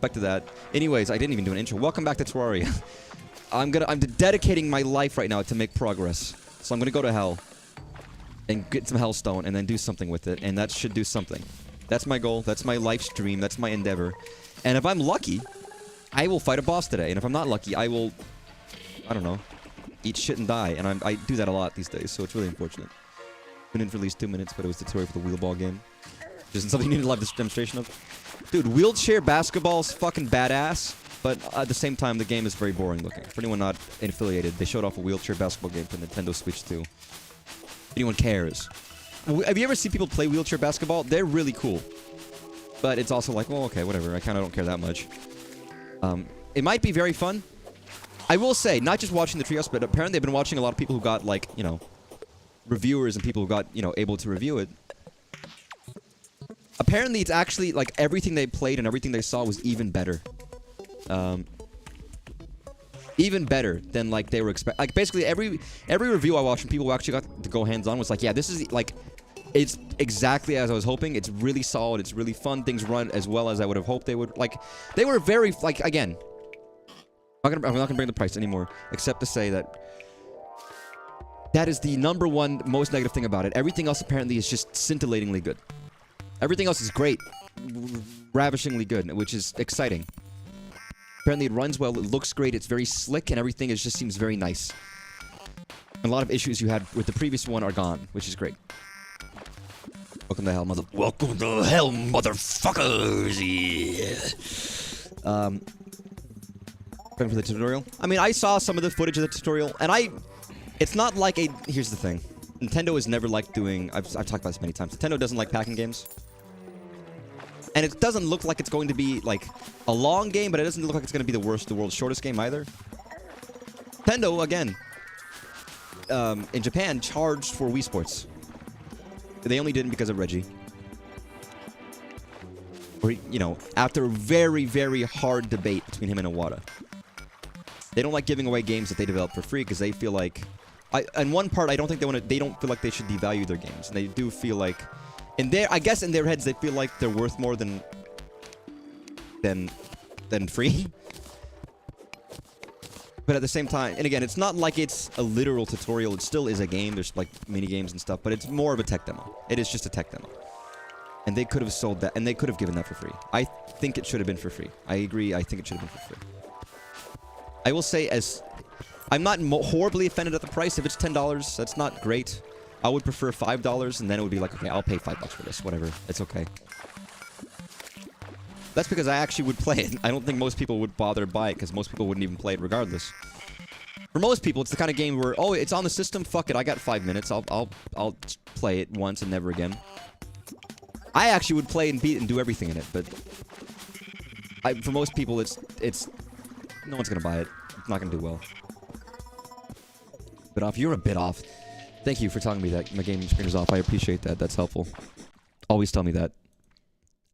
Back to that. Anyways, I didn't even do an intro. Welcome back to Terraria. I'm dedicating my life right now to make progress. So I'm gonna go to hell and get some hellstone and then do something with it, and that should do something. That's my goal. That's my life's dream. That's my endeavor. And if I'm lucky, I will fight a boss today. And if I'm not lucky, I will, I don't know, eat shit and die. And I do that a lot these days, so it's really unfortunate. Been in for at least 2 minutes, but it was the tutorial for the wheel ball game. Just something you need a live demonstration of. Dude, wheelchair basketball is fucking badass, but at the same time, the game is very boring looking. For anyone not affiliated, they showed off a wheelchair basketball game for Nintendo Switch 2. If anyone cares. Have you ever seen people play wheelchair basketball? They're really cool. But it's also like, well, okay, whatever. I kind of don't care that much. It might be very fun. I will say, not just watching the Treehouse, but apparently I've been watching a lot of people who got, like, you know, reviewers and people who got, you know, able to review it. Apparently, it's actually, like, everything they played and everything they saw was even better. Even better than, like, they were expecting. Like, basically, every review I watched from people who actually got to go hands-on was like, yeah, this is, like, it's exactly as I was hoping. It's really solid. It's really fun. Things run as well as I would have hoped they would. Like, they were very, like, again, I'm not gonna bring the price anymore, except to say that that is the #1 most negative thing about it. Everything else, apparently, is just scintillatingly good. Everything else is great. Ravishingly good, which is exciting. Apparently it runs well, it looks great, it's very slick, and everything just seems very nice. And a lot of issues you had with the previous one are gone, which is great. Welcome to hell, Welcome to hell, motherfuckers! Yeah. Ready for the tutorial? I mean, I saw some of the footage of the tutorial, and it's not like a... Here's the thing. Nintendo has never liked doing... I've talked about this many times. Nintendo doesn't like packing games. And it doesn't look like it's going to be, like, a long game, but it doesn't look like it's going to be the world's shortest game either. Nintendo, again, in Japan, charged for Wii Sports. They only didn't because of Reggie. Or, you know, after a very, very hard debate between him and Iwata. They don't like giving away games that they develop for free because they feel like... And one part, I don't think they don't feel like they should devalue their games. And they do feel like... I guess in their heads, they feel like they're worth more than free. But at the same time, and again, it's not like it's a literal tutorial. It still is a game. There's like mini games and stuff, but it's more of a tech demo. It is just a tech demo. And they could have sold that, and they could have given that for free. I think it should have been for free. I agree. I think it should have been for free. I will say, I'm not horribly offended at the price. If it's $10, that's not great. I would prefer $5, and then it would be like, okay, I'll pay $5 for this. Whatever. It's okay. That's because I actually would play it. I don't think most people would bother to buy it, because most people wouldn't even play it regardless. For most people, it's the kind of game where, oh, it's on the system, fuck it, I got 5 minutes. I'll play it once and never again. I actually would play and beat and do everything in it, but... for most people, it's... No one's gonna buy it. It's not gonna do well. Bit off. You're a bit off. Thank you for telling me that my game screen is off. I appreciate that. That's helpful. Always tell me that.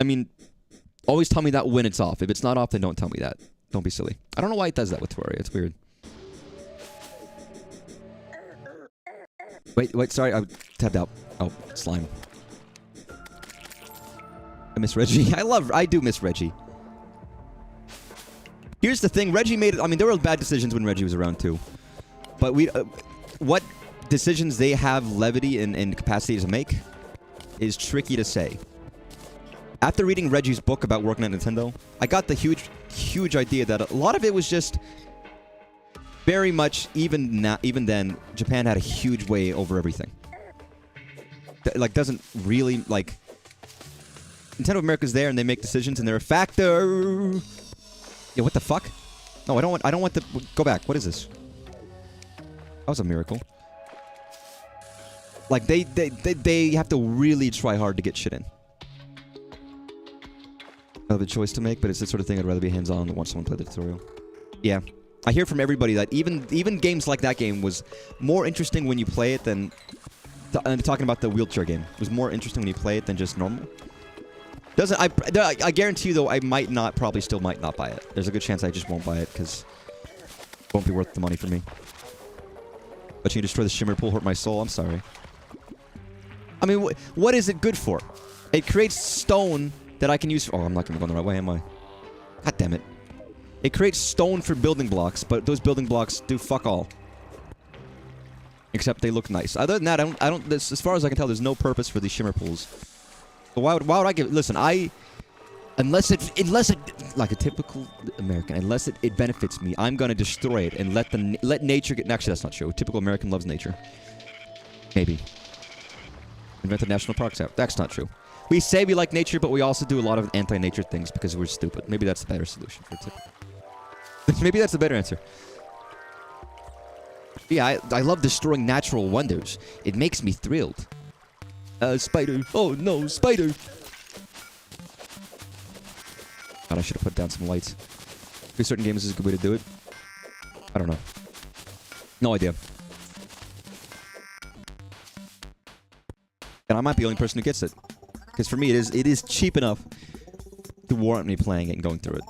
I mean, always tell me that when it's off. If it's not off, then don't tell me that. Don't be silly. I don't know why it does that with Terraria. It's weird. Wait, sorry. I tabbed out. Oh, slime. I miss Reggie. I do miss Reggie. Here's the thing. Reggie made it... I mean, there were bad decisions when Reggie was around, too. But what decisions they have levity and capacity to make is tricky to say. After reading Reggie's book about working at Nintendo, I got the huge idea that a lot of it was just very much, even then, Japan had a huge way over everything. Like, doesn't really, like... Nintendo of America's there, and they make decisions, and they're a factor... Yeah, what the fuck? No, I don't want the... Go back. What is this? That was a miracle. Like, they have to really try hard to get shit in. I have a choice to make, but it's the sort of thing I'd rather be hands-on than watch someone play the tutorial. Yeah. I hear from everybody that even games like that game was more interesting when you play it than... talking about the wheelchair game. It was more interesting when you play it than just normal. I guarantee you, though, I probably still might not buy it. There's a good chance I just won't buy it, because it won't be worth the money for me. But you destroy the shimmer pool, hurt my soul. I'm sorry. I mean, what is it good for? It creates stone that I can use for... Oh, I'm not going to go the right way, am I? God damn it. It creates stone for building blocks, but those building blocks do fuck all. Except they look nice. Other than that, I don't. As far as I can tell, there's no purpose for these shimmer pools. So why would I give? Listen, unless it, like a typical American, unless it benefits me, I'm gonna destroy it and let nature get. Actually, that's not true. Typical American loves nature. Maybe. Invented national parks out. That's not true. We say we like nature, but we also do a lot of anti-nature things because we're stupid. Maybe that's the better solution for typical. Maybe that's the better answer. Yeah, I love destroying natural wonders. It makes me thrilled. Spider. Oh no, spider. God, I should have put down some lights. For certain games, is a good way to do it. I don't know. No idea. And I might be the only person who gets it. Because for me, it is cheap enough to warrant me playing it and going through it.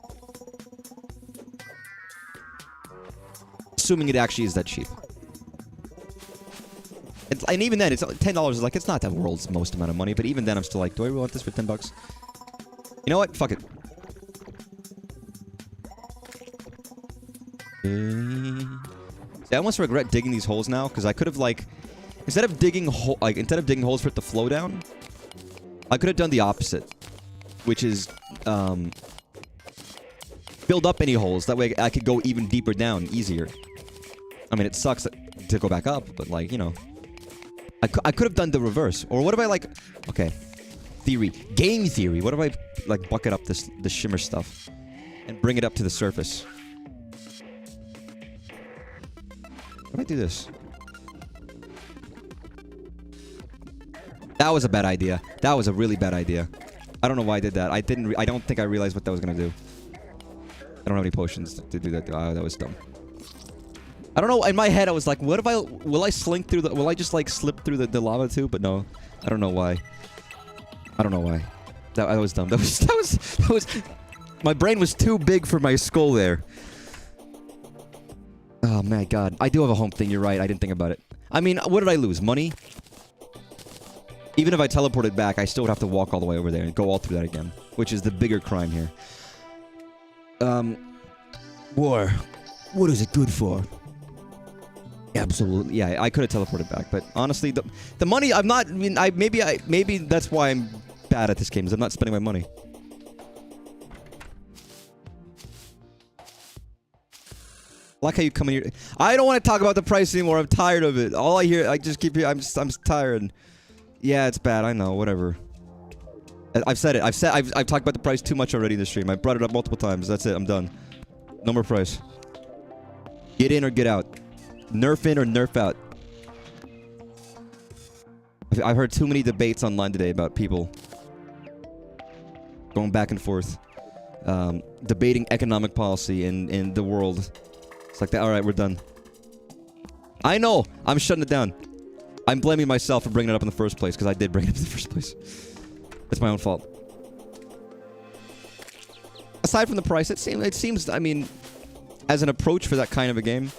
Assuming it actually is that cheap. And even then, it's $10 is like, it's not the world's most amount of money, but even then I'm still like, do I really want this for $10? You know what? Fuck it. See, I almost regret digging these holes now, because I could have like, instead of digging holes for it to flow down, I could have done the opposite, which is build up any holes. That way I could go even deeper down, easier. I mean, it sucks to go back up, but like, you know. I could have done the reverse. Or what if I like... Okay. Theory. Game theory. What if I like bucket up this shimmer stuff and bring it up to the surface? What if I do this? That was a bad idea. That was a really bad idea. I don't know why I did that. I don't think I realized what that was gonna do. I don't have any potions to do that. Oh, that was dumb. I don't know. In my head, I was like, "What if will I slink through the? Will I just like slip through the lava too?" But no, I don't know why. I don't know why. That was dumb. That was. My brain was too big for my skull there. Oh my god! I do have a home thing. You're right. I didn't think about it. I mean, what did I lose? Money? Even if I teleported back, I still would have to walk all the way over there and go all through that again, which is the bigger crime here. War. What is it good for? Absolutely, yeah. I could have teleported back, but honestly, the money I'm not. I mean, maybe that's why I'm bad at this game. Is I'm not spending my money. I like how you come in here. I don't want to talk about the price anymore. I'm tired of it. All I hear, I just keep hearing. I'm tired. Yeah, it's bad. I know. Whatever. I've said it. I've talked about the price too much already in this stream. I brought it up multiple times. That's it. I'm done. No more price. Get in or get out. Nerf in or nerf out. I've heard too many debates online today about people going back and forth, debating economic policy in the world. It's like that. All right, we're done. I know. I'm shutting it down. I'm blaming myself for bringing it up in the first place because I did bring it up in the first place. It's my own fault. Aside from the price, it seems. I mean, as an approach for that kind of a game.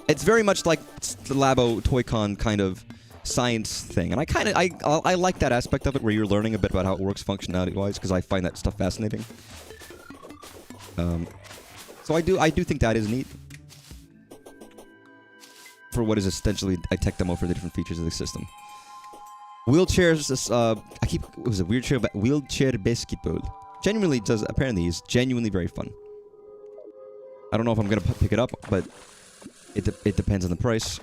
It's very much like the Labo Toy-Con kind of science thing. And I like that aspect of it where you're learning a bit about how it works functionality-wise because I find that stuff fascinating. So I do think that is neat. For what is essentially a tech demo for the different features of the system. Wheelchairs, it was a wheelchair basketball. Genuinely apparently is genuinely very fun. I don't know if I'm gonna pick it up, but it depends on the price.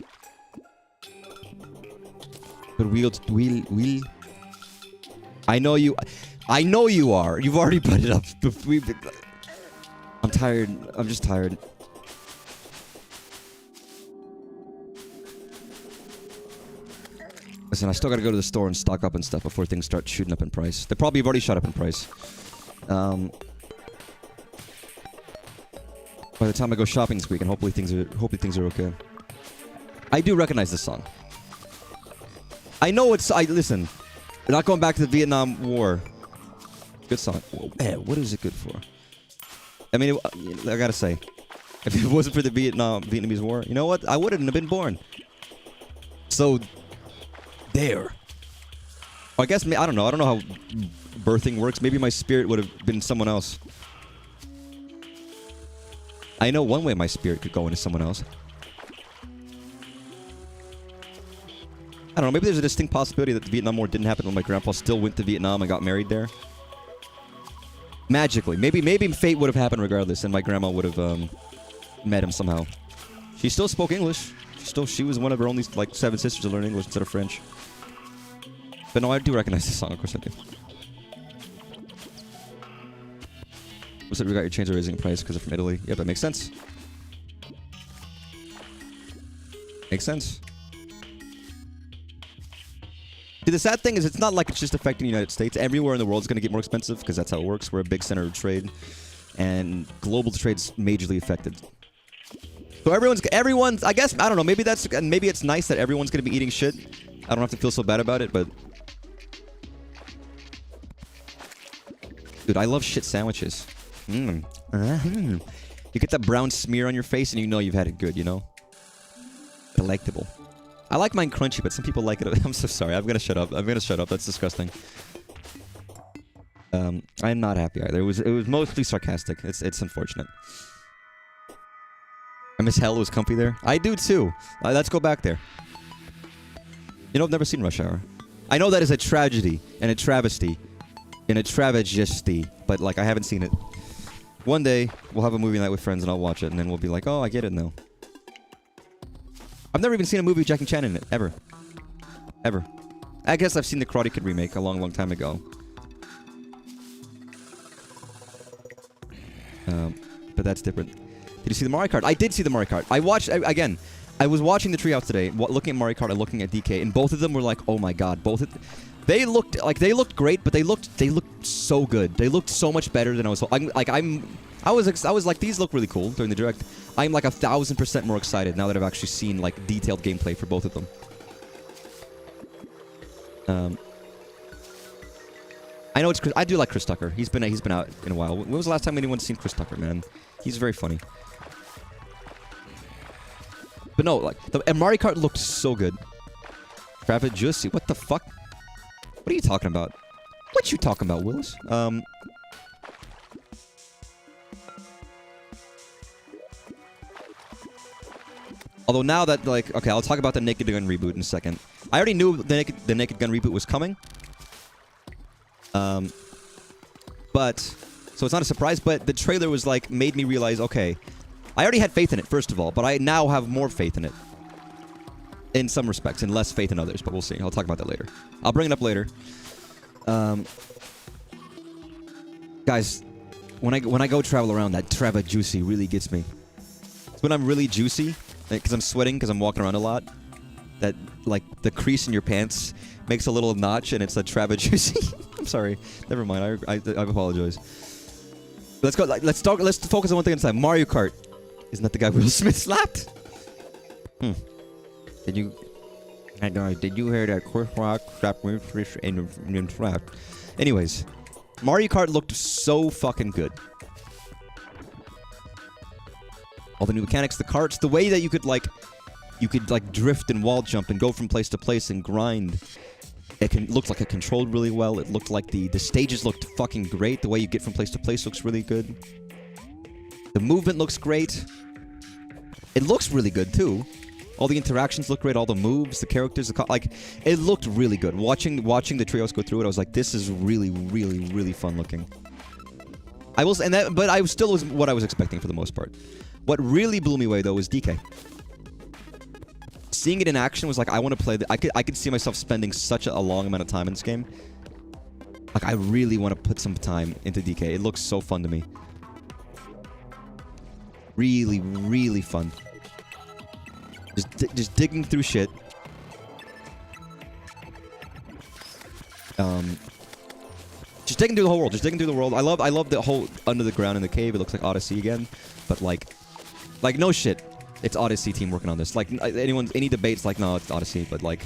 But wheel. I know you are. You've already put it up. I'm tired. I'm just tired. Listen, I still gotta go to the store and stock up and stuff before things start shooting up in price. They probably have already shot up in price. By the time I go shopping this week, and hopefully things are okay. I do recognize this song. I know it's. Listen. We're not going back to the Vietnam War. Good song. Man, what is it good for? I mean, I gotta say, if it wasn't for the Vietnamese War, you know what? I wouldn't have been born. So, there. I guess, I don't know. I don't know how birthing works. Maybe my spirit would have been someone else. I know one way my spirit could go into someone else. I don't know. Maybe there's a distinct possibility that the Vietnam War didn't happen when my grandpa still went to Vietnam and got married there. Magically. Maybe fate would have happened regardless, and my grandma would have met him somehow. She still spoke English. She was one of her only, like, 7 sisters to learn English instead of French. But no, I do recognize this song. Of course I do. What's up? We got your chains are raising in price because they're from Italy. Yeah, that makes sense. Makes sense. See, the sad thing is it's not like it's just affecting the United States. Everywhere in the world is going to get more expensive because that's how it works. We're a big center of trade. And global trade's majorly affected. So everyone's, I guess, I don't know, maybe it's nice that everyone's going to be eating shit. I don't have to feel so bad about it, but... Dude, I love shit sandwiches. You get that brown smear on your face and you know you've had it good, you know? Delectable. I like mine crunchy, but some people like it. I'm so sorry. I'm gonna shut up. That's disgusting. I'm not happy either. It was mostly sarcastic. It's unfortunate. I miss hell. It was comfy there. I do too. Let's go back there. You know, I've never seen Rush Hour. I know that is a tragedy and a travesty and a travesty, but like I haven't seen it. One day we'll have a movie night with friends and I'll watch it and then we'll be like, oh, I get it now. I've never even seen a movie with Jackie Chan in it ever. Ever. I guess I've seen the Karate Kid remake a long, long time ago. But that's different. Did you see the Mario Kart? I did see the Mario Kart. I watched, again, I was watching the Treehouse today, looking at Mario Kart and looking at DK, and both of them were like, oh my god, they looked great, but they looked so good. They looked so much better than I was. I was like, these look really cool during the direct. I'm like 1,000% more excited now that I've actually seen like detailed gameplay for both of them. I know it's Chris, I do like Chris Tucker. He's been out in a while. When was the last time anyone's seen Chris Tucker, man? He's very funny. But no, like the Mario Kart looked so good. Traffic Juicy, what the fuck? What are you talking about? What you talking about, Willis? Although now that, like, okay, I'll talk about the Naked Gun reboot in a second. I already knew the Naked Gun reboot was coming. But, so it's not a surprise, but the trailer was like, made me realize, okay, I already had faith in it, first of all, but I now have more faith in it. In some respects, and less faith in others, but we'll see. I'll talk about that later. I'll bring it up later. Guys, when I go travel around, that Trava Juicy really gets me. It's when I'm really juicy, because I'm sweating, because I'm walking around a lot, that, like, the crease in your pants makes a little notch, and it's a Trava Juicy. I'm sorry. Never mind. I apologize. Let's go. Let's focus on one thing at a time. Mario Kart. Isn't that the guy Will Smith slapped? Did you hear that Chris Rock slapped me and slapped? Anyways, Mario Kart looked so fucking good. All the new mechanics, the carts, the way that you could drift and wall jump and go from place to place and grind. It looked like it controlled really well. It looked like the stages looked fucking great. The way you get from place to place looks really good. The movement looks great. It looks really good too. All the interactions look great. All the moves, the characters, it looked really good. Watching the trios go through it, I was like, this is really, really, really fun looking. But I still was what I was expecting for the most part. What really blew me away though was DK. Seeing it in action was like, I want to play. I could see myself spending such a long amount of time in this game. Like, I really want to put some time into DK. It looks so fun to me. Really, really fun. Just digging through shit. Just digging through the whole world. Just digging through the world. I love the whole under the ground in the cave. It looks like Odyssey again. But like no shit. It's Odyssey team working on this. Like any debates like no, it's Odyssey, but like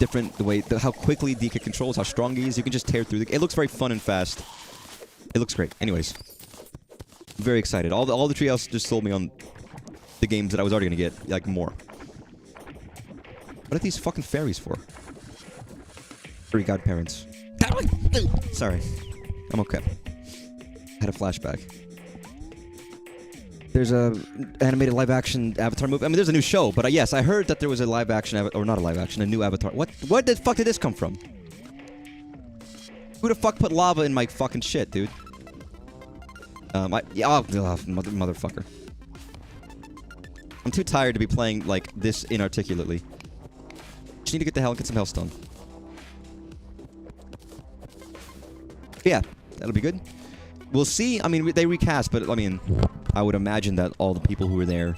different how quickly DK controls, how strong he is. You can just tear through it looks very fun and fast. It looks great. Anyways, I'm very excited. All the treehouse just sold me on the games that I was already gonna get, like more. What are these fucking fairies for? Three godparents. Sorry. I'm okay. Had a flashback. There's a animated live-action Avatar movie. I mean, there's a new show, but yes, I heard that there was a live-action, or not a live-action, a new Avatar. What the fuck did this come from? Who the fuck put lava in my fucking shit, dude? Motherfucker. I'm too tired to be playing, like, this inarticulately. Just need to get the hell and get some hellstone. Yeah, that'll be good. We'll see. I mean, they recast, but, I mean, I would imagine that all the people who were there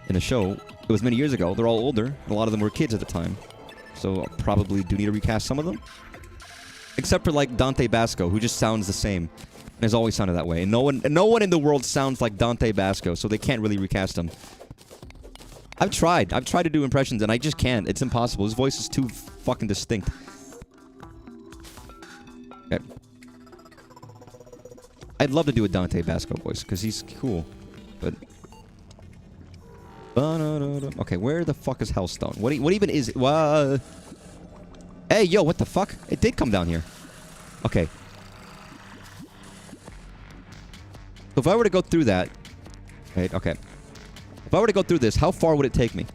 in the show, it was many years ago, they're all older, and a lot of them were kids at the time. So, I'll probably do need to recast some of them. Except for, like, Dante Basco, who just sounds the same. And has always sounded that way. And no one in the world sounds like Dante Basco, so they can't really recast him. I've tried to do impressions, and I just can't. It's impossible. His voice is too fucking distinct. Okay. I'd love to do a Dante Basco voice, because he's cool. But... Okay, where the fuck is Hellstone? What even is it? What? Hey, yo, what the fuck? It did come down here. Okay. So if I were to go through that... Wait, okay. If I were to go through this, how far would it take me?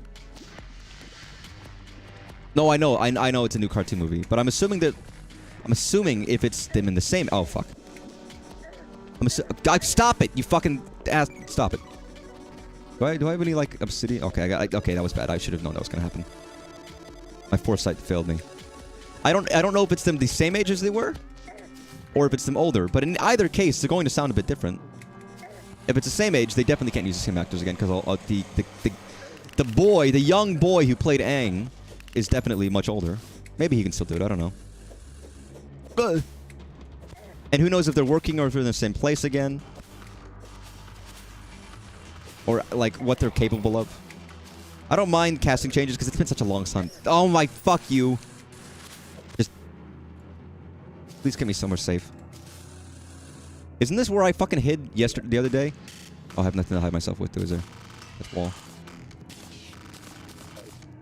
No, I know it's a new cartoon movie, but I'm assuming if it's them in the same... Oh, fuck. Stop it, you fucking ass... Stop it. Do I have any, like, obsidian? Okay, okay, that was bad. I should have known that was gonna happen. My foresight failed me. I don't know if it's them the same age as they were, or if it's them older, but in either case, they're going to sound a bit different. If it's the same age, they definitely can't use the same actors again, because the young boy who played Aang is definitely much older. Maybe he can still do it, I don't know. And who knows if they're working or if they're in the same place again. Or, like, what they're capable of. I don't mind casting changes, because it's been such a long time. Oh my, fuck you. Just... Please get me somewhere safe. Isn't this where I fucking hid the other day? Oh, I have nothing to hide myself with, though, is there? This wall.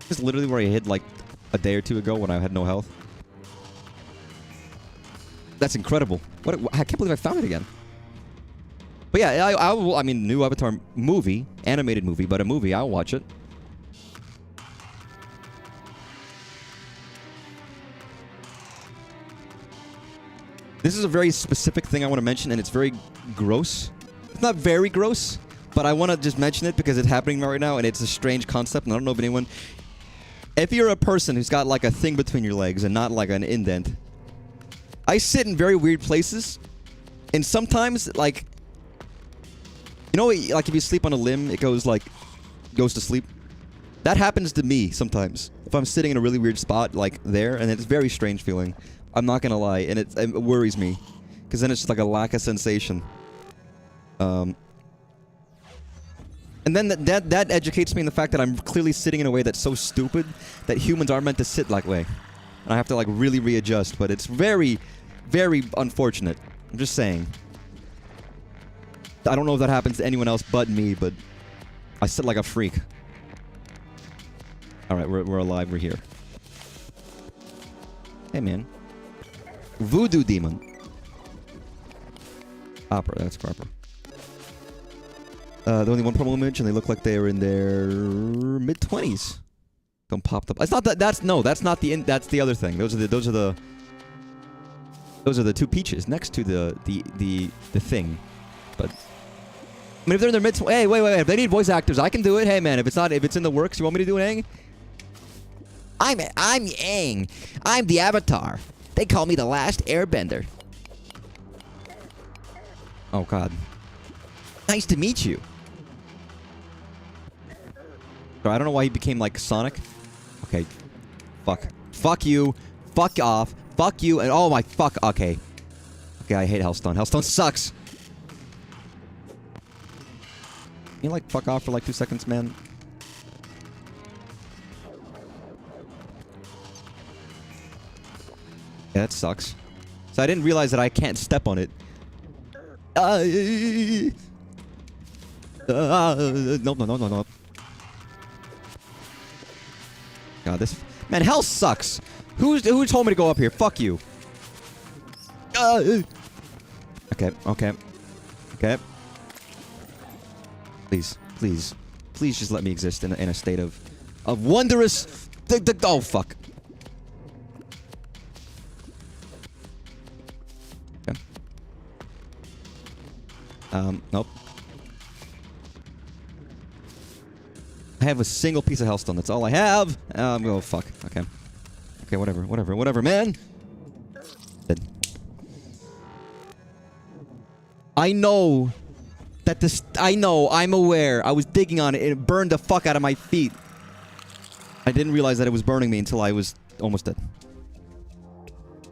This is literally where I hid, like, a day or two ago when I had no health. That's incredible. I can't believe I found it again. But yeah, I mean, new Avatar movie, animated movie, but a movie, I'll watch it. This is a very specific thing I want to mention, and it's very gross. It's not very gross, but I want to just mention it because it's happening right now, and it's a strange concept, and I don't know if anyone... If you're a person who's got, like, a thing between your legs and not, like, an indent... I sit in very weird places, and sometimes, like... You know, like, if you sleep on a limb, it goes to sleep? That happens to me sometimes. If I'm sitting in a really weird spot, like, there, and it's a very strange feeling. I'm not gonna lie, and it worries me. Because then it's just like a lack of sensation. And then that educates me in the fact that I'm clearly sitting in a way that's so stupid that humans are meant to sit that way. And I have to, like, really readjust, but it's very, very unfortunate. I'm just saying. I don't know if that happens to anyone else but me, but I sit like a freak. Alright, we're alive, we're here. Hey, man. Voodoo demon. Opera, that's proper. The only one problem image, and they look like they are in their mid-20s. Don't pop up. It's not that. That's not the. That's the other thing. Those are the two peaches next to the thing. But I mean, if they're in their mid. Hey, wait. If they need voice actors, I can do it. Hey, man, if it's in the works, you want me to do Aang? I'm Aang. I'm the Avatar. They call me the last Airbender. Oh God. Nice to meet you. So I don't know why he became like Sonic. Okay. Fuck. Fuck you. Fuck off. Fuck you. And oh my fuck. Okay. Okay, I hate Hellstone. Hellstone sucks. Can you like fuck off for like 2 seconds, man? Yeah, that sucks. So I didn't realize that I can't step on it. No. God, this... Man, hell sucks. Who told me to go up here? Fuck you. Okay. Please, please, please just let me exist in a state of wondrous. Oh fuck. Okay. Nope. I have a single piece of hellstone. That's all I have. Oh fuck. Okay. Okay. Whatever, man. Dead. I know that this. I'm aware. I was digging on it. It burned the fuck out of my feet. I didn't realize that it was burning me until I was almost dead.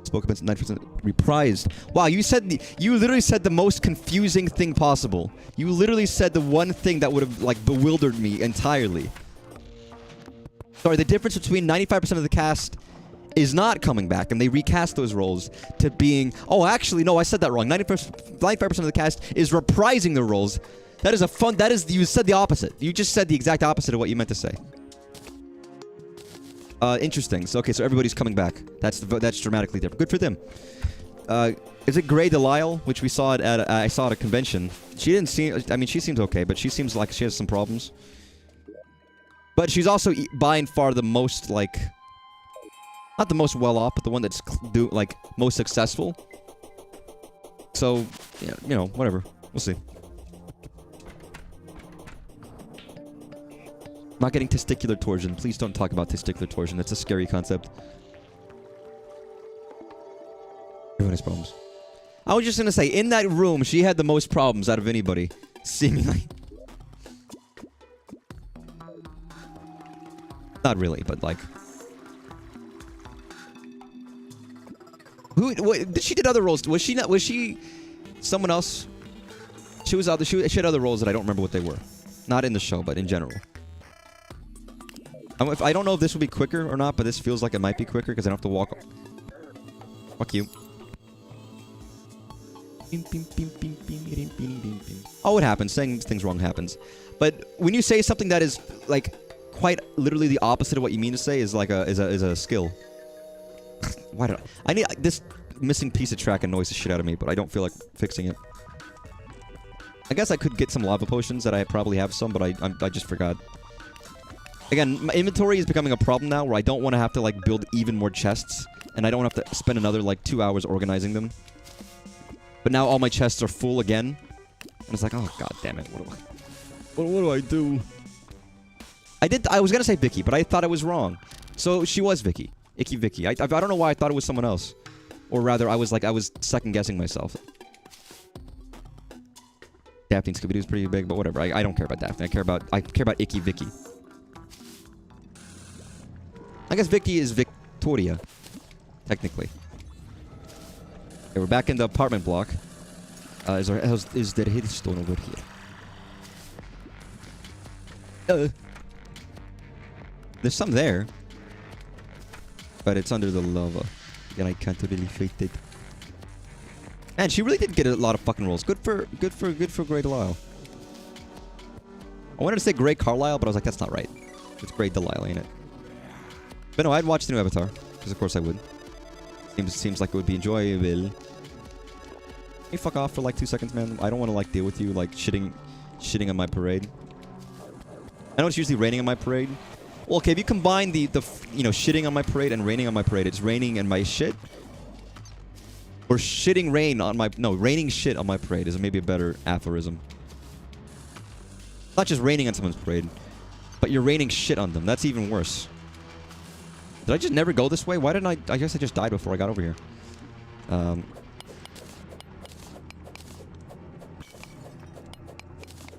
Spoke about 90% reprised. Wow, you literally said the most confusing thing possible. You literally said the one thing that would have like bewildered me entirely. Sorry, the difference between 95% of the cast is not coming back, and they recast those roles to being... Oh, actually, no, I said that wrong. 95% of the cast is reprising the roles. That is a fun... You said the opposite. You just said the exact opposite of what you meant to say. Interesting. So, okay, so everybody's coming back. That's dramatically different. Good for them. Is it Grey Delisle, which we saw at I saw at a convention? She didn't seem... I mean, she seems okay, but she seems like she has some problems. But she's also by and far the most, like... Not the most well-off, but the one that's, most successful. So, yeah, you know, whatever. We'll see. Not getting testicular torsion. Please don't talk about testicular torsion. That's a scary concept. Everyone has problems. I was just gonna say, in that room, she had the most problems out of anybody. Seemingly. Not really, but like... She did other roles. Was she someone else? She had other roles that I don't remember what they were. Not in the show, but in general. I don't know if this will be quicker or not, but this feels like it might be quicker because I don't have to walk. Fuck you. Oh, it happens. Saying things wrong happens. But when you say something that is like quite literally the opposite of what you mean to say is like a skill. Why did I need this missing piece of track annoys the shit out of me, but I don't feel like fixing it. I guess I could get some lava potions that I probably have some, but I just forgot. Again, my inventory is becoming a problem now where I don't want to have to like build even more chests, and I don't have to spend another like 2 hours organizing them. But now all my chests are full again, and it's like, oh god damn it, what do I do? I was gonna say Vicky, but I thought I was wrong. So she was Vicky. Icky Vicky. I don't know why I thought it was someone else. Or rather, I was second guessing myself. Daphne and Scooby-Doo's pretty big, but whatever. I don't care about Daphne. I care about Icky Vicky. I guess Vicky is Victoria, technically. Okay, we're back in the apartment block. Is there headstone over here? There's some there. But it's under the lava. And I can't really fight it. Man, she really did get a lot of fucking rolls. Good for Grey Delisle. I wanted to say Grey Carlisle, but I was like, that's not right. It's Grey Delisle, ain't it? But no, I'd watch the new Avatar. Because of course I would. Seems like it would be enjoyable. Can you fuck off for like 2 seconds, man? I don't want to like deal with you like shitting on my parade. I know it's usually raining on my parade. Well, okay, if you combine the shitting on my parade and raining on my parade, it's raining and my shit. Or shitting rain on my... No, raining shit on my parade is maybe a better aphorism. Not just raining on someone's parade, but you're raining shit on them. That's even worse. Did I just never go this way? Why didn't I... I guess I just died before I got over here.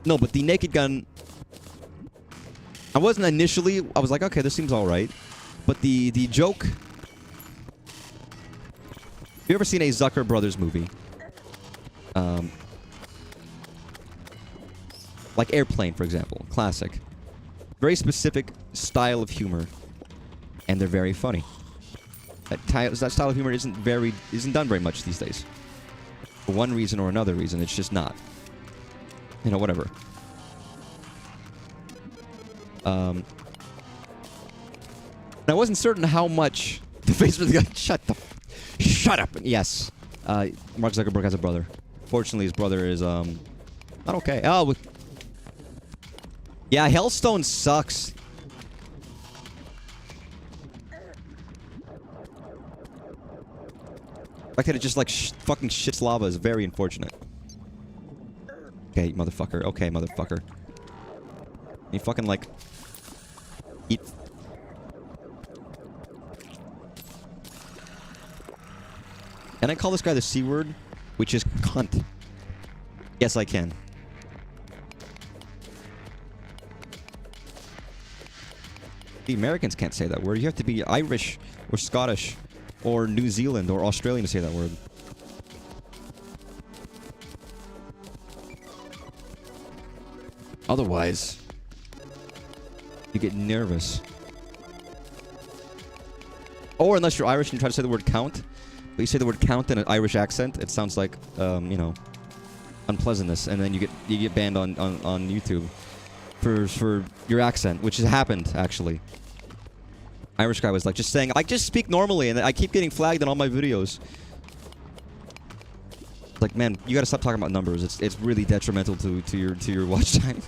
No, but the naked gun... I wasn't initially... I was like, okay, this seems alright. But the joke... Have you ever seen a Zucker Brothers movie? Like Airplane, for example. Classic. Very specific style of humor. And they're very funny. That style of humor isn't done very much these days. For one reason or another reason, it's just not. You know, whatever. I wasn't certain how much the face with the guy. Shut up. Yes. Mark Zuckerberg has a brother. Fortunately, his brother is not okay. Oh. Yeah, Hellstone sucks. The fact that it just like fucking shits lava is very unfortunate. Okay, motherfucker. Okay, motherfucker. You fucking like eat. Can I call this guy the C word? Which is cunt. Yes, I can. The Americans can't say that word. You have to be Irish or Scottish or New Zealand or Australian to say that word. Otherwise, you get nervous. Or unless you're Irish and you try to say the word count, but you say the word count in an Irish accent, it sounds like, you know, unpleasantness, and then you get banned on YouTube for your accent, which has happened actually. Irish guy was like just saying, I just speak normally, and I keep getting flagged in all my videos. Like, man, you gotta stop talking about numbers. It's really detrimental to your watch time.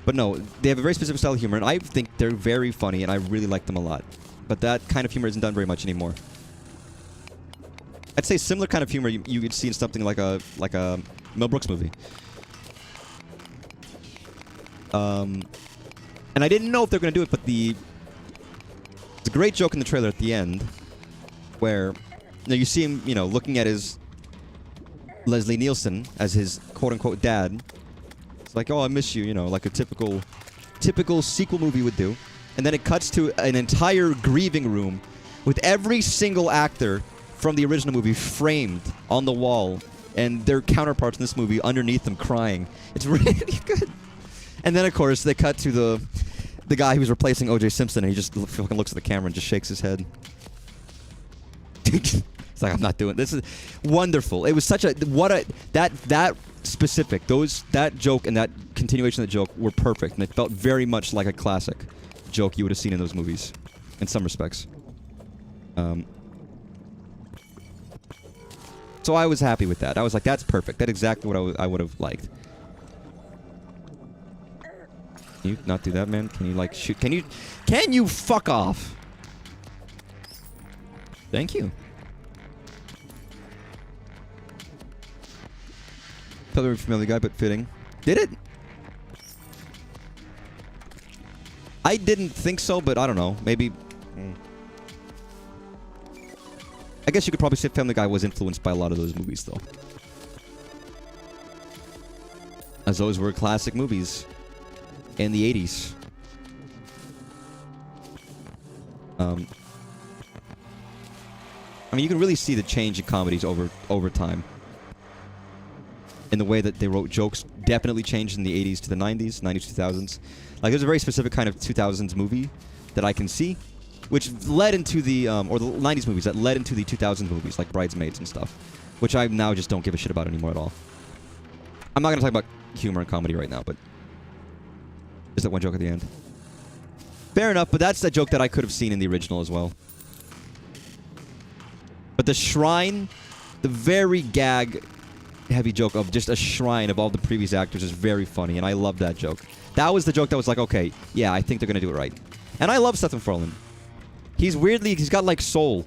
But no, they have a very specific style of humor, and I think they're very funny, and I really like them a lot. But that kind of humor isn't done very much anymore. I'd say similar kind of humor you could see in something like a Mel Brooks movie. And I didn't know if they're going to do it, but there's a great joke in the trailer at the end where you see him, looking at his Leslie Nielsen as his quote-unquote dad. It's like, oh, I miss you, like a typical sequel movie would do. And then it cuts to an entire grieving room with every single actor from the original movie framed on the wall and their counterparts in this movie underneath them crying. It's really good. And then, of course, they cut to the guy who's replacing O.J. Simpson, and he just fucking looks at the camera and just shakes his head. It's like, I'm not doing this. Is wonderful. It was such a that specific that joke and that continuation of the joke were perfect, and it felt very much like a classic joke you would have seen in those movies, in some respects. So I was happy with that. I was like, that's perfect. That's exactly what I would have liked. Can you not do that, man? Can you, like, shoot? Can you fuck off? Thank you. Totally familiar guy, but fitting. Did it? I didn't think so, but I don't know. Maybe. I guess you could probably say Family Guy was influenced by a lot of those movies, though. As those were classic movies in the 80s. I mean, you can really see the change in comedies over time. In the way that they wrote jokes definitely changed in the 80s to the 90s, 90s, 2000s. Like, there's a very specific kind of 2000s movie that I can see, which led into the, or the 90s movies that led into the 2000s movies, like Bridesmaids and stuff, which I now just don't give a shit about anymore at all. I'm not going to talk about humor and comedy right now, but just that one joke at the end. Fair enough, but that's the joke that I could have seen in the original as well. But the shrine, the very gag-heavy joke of just a shrine of all the previous actors is very funny, and I love that joke. That was the joke that was like, okay, yeah, I think they're going to do it right. And I love Seth MacFarlane. He's got like soul.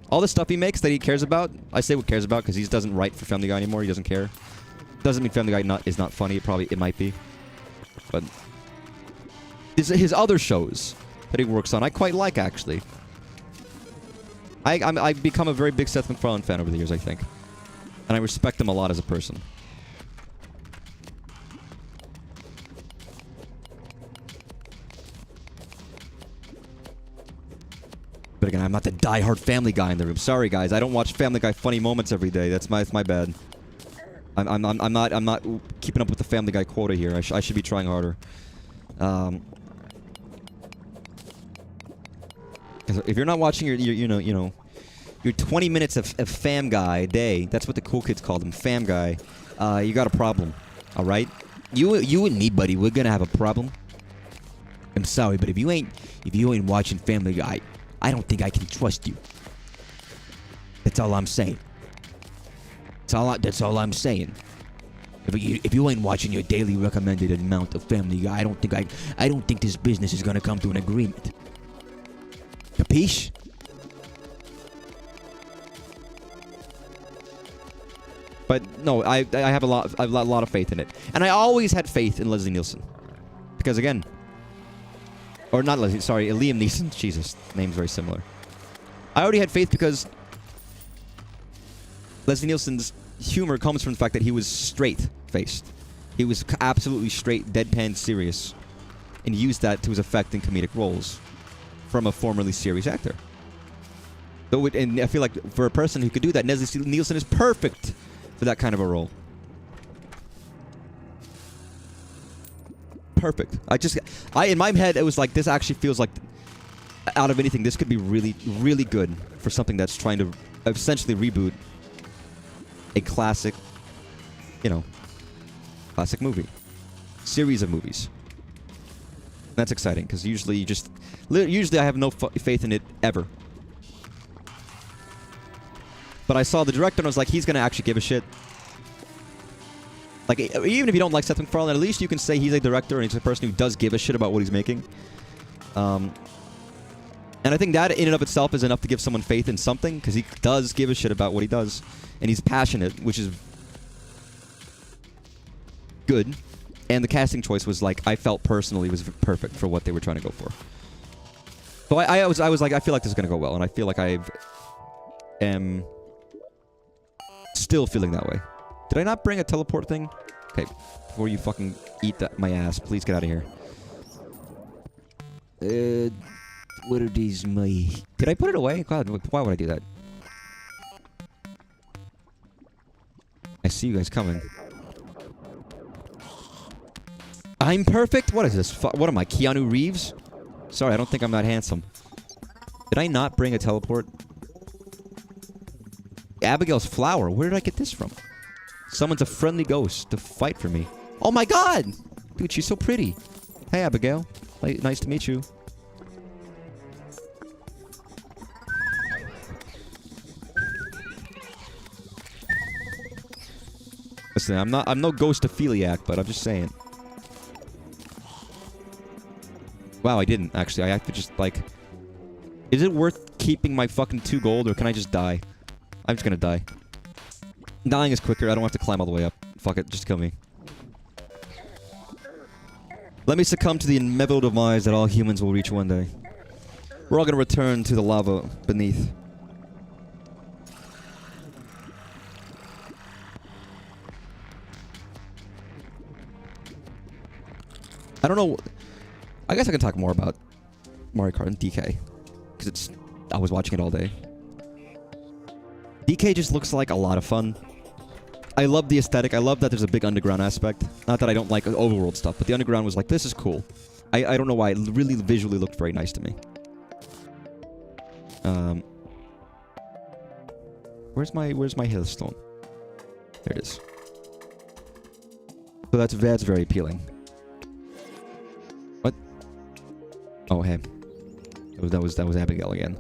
All the stuff he makes that he cares about, I say what cares about because he doesn't write for Family Guy anymore. He doesn't care. Doesn't mean Family Guy is not funny. It might be. But his other shows that he works on, I quite like, actually. I've become a very big Seth MacFarlane fan over the years, I think. And I respect him a lot as a person. But again, I'm not the die-hard Family Guy in the room. Sorry, guys. I don't watch Family Guy funny moments every day. That's my bad. I'm not keeping up with the Family Guy quota here. I should be trying harder. If you're not watching your 20 minutes of Fam Guy a day, that's what the cool kids call them, Fam Guy. You got a problem, all right? You and me, buddy, we're gonna have a problem. I'm sorry, but if you ain't watching Family Guy I don't think I can trust you. That's all I'm saying. That's all I'm saying. If you ain't watching your daily recommended amount of Family Guy, I don't think this business is gonna come to an agreement. Capiche? But no, I have a lot of faith in it, and I always had faith in Leslie Nielsen, because again, or not Leslie, sorry, Liam Neeson. Jesus, name's very similar. I already had faith because Leslie Nielsen's humor comes from the fact that he was straight-faced. He was absolutely straight, deadpan serious, and used that to his effect in comedic roles from a formerly serious actor. And I feel like for a person who could do that, Leslie Nielsen is perfect for that kind of a role. Perfect. In my head, it was like, this actually feels like, out of anything, this could be really, really good for something that's trying to essentially reboot a classic, classic movie. Series of movies. That's exciting, because usually I have no faith in it ever. But I saw the director and I was like, he's going to actually give a shit. Like, even if you don't like Seth MacFarlane, at least you can say he's a director and he's a person who does give a shit about what he's making. And I think that in and of itself is enough to give someone faith in something, because he does give a shit about what he does. And he's passionate, which is good. And the casting choice was like, I felt personally was perfect for what they were trying to go for. So I was like, I feel like this is going to go well. And I feel like I am still feeling that way. Did I not bring a teleport thing? Okay, before you fucking eat my ass, please get out of here. What are these, my... Did I put it away? God, why would I do that? I see you guys coming. I'm perfect? What is this? What am I, Keanu Reeves? Sorry, I don't think I'm that handsome. Did I not bring a teleport? Abigail's flower. Where did I get this from? Summons a friendly ghost to fight for me. Oh my god! Dude, she's so pretty. Hey, Abigail. Nice to meet you. Listen, I'm no ghostophiliac, but I'm just saying. Wow, I didn't, actually. I have to just, like... Is it worth keeping my fucking 2 gold, or can I just die? I'm just gonna die. Dying is quicker. I don't have to climb all the way up. Fuck it, just kill me. Let me succumb to the inevitable demise that all humans will reach one day. We're all gonna return to the lava beneath. I don't know. I guess I can talk more about Mario Kart and DK. Because I was watching it all day. DK just looks like a lot of fun. I love the aesthetic. I love that there's a big underground aspect. Not that I don't like overworld stuff, but the underground was like, this is cool. I don't know why. It really visually looked very nice to me. Where's my hailstone? There it is. So that's very appealing. What? Oh, hey. That was Abigail again.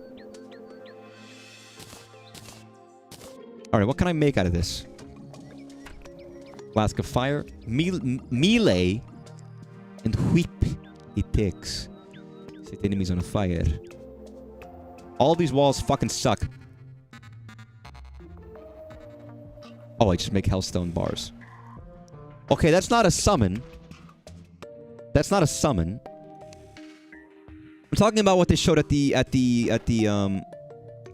Alright, what can I make out of this? Flask of fire, melee, and whip it takes. Set enemies on fire. All these walls fucking suck. Oh, I just make hellstone bars. Okay, that's not a summon. That's not a summon. I'm talking about what they showed at the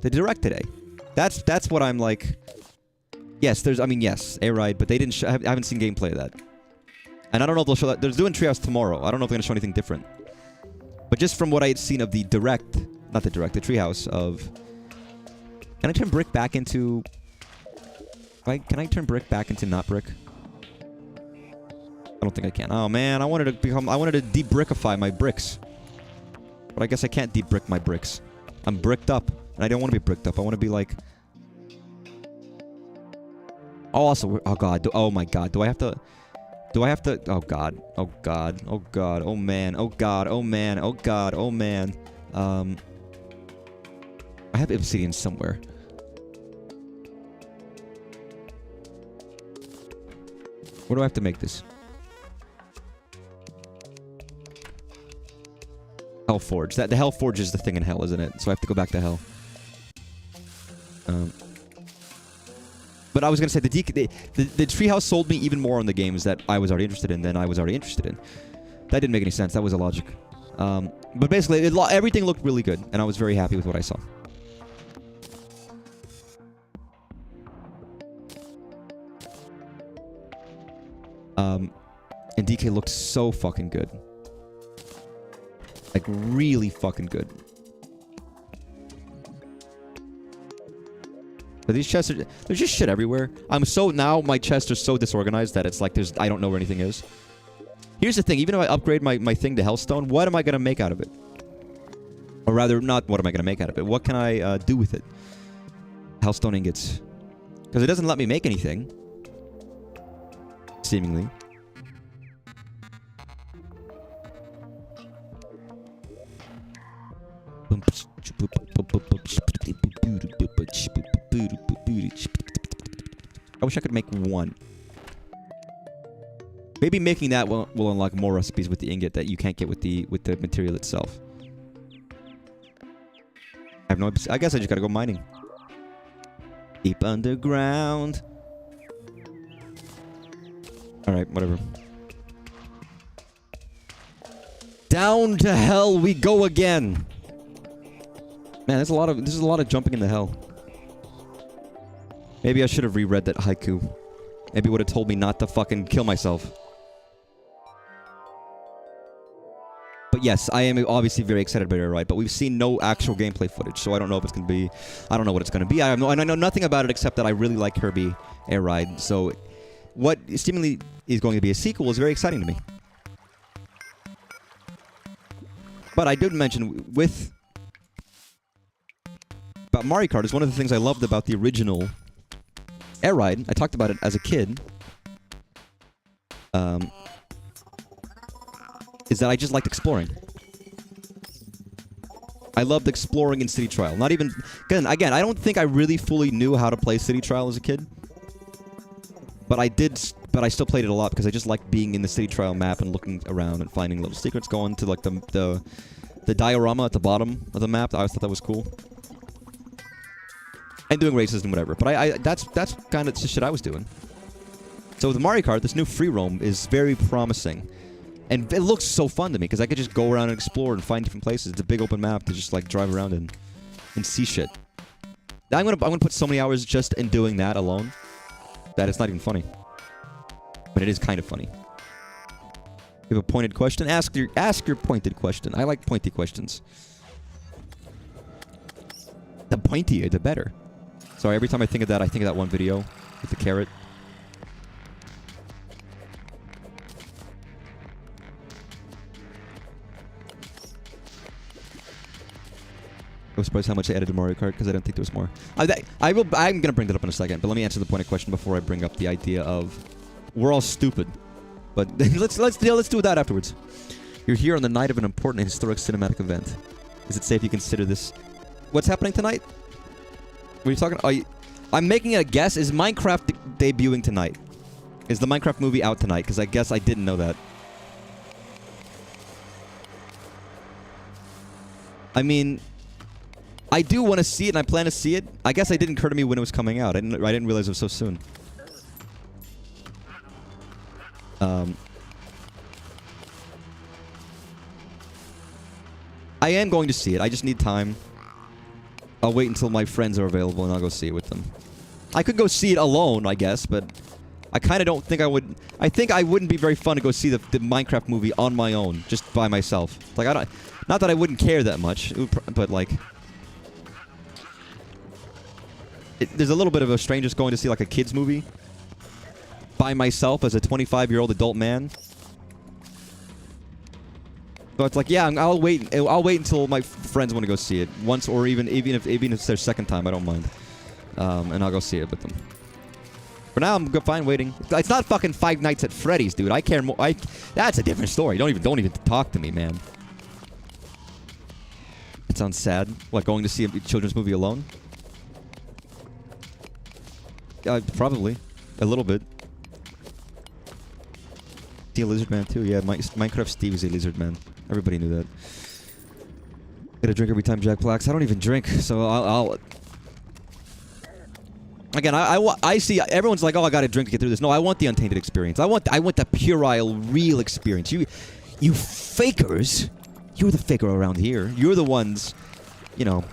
direct today. That's what I'm like. Yes, yes, A-Ride, but they didn't. I haven't seen gameplay of that, and I don't know if they'll show that. They're doing Treehouse tomorrow. I don't know if they're gonna show anything different. But just from what I had seen of the direct, not the direct, the Treehouse of. Can I turn brick back into? Can I turn brick back into not brick? I don't think I can. Oh man, I wanted to de-brickify my bricks, but I guess I can't de-brick my bricks. I'm bricked up, and I don't want to be bricked up. I want to be like. Oh, also, oh god, oh my god, do I have to, oh god, oh god, oh god, oh man, oh god, oh man, oh god, oh man, I have obsidian somewhere. Where do I have to make this? Hell Forge. The Hell Forge is the thing in Hell, isn't it? So I have to go back to Hell. But I was gonna say the treehouse sold me even more on the games that I was already interested in than I was already interested in. That didn't make any sense. That was illogic. But basically, everything looked really good, and I was very happy with what I saw. And DK looked so fucking good. Like, really fucking good. But these chests are... There's just shit everywhere. Now my chests are so disorganized that it's like I don't know where anything is. Here's the thing. Even if I upgrade my thing to Hellstone, what am I going to make out of it? Or rather, not what am I going to make out of it. What can I do with it? Hellstone ingots. Because it doesn't let me make anything. Seemingly. I wish I could make one. Maybe making that will unlock more recipes with the ingot that you can't get with the material itself. I have no... I guess I just gotta go mining. Deep underground. Alright, whatever. Down to hell we go again. Man, this is a lot of jumping into hell. Maybe I should have reread that haiku. Maybe it would have told me not to fucking kill myself. But yes, I am obviously very excited about Air Ride, but we've seen no actual gameplay footage, so I don't know if it's going to be... I don't know what it's going to be. I know nothing about it except that I really like Kirby Air Ride, so what seemingly is going to be a sequel is very exciting to me. But I did mention about Mario Kart is one of the things I loved about the original Air Ride. I talked about it as a kid. Is that I just liked exploring. I loved exploring in City Trial. Not even... Again, I don't think I really fully knew how to play City Trial as a kid. But I did... But I still played it a lot because I just liked being in the City Trial map and looking around and finding little secrets, going to like the diorama at the bottom of the map. I always thought that was cool. And doing races and whatever. But that's kind of the shit I was doing. So with Mario Kart, this new free roam is very promising. And it looks so fun to me because I could just go around and explore and find different places. It's a big open map to just like drive around and see shit. I'm gonna put so many hours just in doing that alone that it's not even funny. But it is kind of funny. You have a pointed question? Ask your pointed question. I like pointy questions. The pointier, the better. Sorry, every time I think of that one video with the carrot. I was surprised how much I edited Mario Kart because I didn't think there was more. I'm gonna bring that up in a second, but let me answer the pointed question before I bring up the idea of we're all stupid. But let's do that afterwards. You're here on the night of an important and historic cinematic event. Is it safe you consider this? What's happening tonight? What are you talking? I'm making a guess. Is Minecraft debuting tonight? Is the Minecraft movie out tonight? Because I guess I didn't know that. I mean, I do want to see it, and I plan to see it. I guess it didn't occur to me when it was coming out. I didn't realize it was so soon. I am going to see it. I just need time. I'll wait until my friends are available, and I'll go see it with them. I could go see it alone, I guess, but I kind of don't think I would... I think I wouldn't be very fun to go see the Minecraft movie on my own, just by myself. Like, I don't... Not that I wouldn't care that much, but, like... There's a little bit of a strangeness going to see, like, a kid's movie by myself as a 25-year-old adult man. So it's like, yeah, I'll wait until my friends want to go see it once, or even if it's their second time, I don't mind, and I'll go see it with them. For now, I'm fine waiting. It's not fucking Five Nights at Freddy's, dude. I care more. That's a different story. Don't even talk to me, man. It sounds sad. What, going to see a children's movie alone? Probably. A little bit. See a lizard man too? Yeah, Minecraft Steve is a lizard man. Everybody knew that. Get a drink every time Jack Blacks. I don't even drink, so I'll again, I see everyone's like, oh, I got to drink to get through this. No, I want the untainted experience. I want the puerile, real experience. You fakers, you're the faker around here. You're the ones, you know,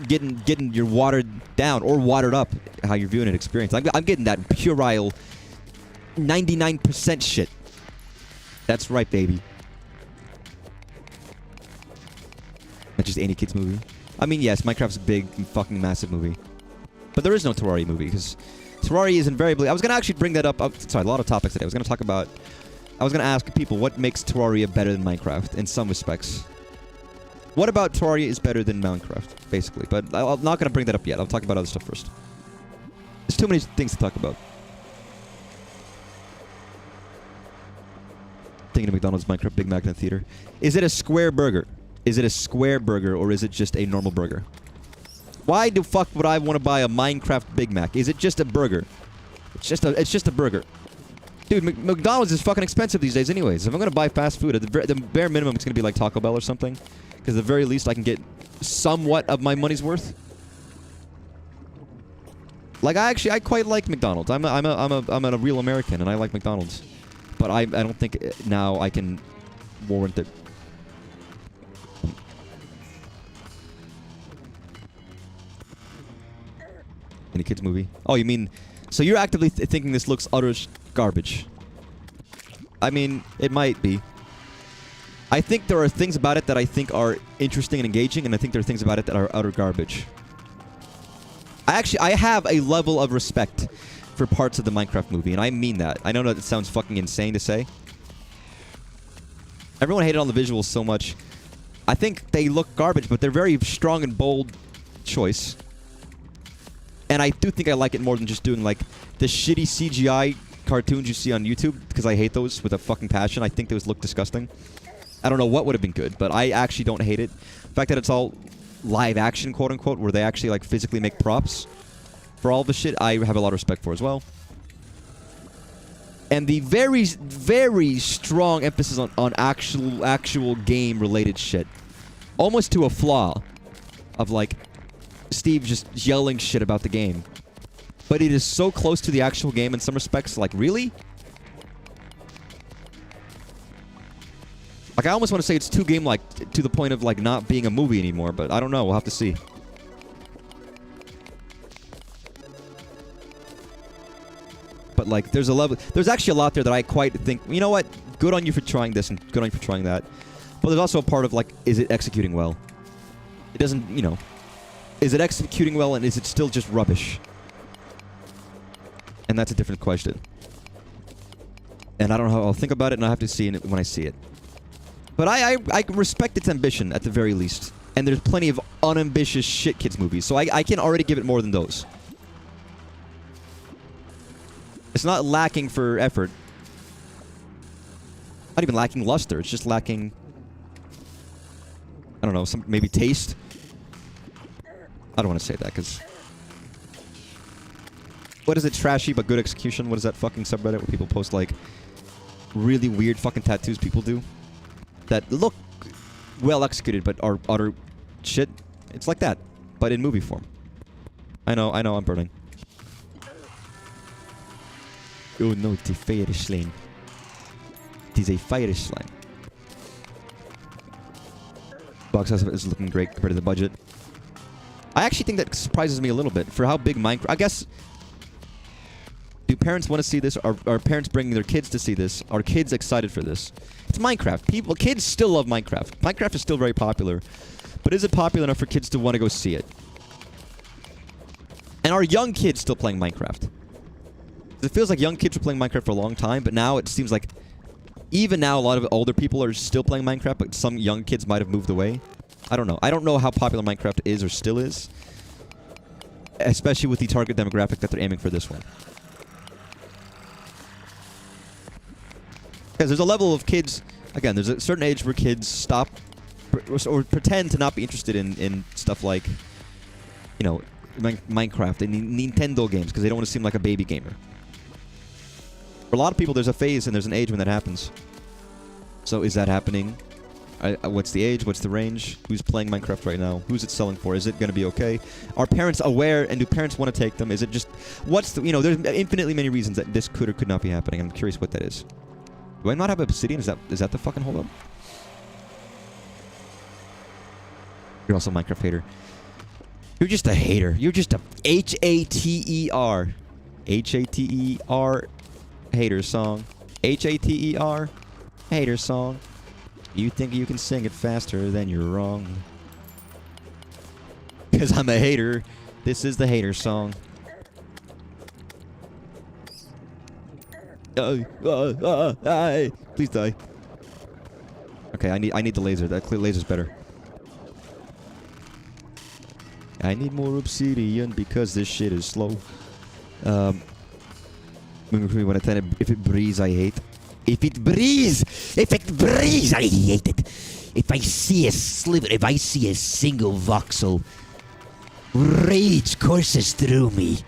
getting your watered down or watered up how you're viewing an experience. I'm getting that puerile 99% shit. That's right, baby. That's just any kid's movie. I mean, yes, Minecraft's a big, fucking massive movie. But there is no Terraria movie, because Terraria is invariably... I was going to actually bring that up... sorry, a lot of topics today. I was going to talk about... I was going to ask people what makes Terraria better than Minecraft, in some respects. What about Terraria is better than Minecraft, basically? But I'm not going to bring that up yet. I'll talk about other stuff first. There's too many things to talk about. Thinking of McDonald's Minecraft Big Mac in the theater. Is it a square burger? Is it a square burger, or is it just a normal burger? Why the fuck would I want to buy a Minecraft Big Mac? Is it just a burger? It's just a burger. Dude, McDonald's is fucking expensive these days anyways. If I'm going to buy fast food, at the bare minimum, it's going to be like Taco Bell or something. Because at the very least, I can get somewhat of my money's worth. Like, I quite like McDonald's. I'm a real American, and I like McDonald's. But I don't think now I can warrant it. Any kids movie? Oh, you mean... So you're actively thinking this looks utter garbage. I mean, it might be. I think there are things about it that I think are interesting and engaging, and I think there are things about it that are utter garbage. I have a level of respect for parts of the Minecraft movie, and I mean that. I know that it sounds fucking insane to say. Everyone hated on the visuals so much. I think they look garbage, but they're very strong and bold choice. And I do think I like it more than just doing, like, the shitty CGI cartoons you see on YouTube, because I hate those with a fucking passion. I think those look disgusting. I don't know what would have been good, but I actually don't hate it. The fact that it's all live action, quote-unquote, where they actually, like, physically make props for all the shit, I have a lot of respect for as well. And the very, very strong emphasis on actual game-related shit. Almost to a flaw of, like... Steve just yelling shit about the game. But it is so close to the actual game in some respects. Like, really? Like, I almost want to say it's too game-like to the point of, like, not being a movie anymore. But I don't know. We'll have to see. But, like, there's a level... There's actually a lot there that I quite think... You know what? Good on you for trying this and good on you for trying that. But there's also a part of, like, is it executing well? It doesn't, you know... Is it executing well, and is it still just rubbish? And that's a different question. And I don't know how I'll think about it, and I'll have to see it when I see it. But I respect its ambition, at the very least. And there's plenty of unambitious shit kids movies, so I can already give it more than those. It's not lacking for effort. Not even lacking luster, it's just lacking... I don't know, some maybe taste? I don't want to say that, because... What is it? Trashy but good execution? What is that fucking subreddit where people post, like, really weird fucking tattoos people do? That look well executed but are utter shit? It's like that, but in movie form. I know, I'm burning. Oh no, it's a fire slime. It is a fire slime. Box office is looking great compared to the budget. I actually think that surprises me a little bit for how big Minecraft... I guess... Do parents want to see this? Are parents bringing their kids to see this? Are kids excited for this? It's Minecraft. Kids still love Minecraft. Minecraft is still very popular. But is it popular enough for kids to want to go see it? And are young kids still playing Minecraft? It feels like young kids were playing Minecraft for a long time, but now it seems like... Even now, a lot of older people are still playing Minecraft, but some young kids might have moved away. I don't know. I don't know how popular Minecraft is or still is. Especially with the target demographic that they're aiming for this one. Because there's a level of kids... Again, there's a certain age where kids stop or pretend to not be interested in stuff like, you know, Minecraft and Nintendo games because they don't want to seem like a baby gamer. For a lot of people, there's a phase and there's an age when that happens. So is that happening? What's the age? What's the range? Who's playing Minecraft right now? Who's it selling for? Is it going to be okay? Are parents aware, and do parents want to take them? Is it just... What's the... You know, there's infinitely many reasons that this could or could not be happening. I'm curious what that is. Do I not have obsidian? Is that the fucking hold up? You're also a Minecraft hater. You're just a hater. You're just a H-A-T-E-R. H-A-T-E-R hater song. H-A-T-E-R hater song. You think you can sing it faster, then you're wrong. Because I'm a hater. This is the hater song. Please die. Okay, I need the laser. That laser's better. I need more obsidian because this shit is slow. When I tell it, if it breathes, I hate. If it breathes, I hate it. If I see a sliver, if I see a single voxel, rage courses through me.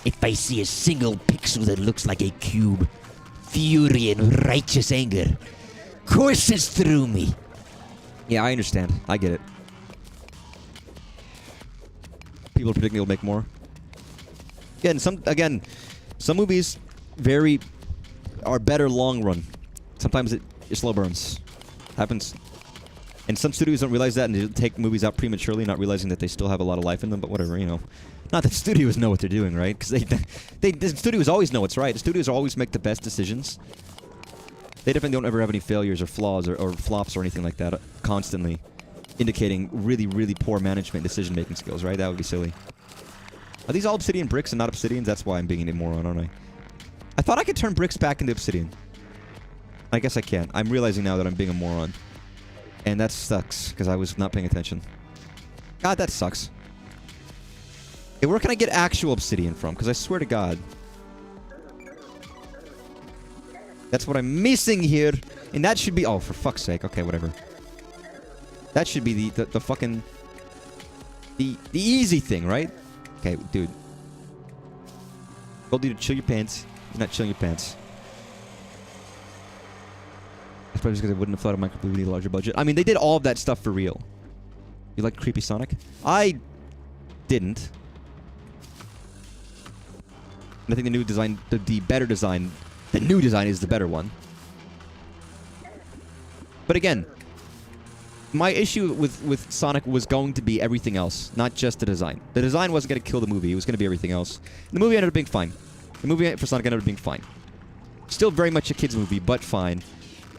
If I see a single pixel that looks like a cube, fury and righteous anger courses through me. Yeah, I understand. I get it. People are predicting it'll make more. Again, some movies are better long run. Sometimes it slow burns. Happens. And some studios don't realize that and they take movies out prematurely, not realizing that they still have a lot of life in them, but whatever, you know. Not that studios know what they're doing, right? Because the studios always know what's right. The studios always make the best decisions. They definitely don't ever have any failures or flaws or flops or anything like that, constantly indicating really, really poor management decision-making skills, right? That would be silly. Are these all obsidian bricks and not obsidians? That's why I'm being a moron, aren't I? I thought I could turn bricks back into obsidian. I guess I can't. I'm realizing now that I'm being a moron. And that sucks, because I was not paying attention. God, that sucks. Hey, where can I get actual obsidian from? Because I swear to God. That's what I'm missing here. And that should be... Oh, for fuck's sake. Okay, whatever. That should be the fucking... The easy thing, right? Okay, dude. Told you to chill your pants. You're not chilling your pants. That's probably just because I wouldn't have thought of Minecraft would need a larger budget. I mean, they did all of that stuff for real. You like Creepy Sonic? I didn't. And I think the new design, the better design, the new design is the better one. But again, my issue with Sonic was going to be everything else, not just the design. The design wasn't going to kill the movie. It was going to be everything else. And the movie ended up being fine. The movie for Sonic ended up being fine. Still very much a kid's movie, but fine.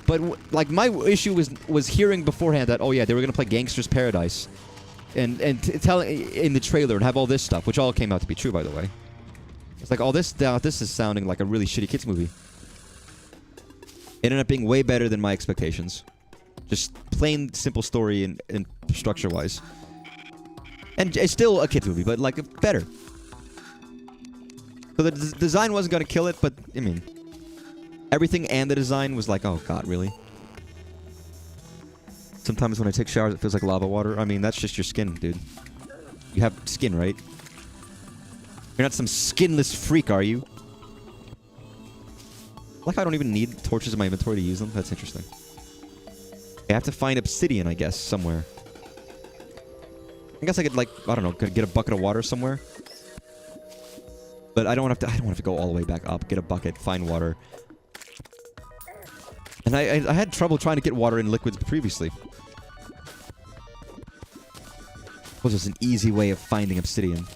But like my issue was hearing beforehand that, oh yeah, they were going to play Gangster's Paradise. And tell in the trailer and have all this stuff, which all came out to be true, by the way. It's like, all this is sounding like a really shitty kids movie. It ended up being way better than my expectations. Just plain, simple story and structure-wise. And it's still a kids movie, but like better. So the design wasn't going to kill it, but I mean, everything and the design was like, oh god, really? Sometimes when I take showers, it feels like lava water. I mean, that's just your skin, dude. You have skin, right? You're not some skinless freak, are you? Like, I don't even need torches in my inventory to use them. That's interesting. I have to find obsidian, I guess, somewhere. I guess I could, like, I don't know, get a bucket of water somewhere. But I don't want to go all the way back up. Get a bucket, find water. And I had trouble trying to get water in liquids previously. Was just an easy way of finding obsidian.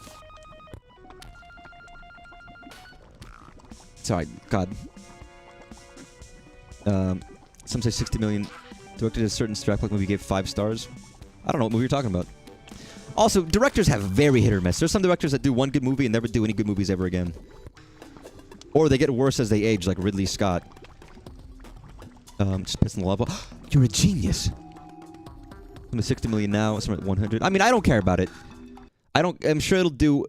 Sorry, God. Some say 60 million. Directed a certain Strap movie gave 5 stars. I don't know what movie you're talking about. Also, directors have very hit or miss. There's some directors that do one good movie and never do any good movies ever again. Or they get worse as they age, like Ridley Scott. Just pissing the level. You're a genius. I'm at 60 million now. I'm at 100. I mean, I don't care about it. I'm sure it'll do...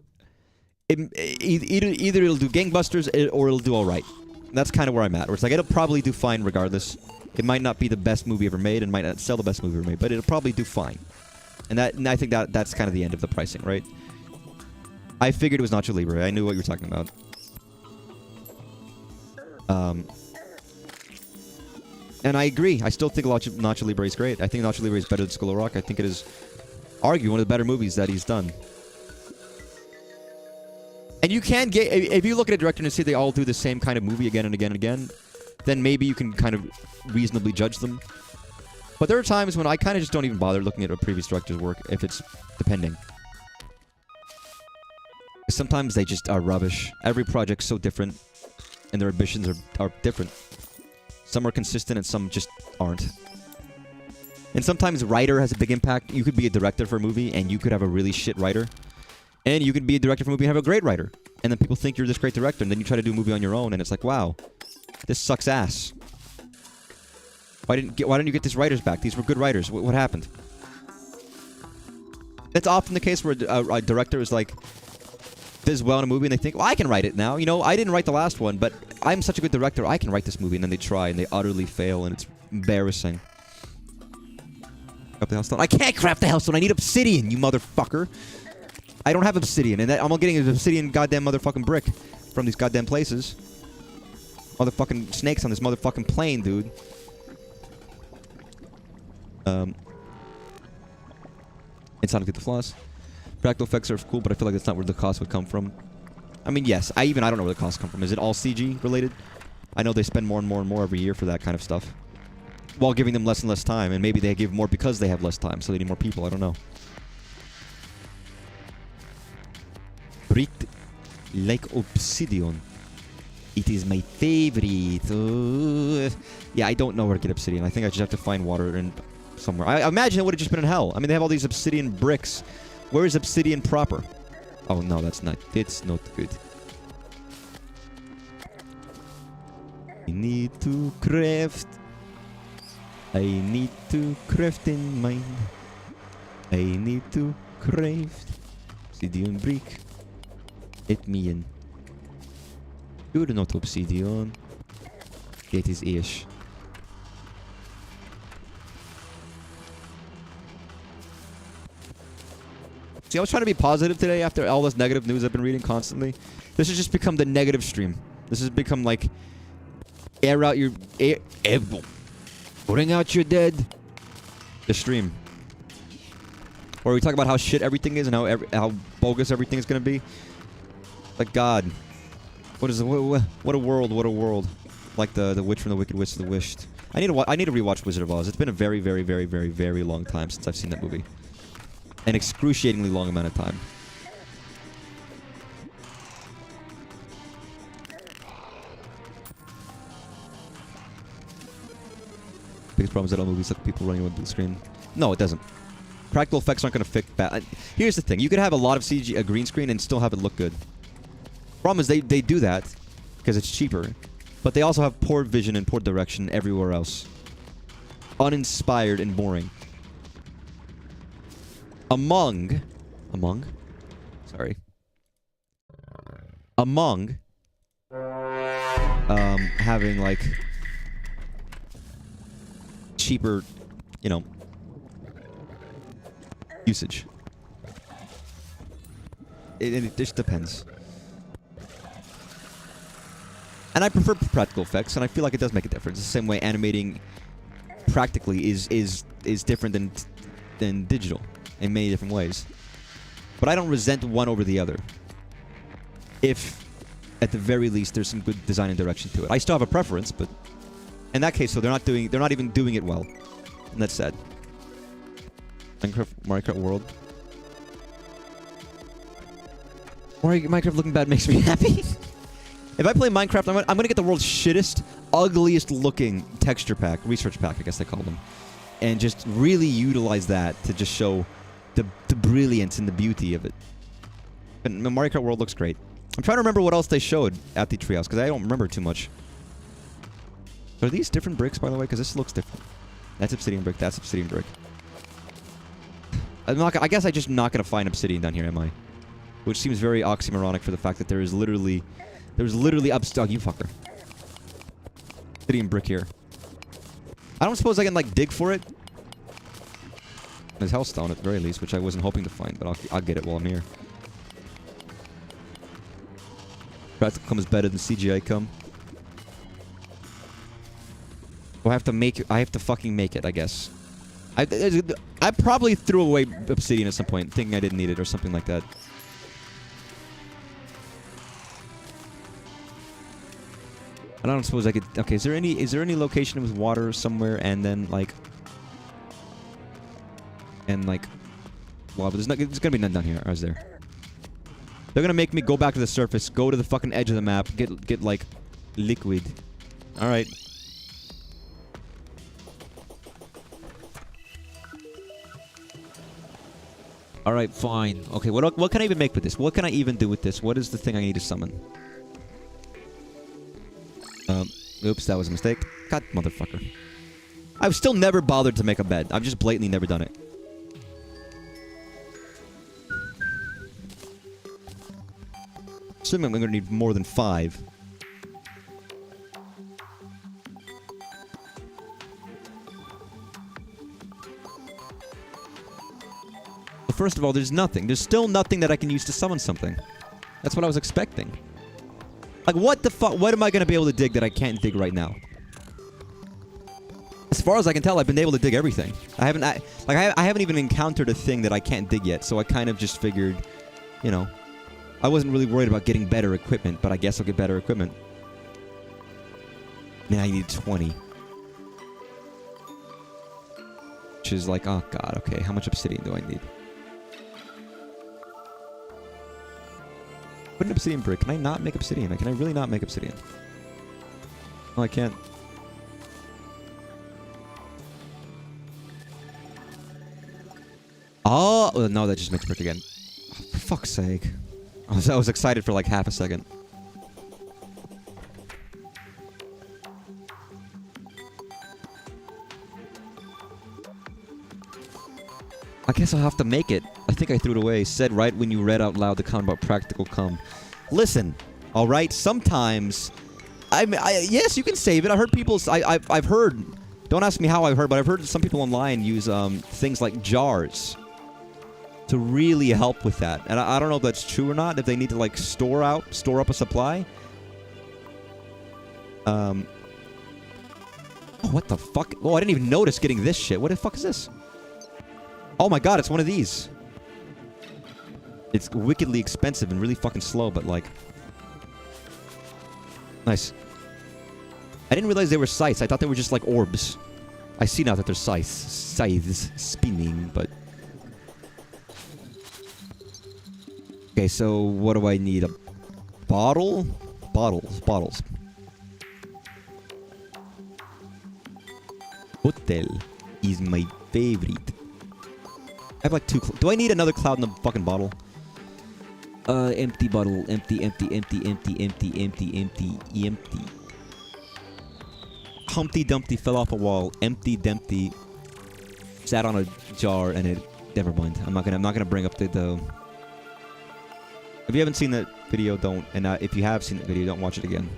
Either it'll do gangbusters or it'll do all right. That's kind of where I'm at. Where it's like, it'll probably do fine regardless. It might not be the best movie ever made and might not sell the best movie ever made, but it'll probably do fine. And I think that's kind of the end of the pricing, right? I figured it was Nacho Libre. I knew what you were talking about. And I agree. I still think Nacho Libre is great. I think Nacho Libre is better than School of Rock. I think it is, arguably, one of the better movies that he's done. And you can get, if you look at a director and see they all do the same kind of movie again and again and again, then maybe you can kind of reasonably judge them. But there are times when I kind of just don't even bother looking at a previous director's work if it's depending. Sometimes they just are rubbish. Every project's so different, and their ambitions are different. Some are consistent and some just aren't. And sometimes writer has a big impact. You could be a director for a movie and you could have a really shit writer. And you could be a director for a movie and have a great writer. And then people think you're this great director, and then you try to do a movie on your own and it's like, wow, this sucks ass. Why didn't you get these writers back? These were good writers. What happened? That's often the case where a director is like, does well in a movie and they think, well, I can write it now. You know, I didn't write the last one, but I'm such a good director, I can write this movie. And then they try and they utterly fail and it's embarrassing. Craft the Hellstone. I can't craft the Hellstone. I need obsidian, you motherfucker. I don't have obsidian, and I'm getting an obsidian goddamn motherfucking brick from these goddamn places. Motherfucking snakes on this motherfucking plane, dude. It's not to get the flaws. Practical effects are cool, but I feel like that's not where the cost would come from. I mean, yes. I don't know where the costs come from. Is it all CG related? I know they spend more and more and more every year for that kind of stuff. While giving them less and less time. And maybe they give more because they have less time, so they need more people. I don't know. Brick like obsidian. It is my favorite. Yeah, I don't know where to get obsidian. I think I just have to find water and somewhere. I imagine it would have just been in hell. I mean, they have all these obsidian bricks. Where is obsidian proper? Oh, no, that's not. It's not good. I need to craft. I need to craft in mine. I need to craft obsidian brick. Let me in. You're not obsidian. That is ash. See, I was trying to be positive today after all this negative news I've been reading constantly. This has just become the negative stream. This has become like air out your bring out your dead. The stream. Or we talk about how shit everything is and how bogus everything is gonna be. Like God, what is it? What a world! What a world! Like the Witch from the Wicked Witch of the Wished. I need to rewatch Wizard of Oz. It's been a very, very, very, very, very long time since I've seen that movie. An excruciatingly long amount of time. Biggest problem is that all movies look people running with blue screen. No, it doesn't. Practical effects aren't going to fix bad. Here's the thing: you could have a lot of CG, a green screen, and still have it look good. Problem is they do that because it's cheaper, but they also have poor vision and poor direction everywhere else. Uninspired and boring. Among having like cheaper, you know, usage. It just depends. And I prefer practical effects, and I feel like it does make a difference. The same way animating practically is different than digital in many different ways. But I don't resent one over the other. If, at the very least, there's some good design and direction to it. I still have a preference, but in that case, so they're not even doing it well. And that's sad. Minecraft World. Minecraft looking bad makes me happy. If I play Minecraft, I'm gonna get the world's shittest, ugliest looking texture pack, research pack, I guess they call them, and just really utilize that to just show the brilliance and the beauty of it. And Minecraft World looks great. I'm trying to remember what else they showed at the treehouse because I don't remember too much. Are these different bricks, by the way? Because this looks different. That's obsidian brick. That's obsidian brick. I guess I'm just not gonna find obsidian down here, am I? Which seems very oxymoronic for the fact that there's literally you fucker. obsidian brick here. I don't suppose I can, like, dig for it? There's hellstone at the very least, which I wasn't hoping to find, but I'll get it while I'm here. Practical come is better than CGI come. I have to make it. I have to fucking make it, I guess. I probably threw away obsidian at some point, thinking I didn't need it or something like that. I don't suppose I could. Okay, is there any location with water somewhere and then like lava? There's gonna be none down here. Or is there? They're gonna make me go back to the surface, go to the fucking edge of the map, get like liquid. All right. All right, fine. Okay, what can I even make with this? What can I even do with this? What is the thing I need to summon? Oops, that was a mistake. God, motherfucker. I've still never bothered to make a bed. I've just blatantly never done it. Assuming I'm gonna need more than 5. Well, first of all, there's nothing. There's still nothing that I can use to summon something. That's what I was expecting. Like, what the fuck? What am I gonna be able to dig that I can't dig right now? As far as I can tell, I've been able to dig everything. I haven't even encountered a thing that I can't dig yet, so I kind of just figured, you know, I wasn't really worried about getting better equipment, but I guess I'll get better equipment. Now I need 20. Which is like, oh god, okay, how much obsidian do I need? What an obsidian brick? Can I not make obsidian? Can I really not make obsidian? No, I can't. Oh, well, no, that just makes brick again. Oh, for fuck's sake. I was excited for like half a second. I guess I'll have to make it. I think I threw it away. Said right when you read out loud the comment about practical cum. Listen, all right. Sometimes, yes, you can save it. I heard people. I've heard. Don't ask me how I've heard, but I've heard some people online use things like jars to really help with that. And I don't know if that's true or not. If they need to like store up a supply. Oh, what the fuck? Oh, I didn't even notice getting this shit. What the fuck is this? Oh my god, it's one of these. It's wickedly expensive and really fucking slow, but like... Nice. I didn't realize they were scythes. I thought they were just like orbs. I see now that they're scythes spinning, but... Okay, so what do I need? A bottle? Bottles. Hotel is my favorite. I have like 2... Do I need another cloud in the fucking bottle? Empty bottle. Empty. Humpty Dumpty fell off a wall. Empty Dumpty sat on a jar and it... Never mind. I'm not gonna bring up the... If you haven't seen that video, don't. And if you have seen that video, don't watch it again.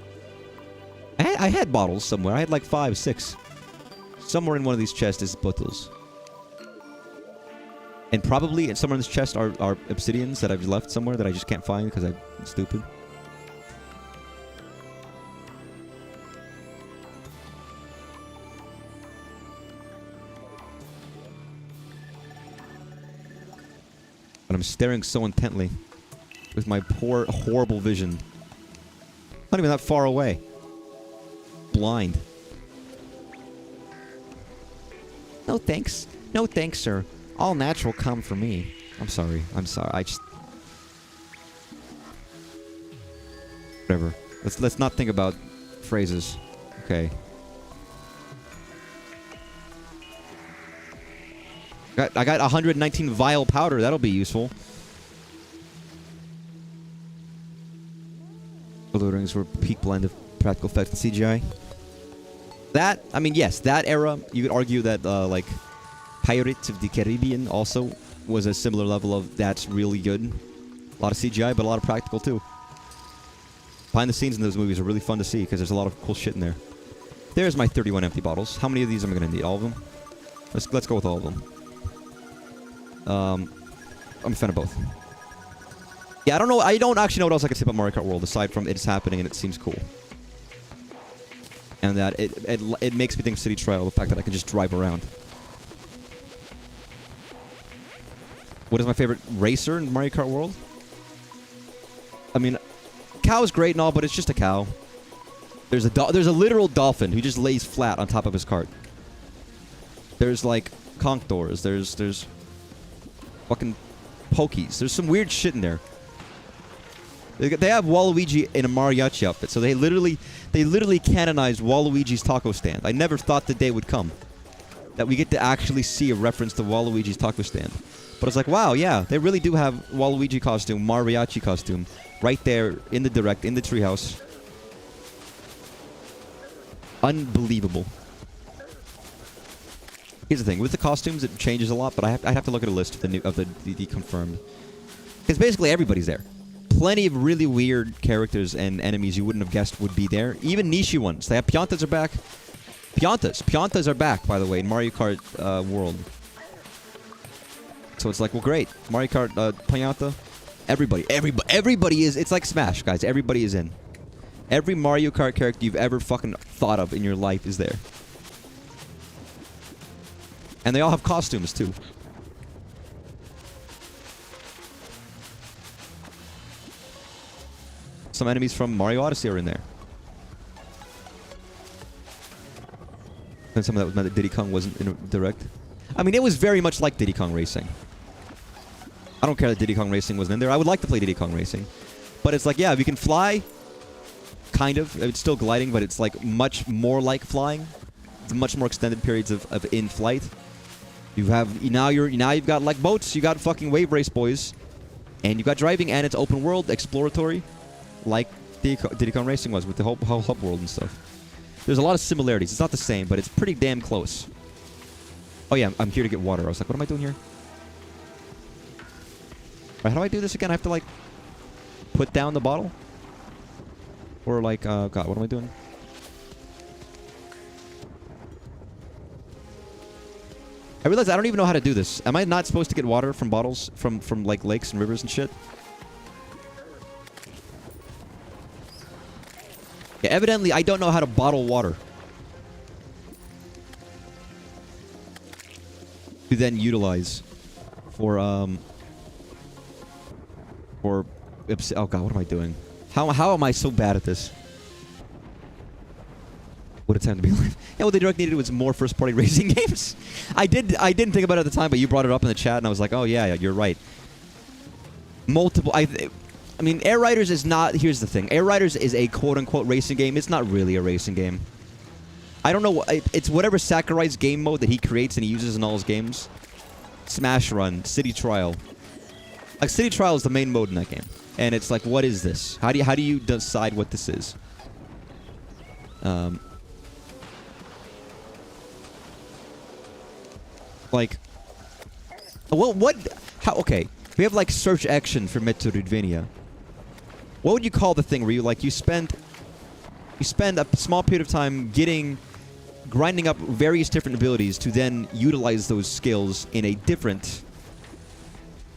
I had bottles somewhere. I had like 5, 6. Somewhere in one of these chests is bottles. And probably somewhere in this chest are obsidians that I've left somewhere that I just can't find because I'm stupid. But I'm staring so intently with my poor, horrible vision. Not even that far away. Blind. No thanks. No thanks, sir. All natural come for me. I'm sorry. I just... Whatever. Let's not think about phrases. Okay. I got 119 vial powder. That'll be useful. Lord of the Rings were a peak blend of practical effects and CGI. That, I mean, yes, that era, you could argue that, like... Pirates of the Caribbean also was a similar level of that's really good. A lot of CGI, but a lot of practical too. Behind the scenes in those movies are really fun to see because there's a lot of cool shit in there. There's my 31 empty bottles. How many of these am I going to need? All of them? Let's go with all of them. I'm a fan of both. Yeah, I don't know. I don't actually know what else I can say about Mario Kart World aside from it's happening and it seems cool. And that it makes me think City Trial, the fact that I can just drive around. What is my favorite racer in Mario Kart World? I mean, cow is great and all, but it's just a cow. There's a literal dolphin who just lays flat on top of his cart. There's like conch doors. There's fucking pokies. There's some weird shit in there. They have Waluigi in a mariachi outfit, so they literally canonized Waluigi's taco stand. I never thought the day would come that we get to actually see a reference to Waluigi's taco stand. But it's like, wow, yeah, they really do have Waluigi costume, mariachi costume, right there in the direct, in the treehouse. Unbelievable. Here's the thing, with the costumes, it changes a lot, but I have to look at a list of the confirmed. Because basically everybody's there. Plenty of really weird characters and enemies you wouldn't have guessed would be there. Even niche ones. They have Piantas are back. Piantas are back, by the way, in Mario Kart World. So it's like, well, great. Mario Kart Pianta. Everybody is. It's like Smash, guys. Everybody is in. Every Mario Kart character you've ever fucking thought of in your life is there. And they all have costumes, too. Some enemies from Mario Odyssey are in there. And some of that was meant that Diddy Kong wasn't in a direct. I mean, it was very much like Diddy Kong Racing. I don't care that Diddy Kong Racing wasn't in there. I would like to play Diddy Kong Racing. But it's like, yeah, if you can fly, kind of. It's still gliding, but it's like much more like flying. It's much more extended periods of in-flight. Now you've got like boats. You got fucking wave race boys. And you got driving, and it's open world, exploratory. Like Diddy Kong Racing was with the whole hub world and stuff. There's a lot of similarities. It's not the same, but it's pretty damn close. Oh yeah, I'm here to get water. I was like, what am I doing here? Right, how do I do this again? I have to like put down the bottle? Or like, God, what am I doing? I realize I don't even know how to do this. Am I not supposed to get water from bottles from like lakes and rivers and shit? Yeah, evidently, I don't know how to bottle water. To then utilize for, oh God, what am I doing? How am I so bad at this? What a time to be alive. Yeah, what the direct needed was more first-party racing games. I didn't think about it at the time, but you brought it up in the chat, and I was like, oh, yeah, you're right. I mean, Air Riders is not... Here's the thing. Air Riders is a quote-unquote racing game. It's not really a racing game. I don't know. It's whatever Sakurai's game mode that he creates and he uses in all his games. Smash Run, City Trial. Like, City Trial is the main mode in that game. And it's like, what is this? How do you decide what this is? Like... Well, what... How... Okay. We have, like, search action for Metroidvania. What would you call the thing where you spend a small period of time grinding up various different abilities to then utilize those skills in a different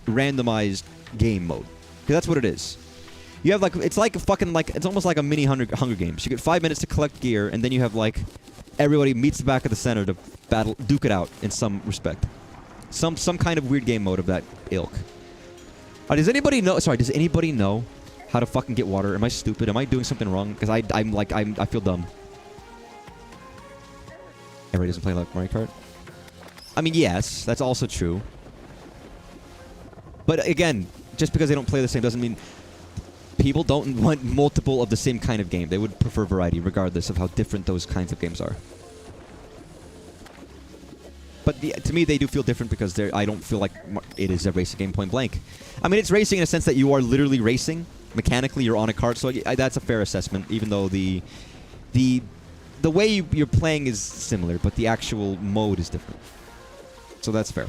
randomized game mode? Because that's what it is. You have like, it's like a fucking like, it's almost like a mini Hunger Games. You get 5 minutes to collect gear, and then you have like, everybody meets the back of the center to duke it out in some respect. Some kind of weird game mode of that ilk. Does anybody know? Sorry, does anybody know how to fucking get water? Am I stupid? Am I doing something wrong? Because I feel dumb. Everybody doesn't play like Mario Kart. I mean, yes, that's also true. But again, just because they don't play the same doesn't mean people don't want multiple of the same kind of game. They would prefer variety, regardless of how different those kinds of games are. But to me, they do feel different because I don't feel like it is a racing game point blank. I mean, it's racing in a sense that you are literally racing. Mechanically, you're on a cart, so that's a fair assessment, even though the way you're playing is similar, but the actual mode is different. So that's fair.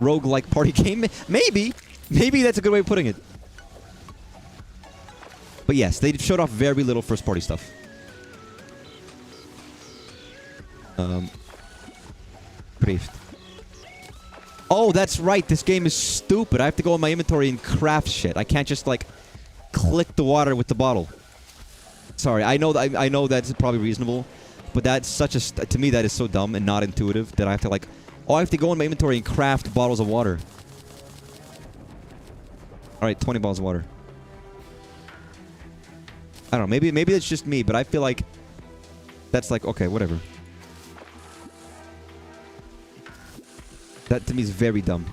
Roguelike party game? Maybe. Maybe that's a good way of putting it. But yes, they showed off very little first-party stuff. Priest. Oh, that's right. This game is stupid. I have to go in my inventory and craft shit. I can't just, like, click the water with the bottle. Sorry, I know that's probably reasonable, but that's such a... to me, that is so dumb and not intuitive that I have to, like... Oh, I have to go in my inventory and craft bottles of water. Alright, 20 bottles of water. I don't know. Maybe it's just me, but I feel like... That's like, okay, whatever. That to me is very dumb.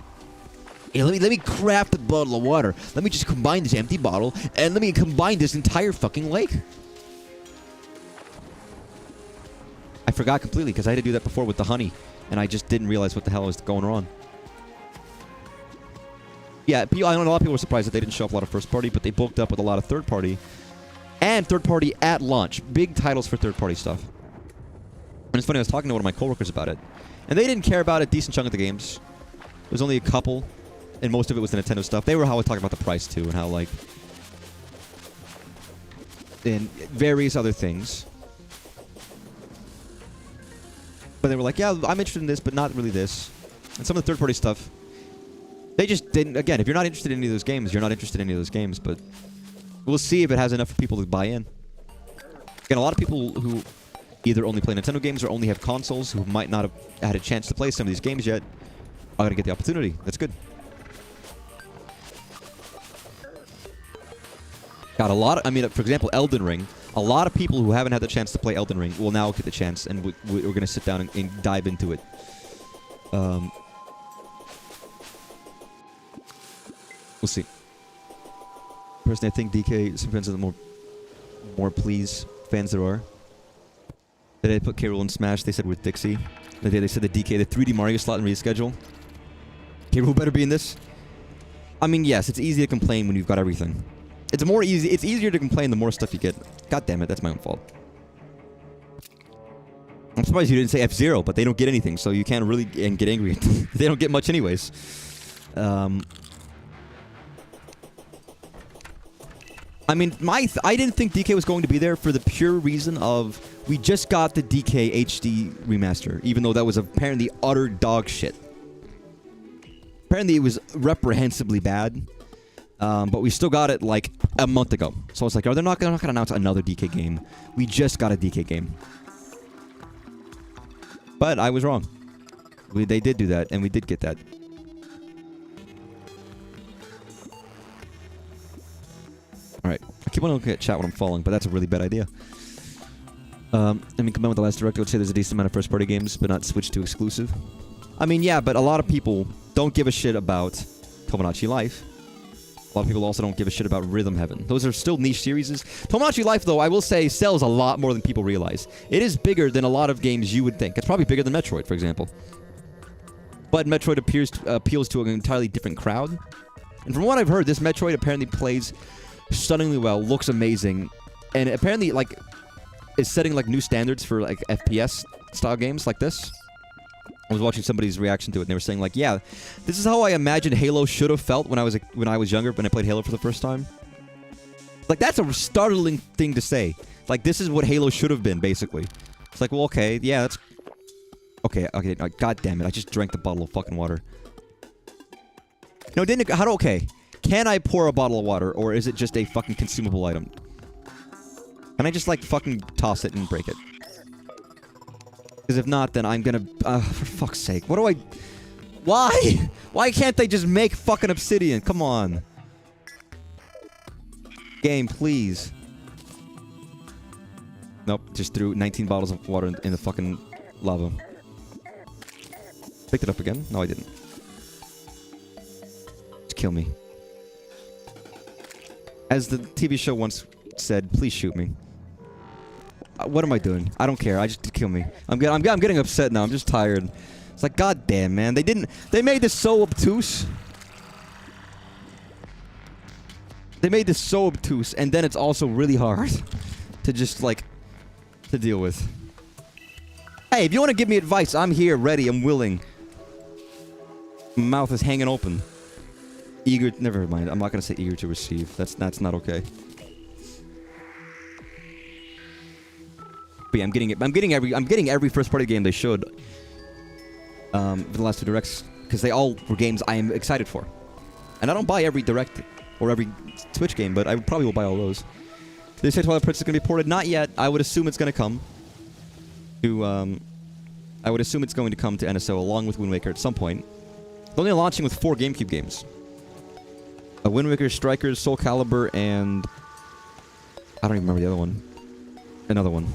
Hey, let me craft a bottle of water. Let me just combine this empty bottle, and let me combine this entire fucking lake. I forgot completely because I had to do that before with the honey, and I just didn't realize what the hell was going on. Yeah, I know a lot of people were surprised that they didn't show up a lot of first party, but they bulked up with a lot of third party. And third party at launch. Big titles for third party stuff. And it's funny, I was talking to one of my coworkers about it. And they didn't care about a decent chunk of the games. There was only a couple. And most of it was the Nintendo stuff. They were how I talking about the price too, and how, like... and various other things. But they were like, yeah, I'm interested in this, but not really this. And some of the third party stuff... They just didn't... Again, if you're not interested in any of those games, you're not interested in any of those games, but... We'll see if it has enough people to buy in. Again, a lot of people who either only play Nintendo games or only have consoles who might not have had a chance to play some of these games yet are going to get the opportunity. That's good. Got a lot of... I mean, for example, Elden Ring. A lot of people who haven't had the chance to play Elden Ring will now get the chance, and we're going to sit down and dive into it. We'll see. Personally, I think DK sometimes are the more pleased fans there are. The day they put K. Rool in Smash, they said with Dixie. The day they said the DK, the 3D Mario slot and reschedule. K. Rool better be in this. I mean, yes, it's easy to complain when you've got everything. It's easier to complain the more stuff you get. God damn it, that's my own fault. I'm surprised you didn't say F-Zero, but they don't get anything, so you can't really get angry at them. They don't get much anyways. I mean, I didn't think DK was going to be there for the pure reason of we just got the DK HD remaster, even though that was apparently utter dog shit. Apparently it was reprehensibly bad, but we still got it like a month ago. So I was like, oh, they're not going to announce another DK game. We just got a DK game. But I was wrong. They did do that, and we did get that. Alright, I keep on looking at chat when I'm falling, but that's a really bad idea. I mean, combined with the last direct, I would say there's a decent amount of first-party games, but not switched to exclusive. I mean, yeah, but a lot of people don't give a shit about Tomodachi Life. A lot of people also don't give a shit about Rhythm Heaven. Those are still niche series. Tomodachi Life, though, I will say, sells a lot more than people realize. It is bigger than a lot of games you would think. It's probably bigger than Metroid, for example. But Metroid appeals to an entirely different crowd. And from what I've heard, this Metroid apparently plays stunningly well, looks amazing, and apparently, like, is setting, like, new standards for, like, FPS-style games like this. I was watching somebody's reaction to it, and they were saying, like, yeah, this is how I imagined Halo should have felt when I was younger, when I played Halo for the first time. Like, that's a startling thing to say. Like, this is what Halo should have been, basically. It's like, well, okay, yeah, that's... Okay, god damn it, I just drank the bottle of fucking water. No, okay. Can I pour a bottle of water, or is it just a fucking consumable item? Can I just, like, fucking toss it and break it? Because if not, then I'm gonna... for fuck's sake. What do I... Why? Why can't they just make fucking obsidian? Come on. Game, please. Nope, just threw 19 bottles of water in the fucking lava. Picked it up again? No, I didn't. Just kill me. As the TV show once said, please shoot me. What am I doing? I don't care. I just kill me. I'm getting upset now. I'm just tired. It's like, god damn, man. They made this so obtuse. They made this so obtuse, and then it's also really hard to just, like, to deal with. Hey, if you want to give me advice, I'm here, ready, I'm willing. My mouth is hanging open. Eager... Never mind. I'm not going to say eager to receive. That's not okay. But yeah, I'm getting every first party game they showed. For the last 2 directs, because they all were games I am excited for. And I don't buy every direct or every Switch game, but I probably will buy all those. They say Twilight Princess is going to be ported. Not yet. I would assume it's going to come to. I would assume it's going to come to NSO along with Wind Waker at some point. It's only launching with 4 GameCube games. Wind Waker, Strikers, Soul Calibur, and I don't even remember the other one. Another one.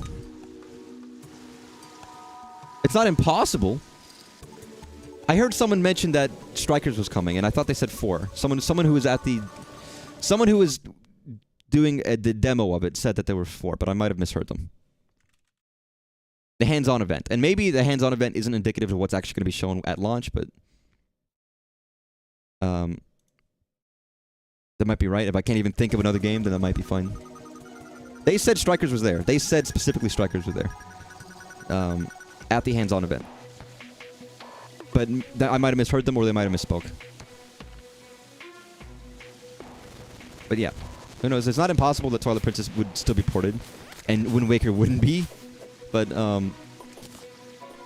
It's not impossible. I heard someone mention that Strikers was coming, and I thought they said 4. Someone who was at the, someone who was doing the demo of it said that there were 4, but I might have misheard them. The hands-on event, and maybe the hands-on event isn't indicative of what's actually going to be shown at launch, but that might be right. If I can't even think of another game, then that might be fine. They said Strikers was there. They said specifically Strikers was there at the hands-on event. But I might have misheard them, or they might have misspoke. But yeah. Who knows? It's not impossible that Twilight Princess would still be ported, and Wind Waker wouldn't be. But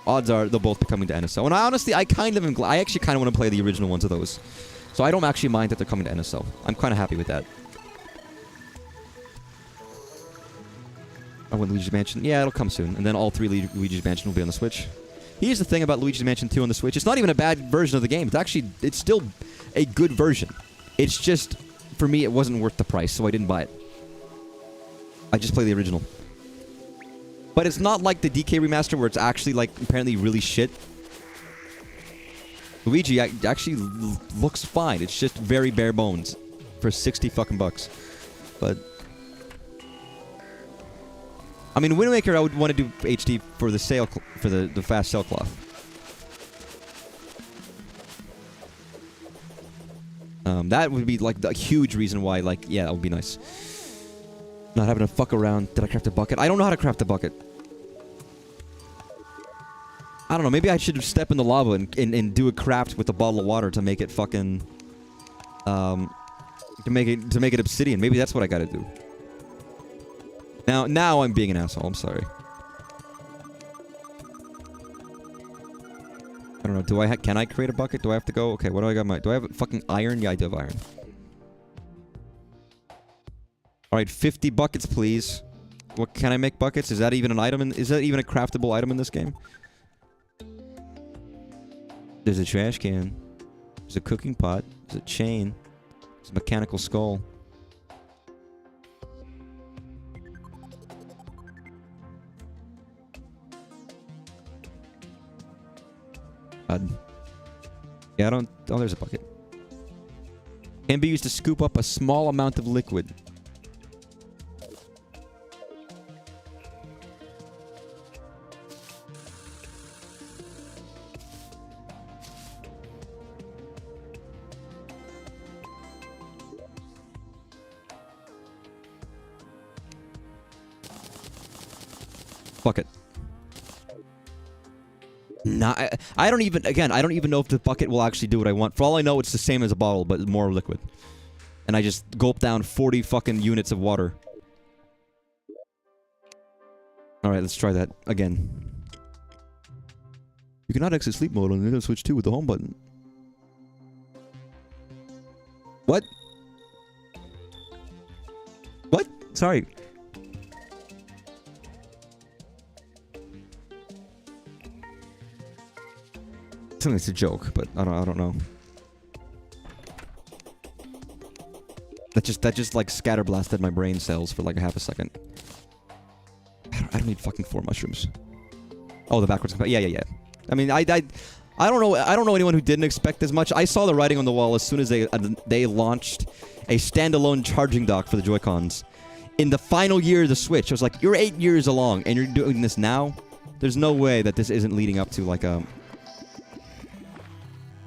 odds are they'll both be coming to NSO. And I honestly, I actually kind of want to play the original ones of those. So I don't actually mind that they're coming to NSO. I'm kind of happy with that. I want Luigi's Mansion. Yeah, it'll come soon. And then all 3 Luigi's Mansion will be on the Switch. Here's the thing about Luigi's Mansion 2 on the Switch. It's not even a bad version of the game. It's still a good version. It's just, for me, it wasn't worth the price, so I didn't buy it. I just play the original. But it's not like the DK remaster where it's actually, like, apparently really shit. Luigi actually looks fine. It's just very bare bones for 60 fucking bucks. But I mean, Wind Waker, I would want to do HD for the sale, for the fast sale cloth. That would be like the huge reason why, like, yeah, that would be nice. Not having to fuck around. Did I craft a bucket? I don't know how to craft a bucket. I don't know. Maybe I should step in the lava and do a craft with a bottle of water to make it fucking, to make it obsidian. Maybe that's what I gotta do. Now I'm being an asshole. I'm sorry. I don't know. Can I create a bucket? Do I have to go? Okay, what do I got? Do I have fucking iron? Yeah, I do have iron. All right, 50 buckets, please. What can I make buckets? Is that even an item? Is that even a craftable item in this game? There's a trash can. There's a cooking pot. There's a chain. There's a mechanical skull. Yeah, I don't... Oh, there's a bucket. Can be used to scoop up a small amount of liquid. Bucket. Nah, I don't even... Again, I don't even know if the bucket will actually do what I want. For all I know, it's the same as a bottle, but more liquid. And I just gulp down 40 fucking units of water. Alright, let's try that again. You cannot exit sleep mode on Nintendo Switch 2 with the home button. What? What? Sorry. I think it's a joke, but I don't know. That just like scatterblasted my brain cells for like a half a second. I don't need fucking 4 mushrooms. Oh, the backwards. Yeah. I mean, I don't know anyone who didn't expect as much. I saw the writing on the wall as soon as they launched a standalone charging dock for the Joy-Cons in the final year of the Switch. I was like, you're 8 years along and you're doing this now? There's no way that this isn't leading up to like a...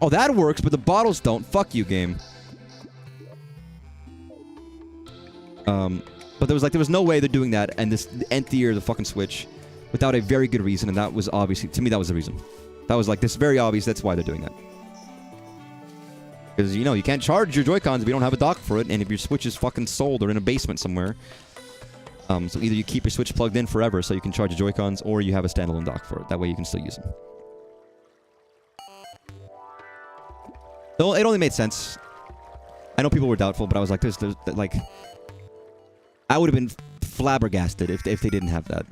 Oh, that works, but the bottles don't. Fuck you, game. But there was no way they're doing that, and this nth year of the fucking Switch, without a very good reason, and that was obviously, to me, that was the reason. That was like, this very obvious, that's why they're doing that. Because, you know, you can't charge your Joy-Cons if you don't have a dock for it, and if your Switch is fucking sold or in a basement somewhere. So either you keep your Switch plugged in forever so you can charge your Joy-Cons, or you have a standalone dock for it. That way you can still use them. So it only made sense. I know people were doubtful, but I was like, there's like... I would have been flabbergasted if they didn't have that.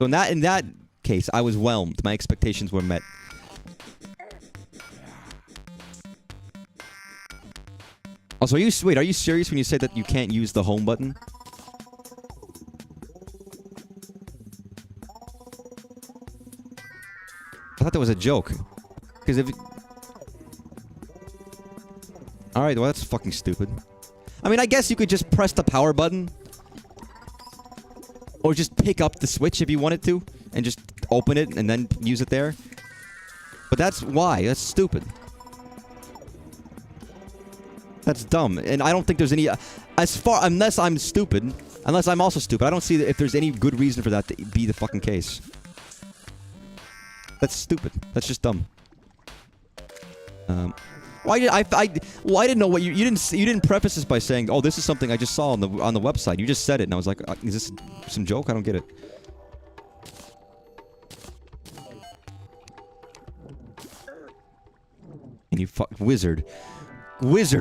So in that case, I was whelmed. My expectations were met. Also, are you serious when you say that you can't use the home button? I thought that was a joke. Because if... Alright, well that's fucking stupid. I mean, I guess you could just press the power button. Or just pick up the Switch if you wanted to. And just open it and then use it there. But that's why. That's stupid. That's dumb. And I don't think there's any... Unless I'm stupid. Unless I'm also stupid. I don't see if there's any good reason for that to be the fucking case. That's stupid. That's just dumb. Well, I didn't know what you didn't preface this by saying, "Oh, this is something I just saw on the website." You just said it, and I was like, "Is this some joke? I don't get it." And you wizard,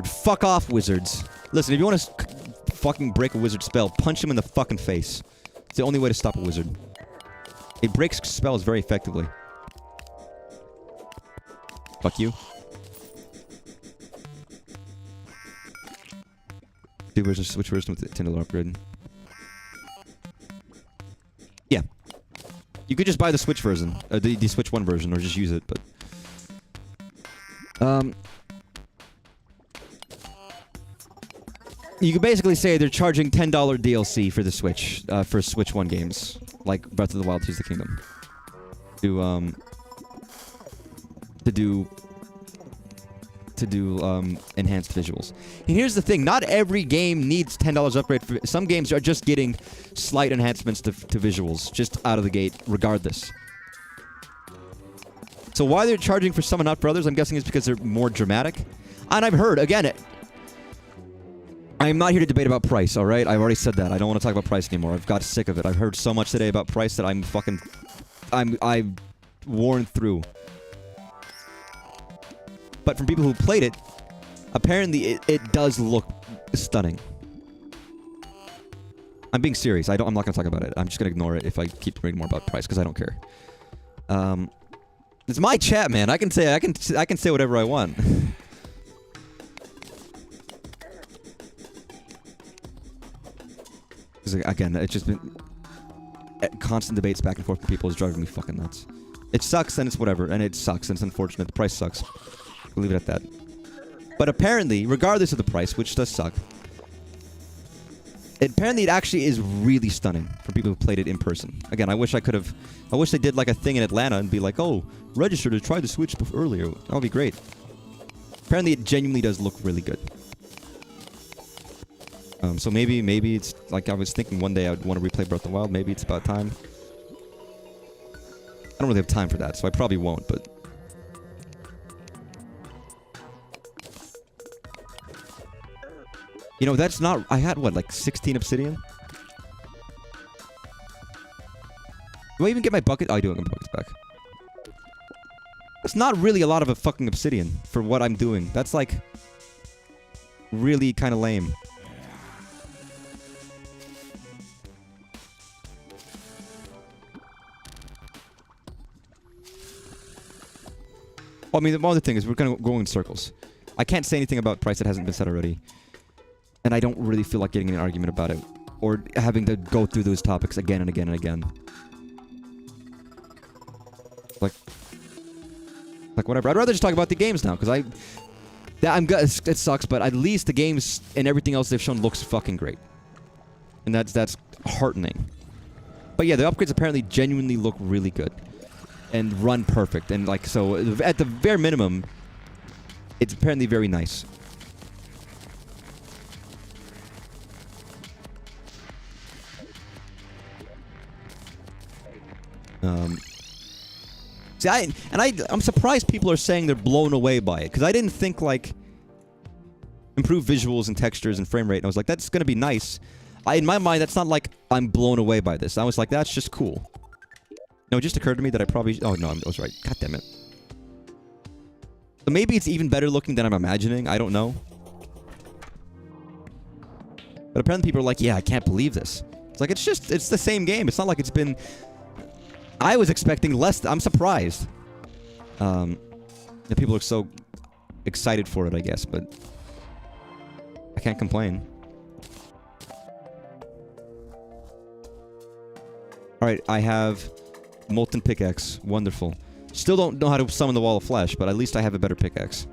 fuck off, wizards. Listen, if you want to fucking break a wizard spell, punch him in the fucking face. It's the only way to stop a wizard. It breaks spells very effectively. Fuck you. Switch version with the $10 upgrade. Yeah. You could just buy the Switch version. The Switch 1 version, or just use it, but... You could basically say they're charging $10 DLC for the Switch, for Switch 1 games. Like Breath of the Wild, Tears of the Kingdom. To do enhanced visuals. And here's the thing, not every game needs $10 upgrade. Some games are just getting slight enhancements to visuals, just out of the gate, regardless. So why they're charging for some and not for others, I'm guessing is because they're more dramatic. And I've heard, again, I'm not here to debate about price, alright? I've already said that. I don't want to talk about price anymore. I've got sick of it. I've heard so much today about price that I've worn through. But from people who played it, apparently it does look stunning. I'm being serious. I'm not going to talk about it. I'm just going to ignore it if I keep reading more about price, because I don't care. It's my chat, man. I can say whatever I want. Again, it's just been constant debates back and forth with people is driving me fucking nuts. It sucks and it's whatever, and it sucks and it's unfortunate. The price sucks. We'll leave it at that. But apparently, regardless of the price, which does suck, apparently it actually is really stunning for people who played it in person. Again, I wish they did like a thing in Atlanta and be like, oh, register to try the Switch earlier. That would be great. Apparently it genuinely does look really good. So maybe it's like I was thinking one day I would want to replay Breath of the Wild. Maybe it's about time. I don't really have time for that, so I probably won't, but... You know, that's not... I had, what, like 16 obsidian? Do I even get my bucket? Oh, I do get my buckets back. That's not really a lot of a fucking obsidian for what I'm doing. That's like... really kind of lame. Well, I mean, the other thing is we're kind of going in circles. I can't say anything about price that hasn't been said already. And I don't really feel like getting in an argument about it. Or having to go through those topics again and again and again. Like whatever. I'd rather just talk about the games now, because it sucks, but at least the games and everything else they've shown looks fucking great. And that's heartening. But yeah, the upgrades apparently genuinely look really good. And run perfect. And like, so at the bare minimum, it's apparently very nice. See, I'm surprised people are saying they're blown away by it, because I didn't think, like... improved visuals and textures and frame rate. And I was like, that's gonna be nice. In my mind, that's not like I'm blown away by this. I was like, that's just cool. No, it just occurred to me that I probably... Oh, no, I was right. God damn it. So maybe it's even better looking than I'm imagining. I don't know. But apparently people are like, yeah, I can't believe this. It's like, it's the same game. It's not like it's been... I was expecting less. I'm surprised. The people are so excited for it, I guess, but... I can't complain. Alright, I have Molten Pickaxe. Wonderful. Still don't know how to summon the Wall of Flesh, but at least I have a better pickaxe.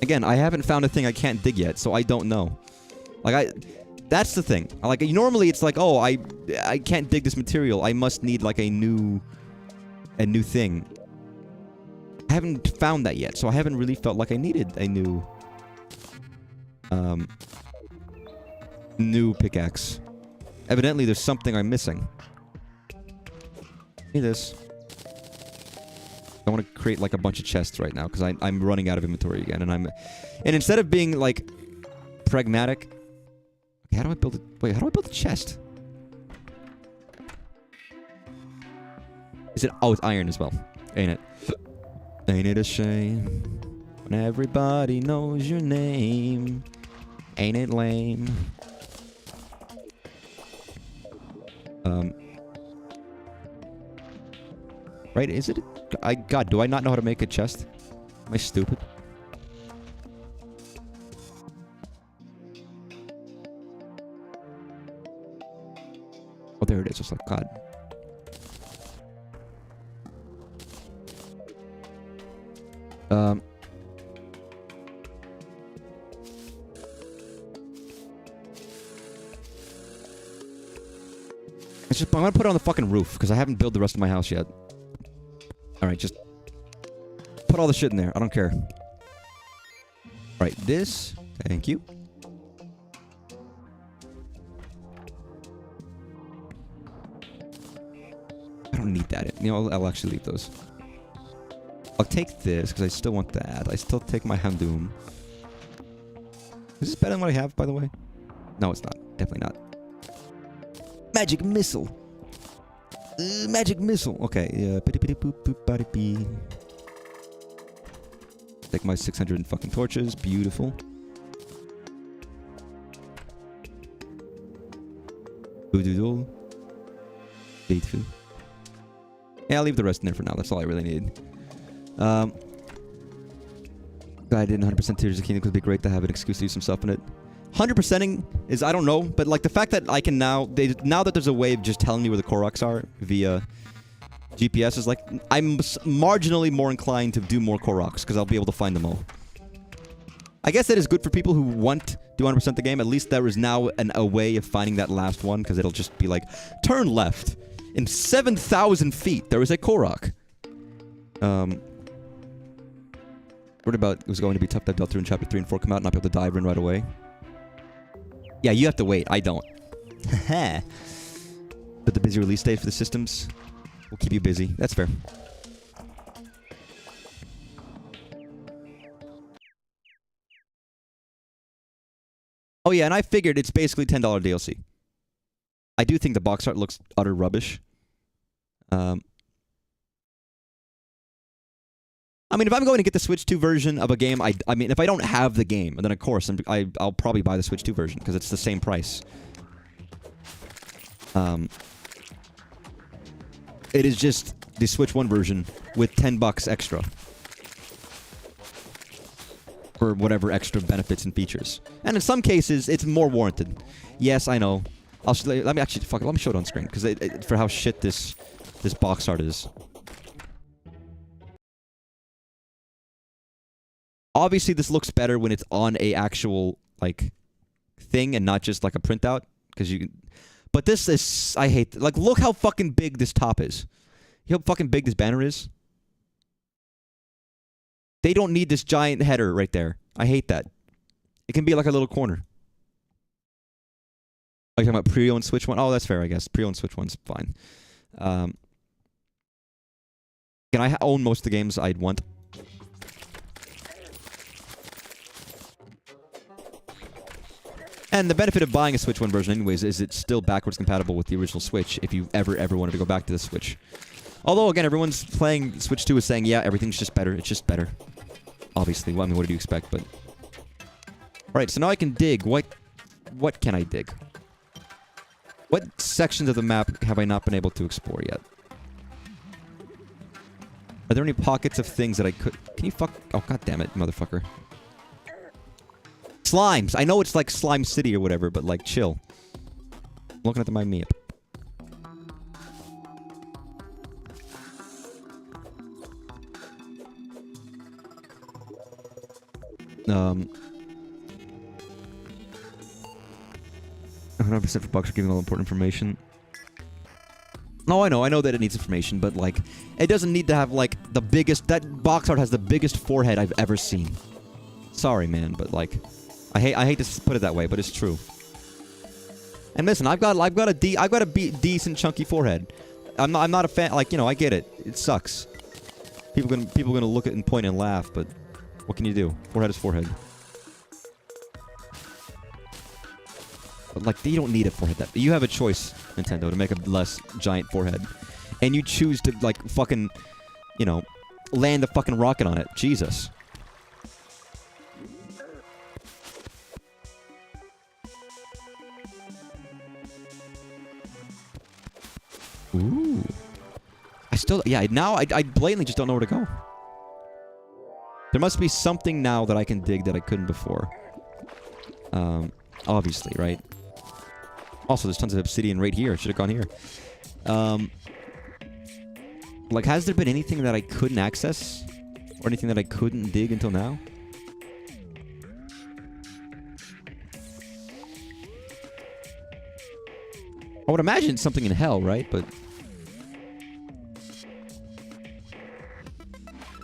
Again, I haven't found a thing I can't dig yet, so I don't know. Like, that's the thing. Like, normally it's like, oh, I can't dig this material. I must need, like, a new thing. I haven't found that yet, so I haven't really felt like I needed a new pickaxe. Evidently, there's something I'm missing. Give me this. I want to create like a bunch of chests right now because I'm running out of inventory again, and instead of being like pragmatic, okay, how do I build it? Wait, how do I build a chest? Is it? Oh, it's iron as well, ain't it? Ain't it a shame when everybody knows your name? Ain't it lame? Right, is it? God, do I not know how to make a chest? Am I stupid? Oh, there it is. It's like, God. I'm gonna put it on the fucking roof, because I haven't built the rest of my house yet. Alright, just put all the shit in there. I don't care. Alright, this. Thank you. I don't need that. You know, I'll actually leave those. I'll take this, because I still want that. I still take my Hamdoom. Is this better than what I have, by the way? No, it's not. Definitely not. Magic missile. Magic missile. Okay. Take my 600 fucking torches. Beautiful. Beautiful. Yeah, I'll leave the rest in there for now. That's all I really need. I didn't 100% Tears of the Kingdom because it'd be great to have an excuse to do some stuff in it. 100%ing is, I don't know, but like the fact that I can now that there's a way of just telling me where the Koroks are via GPS is like, I'm marginally more inclined to do more Koroks because I'll be able to find them all. I guess that is good for people who want to do 100% the game. At least there is now a way of finding that last one because it'll just be like, turn left. In 7,000 feet, there is a Korok. Worried about it was going to be tough to Delta in Chapter 3 and 4 come out and not be able to dive in right away. Yeah, you have to wait. I don't. But the busy release date for the systems will keep you busy. That's fair. Oh yeah, and I figured it's basically $10 DLC. I do think the box art looks utter rubbish. I mean, if I'm going to get the Switch 2 version of a game, I mean, if I don't have the game, then of course I'll probably buy the Switch 2 version because it's the same price. It is just the Switch 1 version with $10 extra for whatever extra benefits and features. And in some cases, it's more warranted. Yes, I know. Let me actually let me show it on screen because for how shit this box art is. Obviously, this looks better when it's on a actual, like, thing and not just, like, a printout. Because you can... But this is... I hate... Like, look how fucking big this top is. You know how fucking big this banner is? They don't need this giant header right there. I hate that. It can be, like, a little corner. Are you talking about pre-owned Switch 1? Oh, that's fair, I guess. Pre-owned Switch 1's fine. Can I own most of the games I'd want? And the benefit of buying a Switch 1 version anyways is it's still backwards compatible with the original Switch if you ever wanted to go back to the Switch. Although, again, everyone's playing Switch 2 is saying, yeah, everything's just better. It's just better. Obviously. Well, I mean, what do you expect? But alright, so now I can dig. What can I dig? What sections of the map have I not been able to explore yet? Are there any pockets of things that I could... Can you fuck... Oh, god damn it, motherfucker. Slimes! I know it's like Slime City or whatever, but like, chill. I'm looking at my map. Um... 100% for Bucks for giving all important information. No, I know that it needs information, but like, it doesn't need to have like the biggest. That box art has the biggest forehead I've ever seen. Sorry, man, but like, I hate to put it that way, but it's true. And listen, I've got a decent chunky forehead. I'm not a fan. Like, you know, I get it. It sucks. People gonna look at it and point and laugh, but what can you do? Forehead is forehead. But like, you don't need a forehead that... You have a choice, Nintendo, to make a less giant forehead. And you choose to, like, fucking, you know, land a fucking rocket on it. Jesus. Ooh. I still... Yeah, now I blatantly just don't know where to go. There must be something now that I can dig that I couldn't before. Obviously, right? Also, there's tons of obsidian right here. Should have gone here. Like, has there been anything that I couldn't access? Or anything that I couldn't dig until now? I would imagine something in hell, right? But...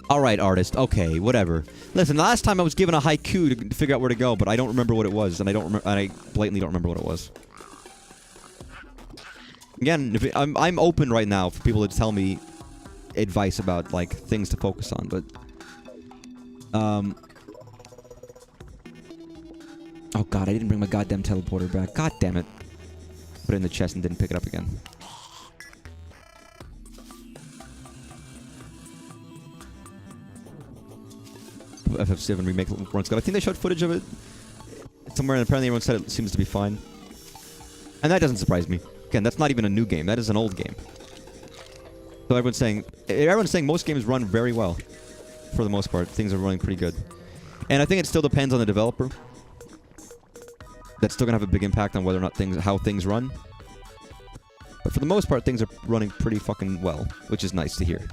Alright, artist. Okay, whatever. Listen, last time I was given a haiku to figure out where to go, but I don't remember what it was, and I blatantly don't remember what it was. Again, I'm open right now for people to tell me advice about, like, things to focus on, but... Oh god, I didn't bring my goddamn teleporter back. God damn it. Put it in the chest and didn't pick it up again. FF7 remake runs good. I think they showed footage of it somewhere, and apparently everyone said it seems to be fine. And that doesn't surprise me. Again, that's not even a new game. That is an old game. So everyone's saying most games run very well. For the most part, things are running pretty good. And I think it still depends on the developer. That's still gonna have a big impact on whether or not how things run. But for the most part, things are running pretty fucking well, which is nice to hear.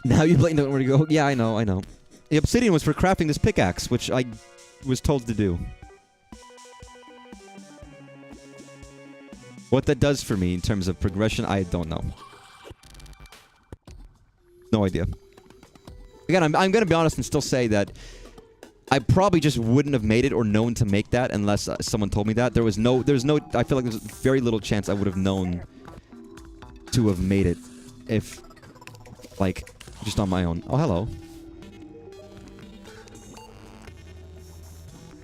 Now you blatantly don't know where to go. Yeah, I know. The obsidian was for crafting this pickaxe, which I was told to do. What that does for me in terms of progression, I don't know. No idea. Again, I'm gonna be honest and still say that I probably just wouldn't have made it or known to make that unless someone told me that. There's no, I feel like there's very little chance I would have known to have made it if, like, just on my own. Oh, hello.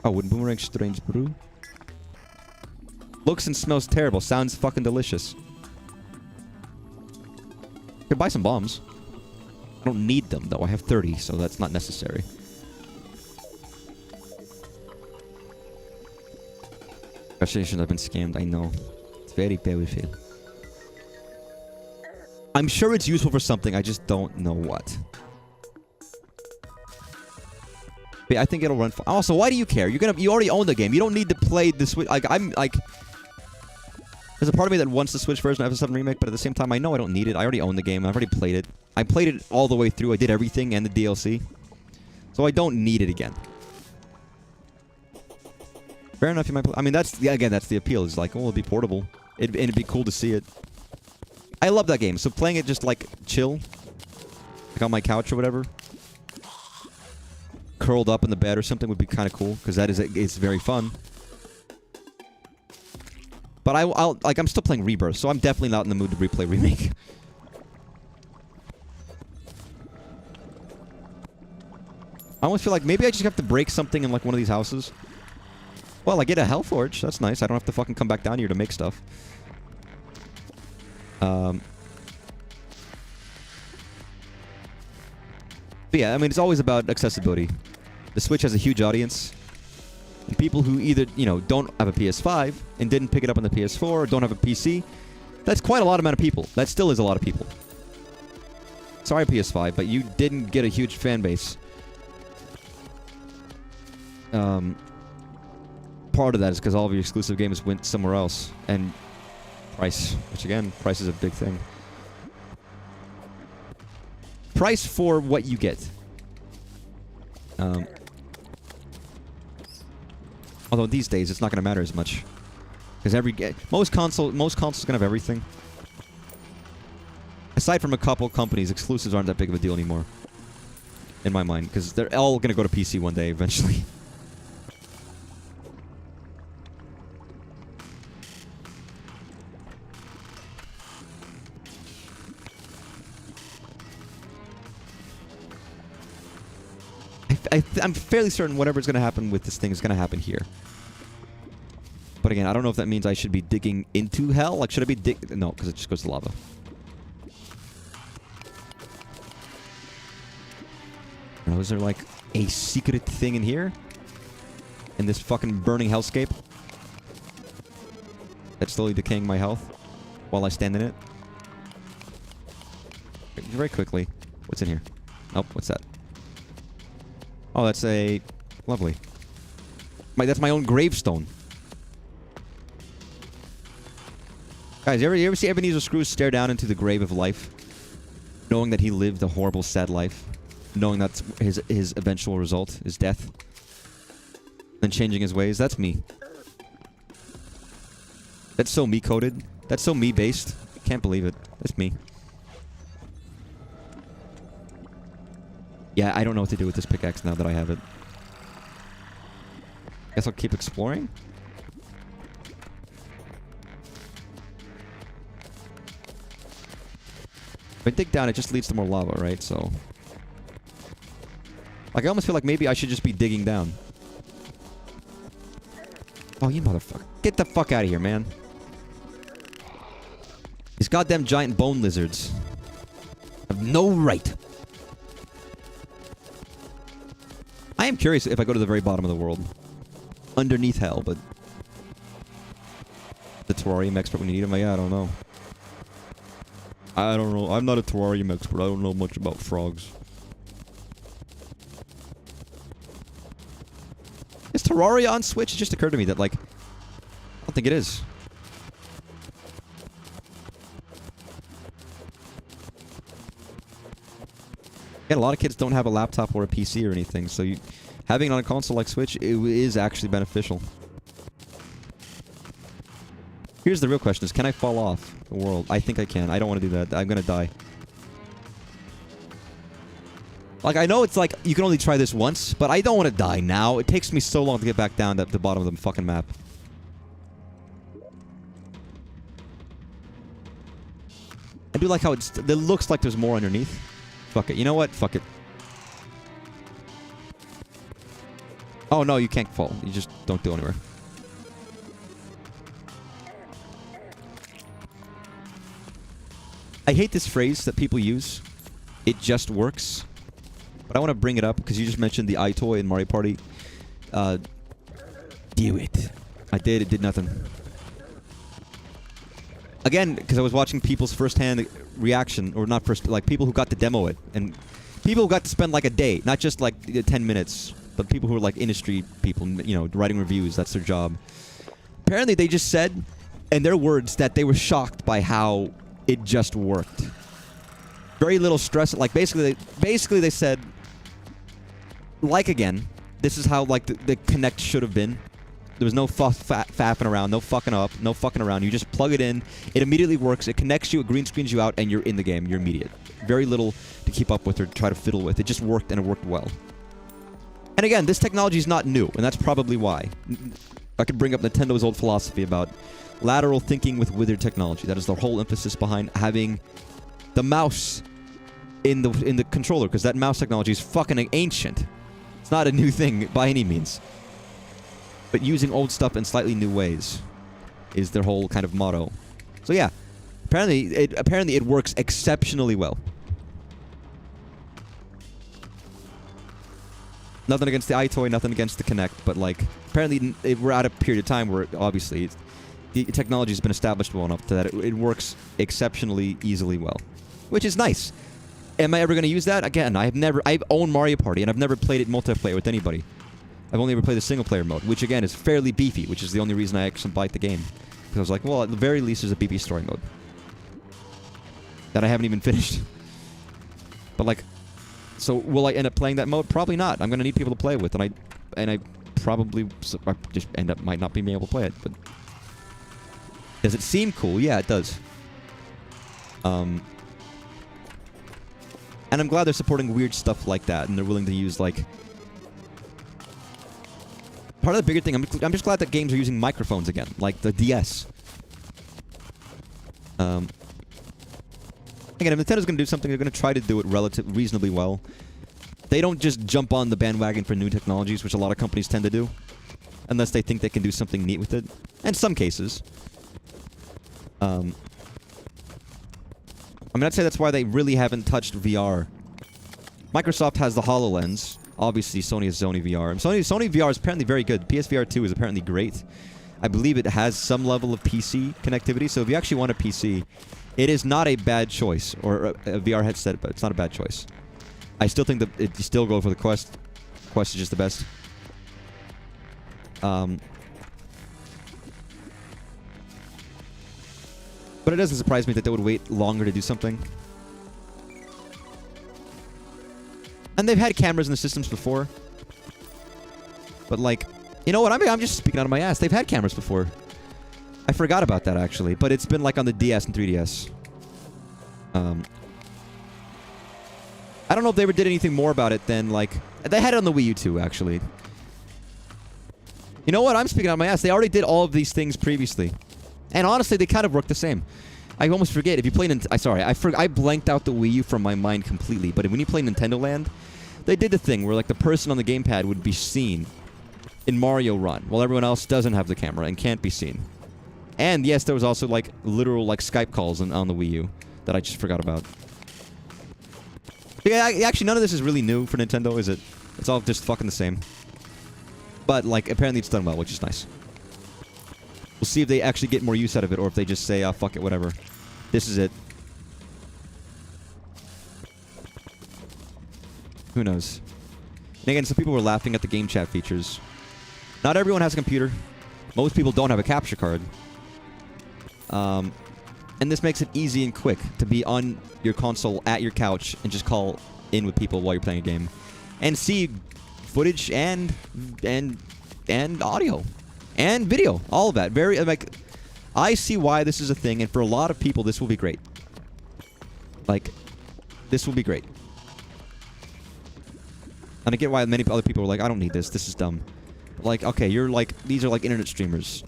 Oh, wooden boomerang, strange brew. Looks and smells terrible. Sounds fucking delicious. Could buy some bombs. I don't need them, though. I have 30, so that's not necessary. Congratulations, I've been scammed. I know. It's very painful. I'm sure it's useful for something. I just don't know what. But I think it'll run. Also, why do you care? You already own the game. You don't need to play the Switch. Like, I'm like. There's a part of me that wants the Switch version of FF7 Remake, but at the same time, I know I don't need it. I already own the game. I've already played it. I played it all the way through. I did everything and the DLC. So I don't need it again. Fair enough, you might play. I mean, again, that's the appeal. It's like, oh, it'd be portable. It'd be cool to see it. I love that game. So playing it just, like, chill. Like on my couch or whatever. Curled up in the bed or something would be kind of cool. Because it's very fun. But I'm still playing Rebirth, so I'm definitely not in the mood to replay Remake. I almost feel like maybe I just have to break something in like one of these houses. Well, I get a Hellforge. That's nice. I don't have to fucking come back down here to make stuff. But yeah, I mean, it's always about accessibility. The Switch has a huge audience. And people who either, you know, don't have a PS5 and didn't pick it up on the PS4 or don't have a PC, that's quite a lot amount of people. That still is a lot of people. Sorry, PS5, but you didn't get a huge fan base. Part of that is because all of your exclusive games went somewhere else. And price, which again, price is a big thing. Price for what you get. Although these days it's not going to matter as much, because most consoles gonna have everything. Aside from a couple companies, exclusives aren't that big of a deal anymore, in my mind, because they're all going to go to PC one day eventually. I'm fairly certain whatever's going to happen with this thing is going to happen here. But again, I don't know if that means I should be digging into hell. Like, should I be No, because it just goes to lava. Now, is there like a secret thing in here? In this fucking burning hellscape? That's slowly decaying my health while I stand in it? Very quickly. What's in here? Oh, what's that? Oh, that's a... Lovely. That's my own gravestone. Guys, you ever see Ebenezer Scrooge stare down into the grave of life? Knowing that he lived a horrible, sad life? Knowing that's his eventual result, his death? And changing his ways? That's me. That's so me-coded. That's so me-based. Can't believe it. That's me. Yeah, I don't know what to do with this pickaxe now that I have it. Guess I'll keep exploring? If I dig down, it just leads to more lava, right? So... Like, I almost feel like maybe I should just be digging down. Oh, you motherfucker. Get the fuck out of here, man. These goddamn giant bone lizards have no right. I am curious if I go to the very bottom of the world. Underneath hell, but... The terrarium expert when you need him? Yeah, I don't know. I don't know. I'm not a terrarium expert. I don't know much about frogs. Is Terraria on Switch? It just occurred to me that, like... I don't think it is. Yeah, a lot of kids don't have a laptop or a PC or anything, so having it on a console like Switch, it is actually beneficial. Here's the real question, is can I fall off the world? I think I can. I don't want to do that. I'm gonna die. Like, I know it's like, you can only try this once, but I don't want to die now. It takes me so long to get back down to the bottom of the fucking map. I do like how it looks like there's more underneath. Fuck it. You know what? Fuck it. Oh, no, you can't fall. You just don't go anywhere. I hate this phrase that people use. It just works. But I want to bring it up because you just mentioned the iToy in Mario Party. Do it. I did. It did nothing. Again, because I was watching people's first-hand reaction, or not first, like people who got to demo it, and people who got to spend like a day, not just like 10 minutes, but people who are like industry people, you know, writing reviews. That's their job. Apparently, they just said, in their words, that they were shocked by how it just worked. Very little stress. Like basically they said, like again, this is how like the Kinect should have been. There was no faffing around, no fucking up, no fucking around. You just plug it in, it immediately works, it connects you, it green screens you out, and you're in the game. You're immediate. Very little to keep up with or try to fiddle with. It just worked, and it worked well. And again, this technology is not new, and that's probably why. I could bring up Nintendo's old philosophy about lateral thinking with withered technology. That is the whole emphasis behind having the mouse in the controller, because that mouse technology is fucking ancient. It's not a new thing by any means. but using old stuff in slightly new ways is their whole kind of motto. So yeah, apparently it works exceptionally well. Nothing against the iToy, nothing against the Kinect, but like apparently we're at a period of time where obviously the technology has been established well enough that it works exceptionally easily well, which is nice. Am I ever going to use that? Again, I've owned Mario Party and I've never played it multiplayer with anybody. I've only ever played the single player mode, which again is fairly beefy, which is the only reason I actually bought the game. Because I was like, well, at the very least there's a beefy story mode that I haven't even finished. But like, so will I end up playing that mode? Probably not. I'm going to need people to play with, and I probably just might not be able to play it. But does it seem cool? Yeah, it does. And I'm glad they're supporting weird stuff like that, and they're willing to use like. Part of the bigger thing, I'm just glad that games are using microphones again, like the DS. Again, if Nintendo's going to do something, they're going to try to do it reasonably well. They don't just jump on the bandwagon for new technologies, which a lot of companies tend to do, unless they think they can do something neat with it. In some cases. I mean, I'd say that's why they really haven't touched VR. Microsoft has the HoloLens. Obviously, Sony has Sony VR. And Sony VR is apparently very good. PSVR 2 is apparently great. I believe it has some level of PC connectivity, so if you actually want a PC, it is not a bad choice, or a VR headset, but it's not a bad choice. I still think that you still go for the Quest. Quest is just the best. But it doesn't surprise me that they would wait longer to do something. And they've had cameras in the systems before. But like, you know what? I'm just speaking out of my ass. They've had cameras before. I forgot about that, actually. But it's been, like, on the DS and 3DS. I don't know if they ever did anything more about it than, like... They had it on the Wii U, too, actually. You know what? I'm speaking out of my ass. They already did all of these things previously. And honestly, they kind of work the same. I almost forget. If you play... I blanked out the Wii U from my mind completely. But when you play Nintendo Land, they did the thing where, like, the person on the gamepad would be seen in Mario Run, while everyone else doesn't have the camera and can't be seen. And yes, there was also like literal like Skype calls on the Wii U that I just forgot about. Yeah, actually none of this is really new for Nintendo, is it? It's all just fucking the same. But like apparently it's done well, which is nice. We'll see if they actually get more use out of it, or if they just say, fuck it, whatever. This is it. Who knows? And again, some people were laughing at the game chat features. Not everyone has a computer. Most people don't have a capture card. And this makes it easy and quick to be on your console at your couch and just call in with people while you're playing a game. And see footage and audio. And video. All of that. Very, like, I see why this is a thing, and for a lot of people, this will be great. Like, this will be great. And I get why many other people are like, I don't need this. This is dumb. Like, okay, you're like, these are like internet streamers.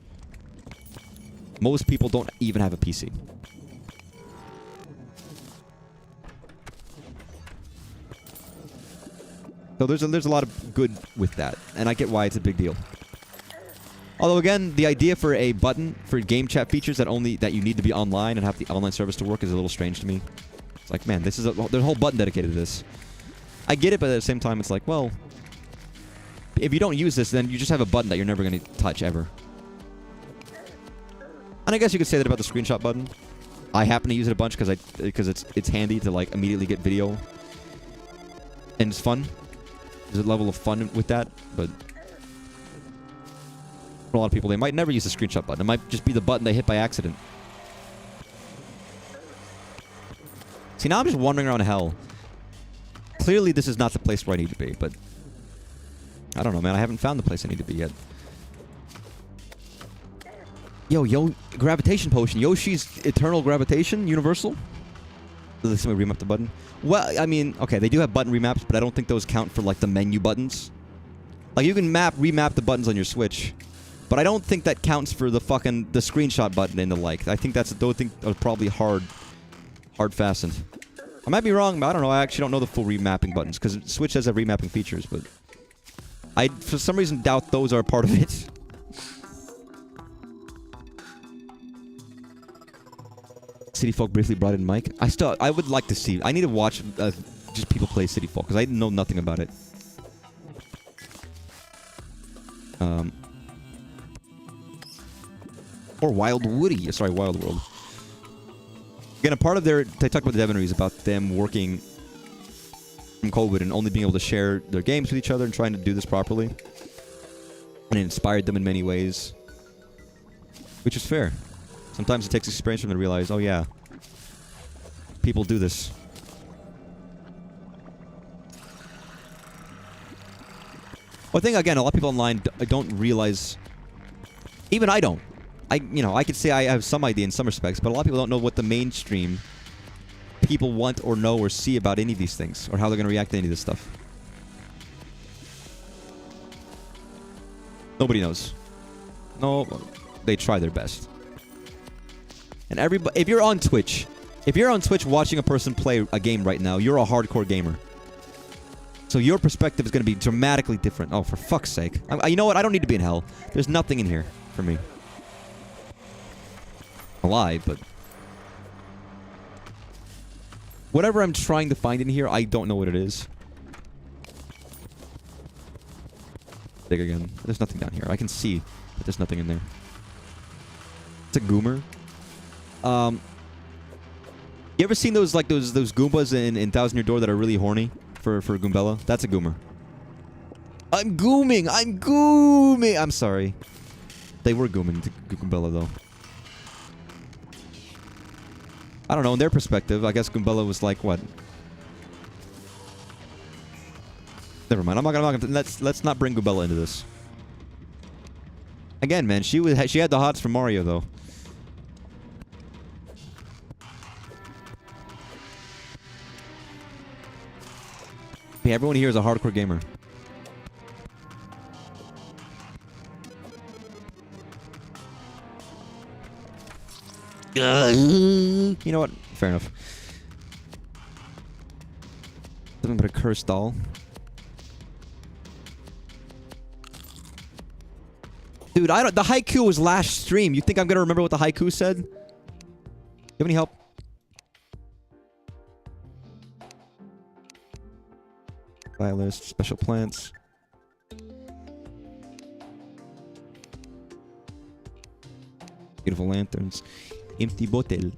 Most people don't even have a PC. So there's a lot of good with that, and I get why it's a big deal. Although again, the idea for a button for game chat features that you need to be online and have the online service to work is a little strange to me. It's like, man, there's a whole button dedicated to this. I get it, but at the same time, it's like, well, if you don't use this, then you just have a button that you're never going to touch ever. And I guess you could say that about the screenshot button. I happen to use it a bunch because it's handy to like immediately get video, and it's fun. There's a level of fun with that, but for a lot of people, they might never use the screenshot button. It might just be the button they hit by accident. See, now I'm just wandering around hell. Clearly, this is not the place where I need to be, but I don't know, man. I haven't found the place I need to be yet. Yo, gravitation potion. Yoshi's eternal gravitation, universal. Did somebody remap the button? Well, I mean, okay, they do have button remaps, but I don't think those count for like the menu buttons. Like you can remap the buttons on your Switch, but I don't think that counts for the screenshot button and the like. I think those things are probably hard fastened. I might be wrong, but I don't know. I actually don't know the full remapping buttons because Switch does have remapping features, but I for some reason doubt those are part of it. City Folk briefly brought in Mike. I would like to see. I need to watch just people play City Folk because I know nothing about it. Or Wild Woody. Sorry, Wild World. Again, a part of they talked about the Devonaries about them working from COVID and only being able to share their games with each other and trying to do this properly. And it inspired them in many ways. Which is fair. Sometimes it takes experience for them to realize, oh yeah, people do this. Well, I think, again, a lot of people online don't realize... Even I don't. I could say I have some idea in some respects, but a lot of people don't know what the mainstream people want or know or see about any of these things, or how they're going to react to any of this stuff. Nobody knows. No, they try their best. And everybody, if you're on Twitch watching a person play a game right now, you're a hardcore gamer. So your perspective is going to be dramatically different. Oh, for fuck's sake. You know what? I don't need to be in hell. There's nothing in here for me. Alive, but... Whatever I'm trying to find in here, I don't know what it is. Dig again. There's nothing down here. I can see, but there's nothing in there. It's a goomer. You ever seen those Goombas in Thousand Year Door that are really horny for Goombella? That's a goomer. I'm gooming! I'm sorry. They were gooming to Goombella, though. I don't know, in their perspective, I guess Goombella was like, what? Never mind, I'm not gonna let's not bring Goombella into this. Again, man, she had the hots for Mario, though. Hey, everyone here is a hardcore gamer. You know what? Fair enough. Something but a cursed doll. Dude, the haiku was last stream. You think I'm gonna remember what the haiku said? You have any help? Stylist, special plants. Beautiful lanterns. Empty bottle.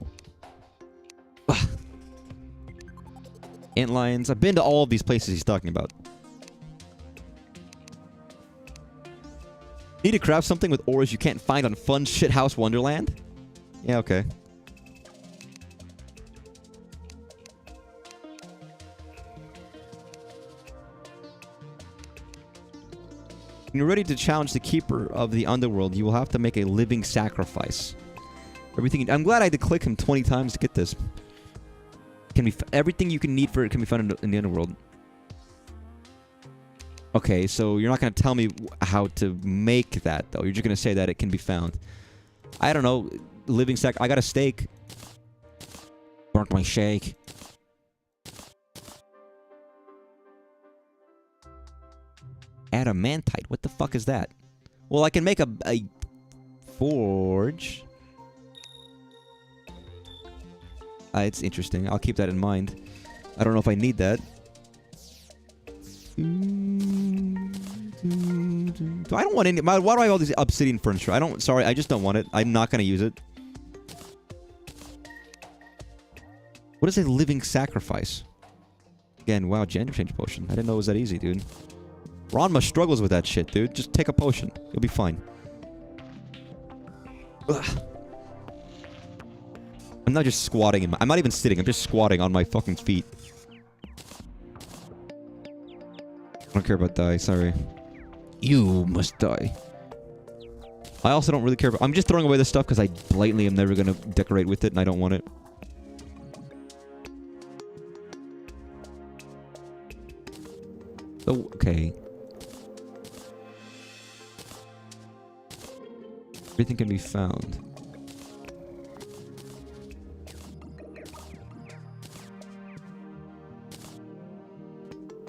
Antlions. I've been to all of these places he's talking about. Need to craft something with ores you can't find on Fun Shithouse Wonderland? Yeah, okay. When you're ready to challenge the Keeper of the Underworld, you will have to make a living sacrifice. Everything. I'm glad I had to click him 20 times to get this. Everything you can need for it can be found in the Underworld. Okay, so you're not going to tell me how to make that, though. You're just going to say that it can be found. I don't know. Living sac... I got a steak. Burnt my shake. Adamantite. What the fuck is that? Well, I can make a forge. It's interesting. I'll keep that in mind. I don't know if I need that. I don't want any... Why do I have all these obsidian furniture? Sorry, I just don't want it. I'm not going to use it. What is a living sacrifice? Again, wow, gender change potion. I didn't know it was that easy, dude. Ranma struggles with that shit, dude. Just take a potion. You'll be fine. Ugh. I'm not just squatting I'm not even sitting. I'm just squatting on my fucking feet. I don't care about die. Sorry. You must die. I also don't really care about... I'm just throwing away this stuff because I blatantly am never going to decorate with it and I don't want it. So, okay. Everything can be found.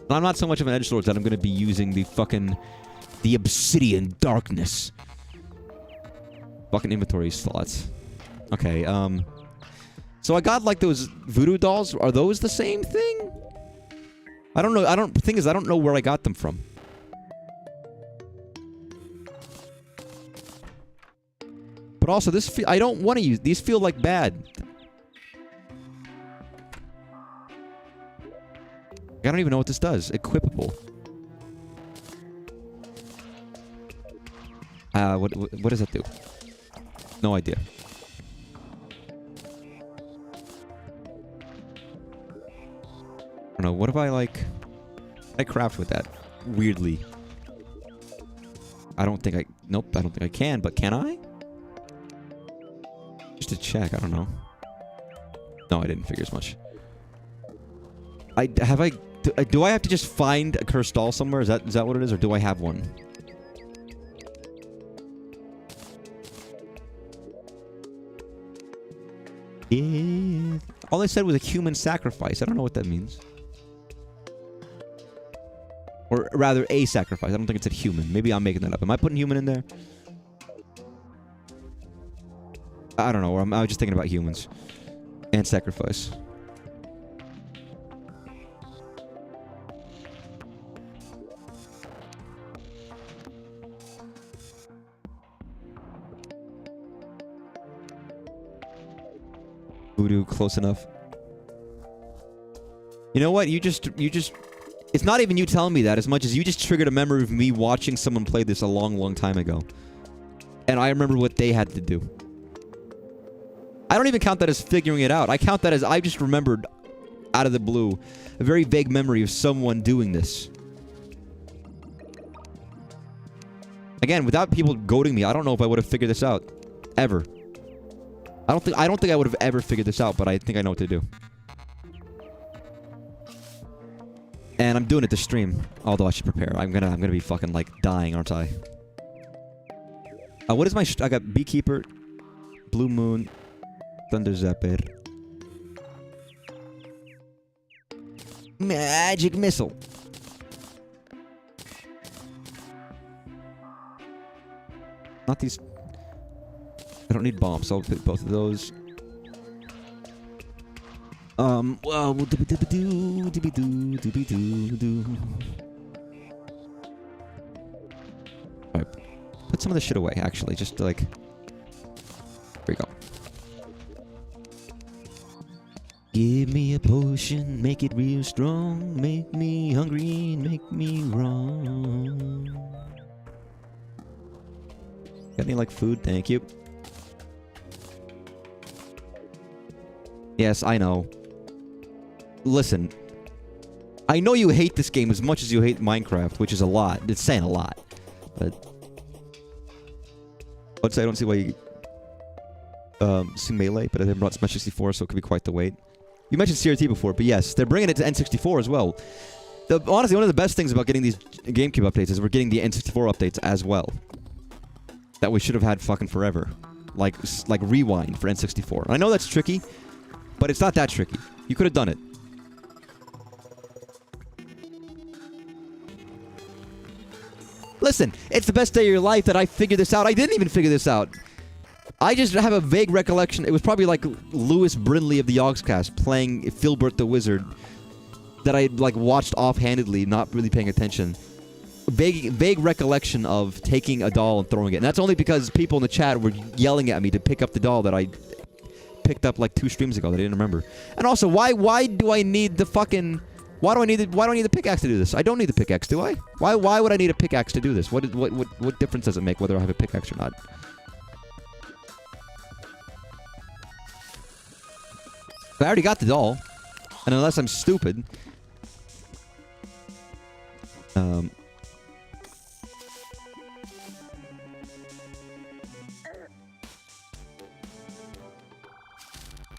I'm not so much of an edgelord that I'm going to be using the obsidian darkness. Fucking inventory slots. Okay, So I got like those voodoo dolls. Are those the same thing? I don't know. Thing is, I don't know where I got them from. But also, I don't want to use... These feel like bad. I don't even know what this does. Equipable. What does that do? No idea. I don't know. What if I, like... I craft with that? Weirdly. I don't think I... Nope, I don't think I can, but can I? Just to check, I don't know. No, I didn't figure as much. Do I have to just find a cursed doll somewhere? Is that what it is, or do I have one? Yeah. All they said was a human sacrifice. I don't know what that means. Or rather, a sacrifice. I don't think it said human. Maybe I'm making that up. Am I putting human in there? I don't know. I was just thinking about humans. And sacrifice. Voodoo, close enough. You know what? You just... It's not even you telling me that as much as you just triggered a memory of me watching someone play this a long, long time ago. And I remember what they had to do. I don't even count that as figuring it out. I count that as I just remembered, out of the blue, a very vague memory of someone doing this. Again, without people goading me, I don't know if I would have figured this out. Ever. I don't think I would have ever figured this out, but I think I know what to do. And I'm doing it to stream, although I should prepare. I'm gonna be fucking like dying, aren't I? What is my? I got Beekeeper, Blue Moon, Thunder Zephyr, Magic Missile. Not these. I don't need bombs, so I'll pick both of those. Well, alright. Put some of this shit away, actually, just to, like... Here we go. Give me a potion, make it real strong, make me hungry, make me wrong. Got any, like, food? Thank you. Yes, I know. Listen. I know you hate this game as much as you hate Minecraft, which is a lot. It's saying a lot. But... I'd say I don't see why you... see Melee, but I haven't brought Smash 64, so it could be quite the wait. You mentioned CRT before, but yes, they're bringing it to N64 as well. Honestly, one of the best things about getting these GameCube updates is we're getting the N64 updates as well. That we should have had fucking forever. Like Rewind for N64. I know that's tricky, but it's not that tricky. You could have done it. Listen, it's the best day of your life that I figured this out. I didn't even figure this out. I just have a vague recollection. It was probably like Lewis Brindley of the Yogscast playing Filbert the Wizard that I like watched offhandedly, not really paying attention. Vague recollection of taking a doll and throwing it. And that's only because people in the chat were yelling at me to pick up the doll that I picked up like 2 streams ago that I didn't remember. And also, why do I need the fucking... Why do I need the pickaxe to do this? I don't need the pickaxe, do I? Why would I need a pickaxe to do this? What difference does it make whether I have a pickaxe or not? I already got the doll. And unless I'm stupid...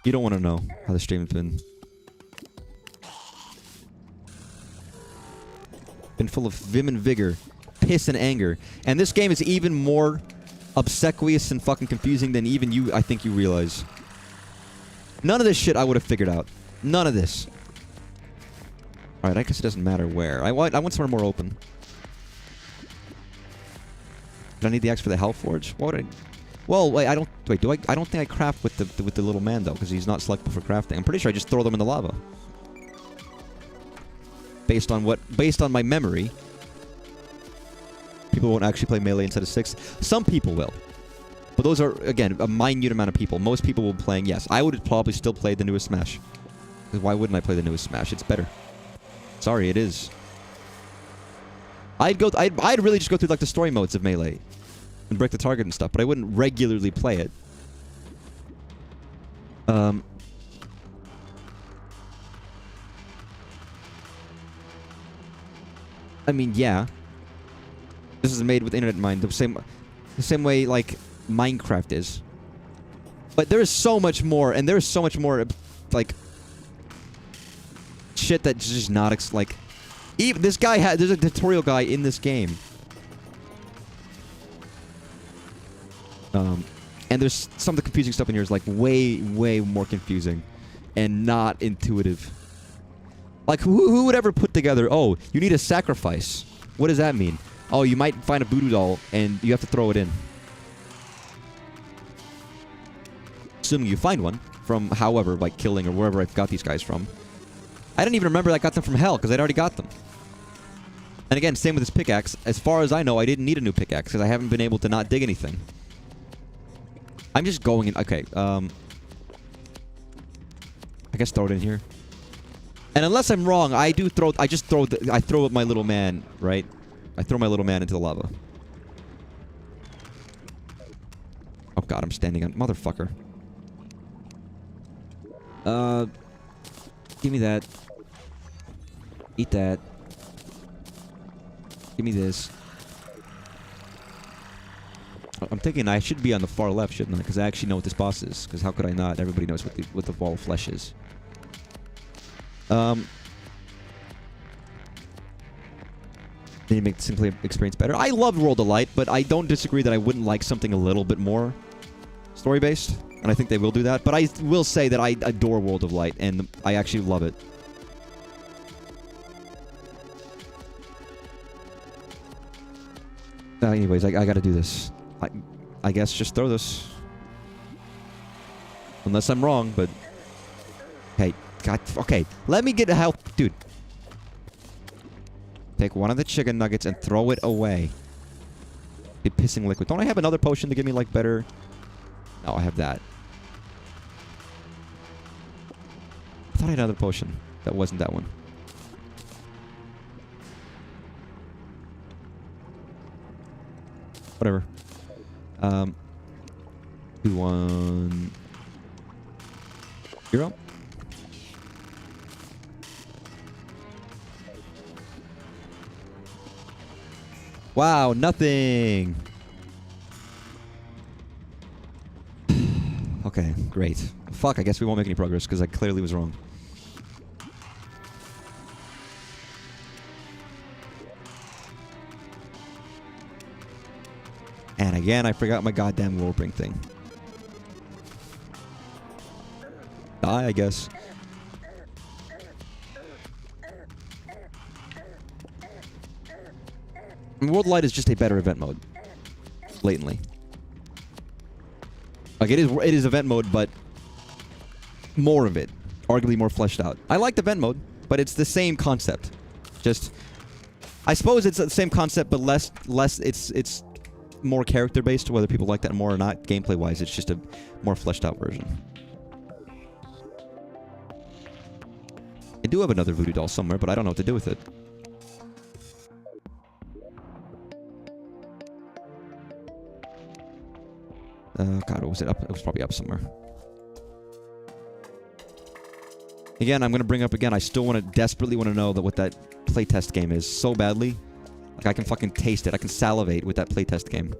You don't want to know how the stream's been. Been full of vim and vigor, piss and anger. And this game is even more obsequious and fucking confusing than even you, I think you realize. None of this shit I would have figured out. None of this. Alright, I guess it doesn't matter where. I want somewhere more open. Did I need the axe for the Hell Forge? What would I... Well, wait, I don't... Wait, do I... I don't think I craft with the little man, though, because he's not selectable for crafting. I'm pretty sure I just throw them in the lava. Based on what... Based on my memory, people won't actually play melee instead of 6. Some people will. But those are, again, a minute amount of people. Most people will be playing, yes. I would probably still play the newest Smash. Because why wouldn't I play the newest Smash? It's better. Sorry, it is. I'd really just go through, like, the story modes of melee. And break the target and stuff. But I wouldn't regularly play it. I mean, yeah. This is made with internet in mind. The same way, like, Minecraft is. But there is so much more, and there is so much more, like, shit that's just not, like... Even this guy there's a tutorial guy in this game. And there's some of the confusing stuff in here is, like, way, way more confusing. And not intuitive. Like, who would ever put together, oh, you need a sacrifice. What does that mean? Oh, you might find a voodoo doll, and you have to throw it in. Assuming you find one from, however, like killing or wherever I got these guys from. I didn't even remember I got them from hell, because I'd already got them. And again, same with this pickaxe. As far as I know, I didn't need a new pickaxe, because I haven't been able to not dig anything. I'm just going in... Okay, I guess throw it in here. And unless I'm wrong, I throw with my little man, right? I throw my little man into the lava. Oh god, I'm standing on... Motherfucker. Give me that. Eat that. Give me this. I'm thinking I should be on the far left, shouldn't I? Because I actually know what this boss is. Because how could I not? Everybody knows what the ball of flesh is. Then you make the simply experience better. I love World of Light, but I don't disagree that I wouldn't like something a little bit more story-based. And I think they will do that. But I will say that I adore World of Light, and I actually love it. Anyways, I gotta do this. I guess just throw this. Unless I'm wrong, but... Hey, God, okay. Let me get a help. Dude. Take one of the chicken nuggets and throw it away. The pissing liquid. Don't I have another potion to give me, like, better... No, I have that. I thought I had another potion. That wasn't that one. Whatever. 2, 1... 0. Wow, nothing! Okay, great. Fuck, I guess we won't make any progress, because I clearly was wrong. And again, I forgot my goddamn world bring thing. Die, I guess. World Light is just a better event mode. Blatantly. Like, it is event mode, but more of it. Arguably more fleshed out. I like the event mode, but it's the same concept. Just... I suppose it's the same concept, but less it's more character-based, whether people like that more or not. Gameplay-wise, it's just a more fleshed-out version. I do have another voodoo doll somewhere, but I don't know what to do with it. God, what was it up? It was probably up somewhere. Again, I'm going to bring up again, I still desperately want to know what that playtest game is so badly. Like, I can fucking taste it. I can salivate with that playtest game.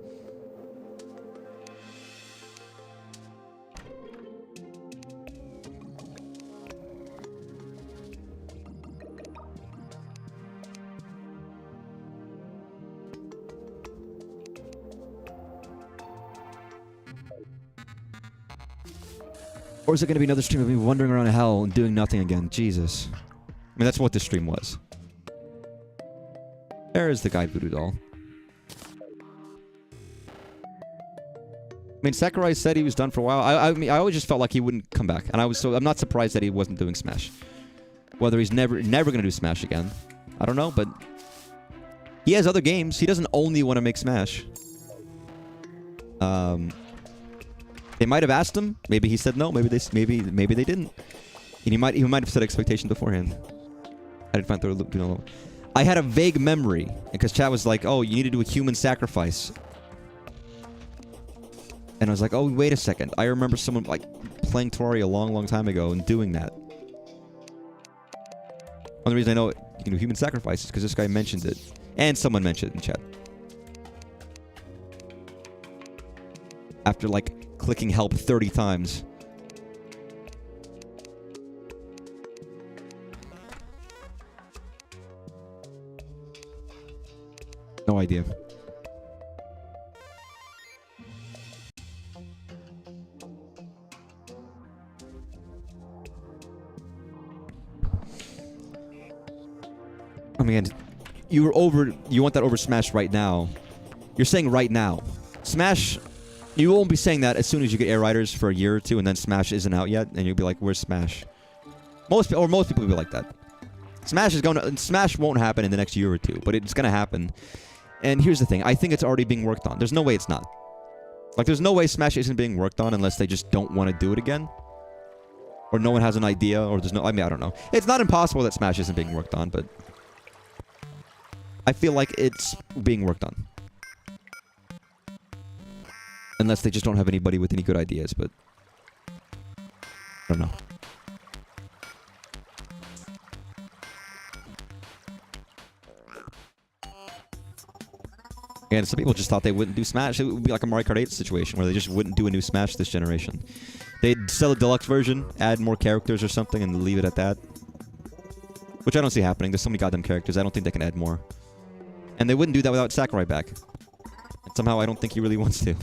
Or is it going to be another stream of me wandering around hell and doing nothing again? Jesus. I mean, that's what this stream was. There is the guy voodoo doll. mean, Sakurai said he was done for a while. I mean, I always just felt like he wouldn't come back, and I'm not surprised that he wasn't doing Smash. Whether he's never gonna do Smash again, I don't know, but he has other games. He doesn't only want to make Smash. They might have asked him. Maybe he said no. Maybe they didn't. And he might have set expectations beforehand. I didn't find through the loop. I had a vague memory because chat was like, "Oh, you need to do a human sacrifice." And I was like, "Oh, wait a second. I remember someone like playing Terraria a long time ago and doing that." Only reason I know you can do human sacrifice is because this guy mentioned it, and someone mentioned it in chat. After like clicking help 30 times. No idea. I mean, you want that over Smash right now. You're saying right now. Smash, you won't be saying that as soon as you get Air Riders for a year or two and then Smash isn't out yet and you'll be like, where's Smash? Most people will be like that. Smash won't happen in the next year or two, but it's going to happen. And here's the thing. I think it's already being worked on. There's no way it's not. Like, there's no way Smash isn't being worked on unless they just don't want to do it again. Or no one has an idea, or there's no... I mean, I don't know. It's not impossible that Smash isn't being worked on, but... I feel like it's being worked on. Unless they just don't have anybody with any good ideas, but... I don't know. And some people just thought they wouldn't do Smash. It would be like a Mario Kart 8 situation where they just wouldn't do a new Smash this generation. They'd sell a deluxe version, add more characters or something, and leave it at that. Which I don't see happening. There's so many goddamn characters. I don't think they can add more. And they wouldn't do that without Sakurai back. And somehow I don't think he really wants to.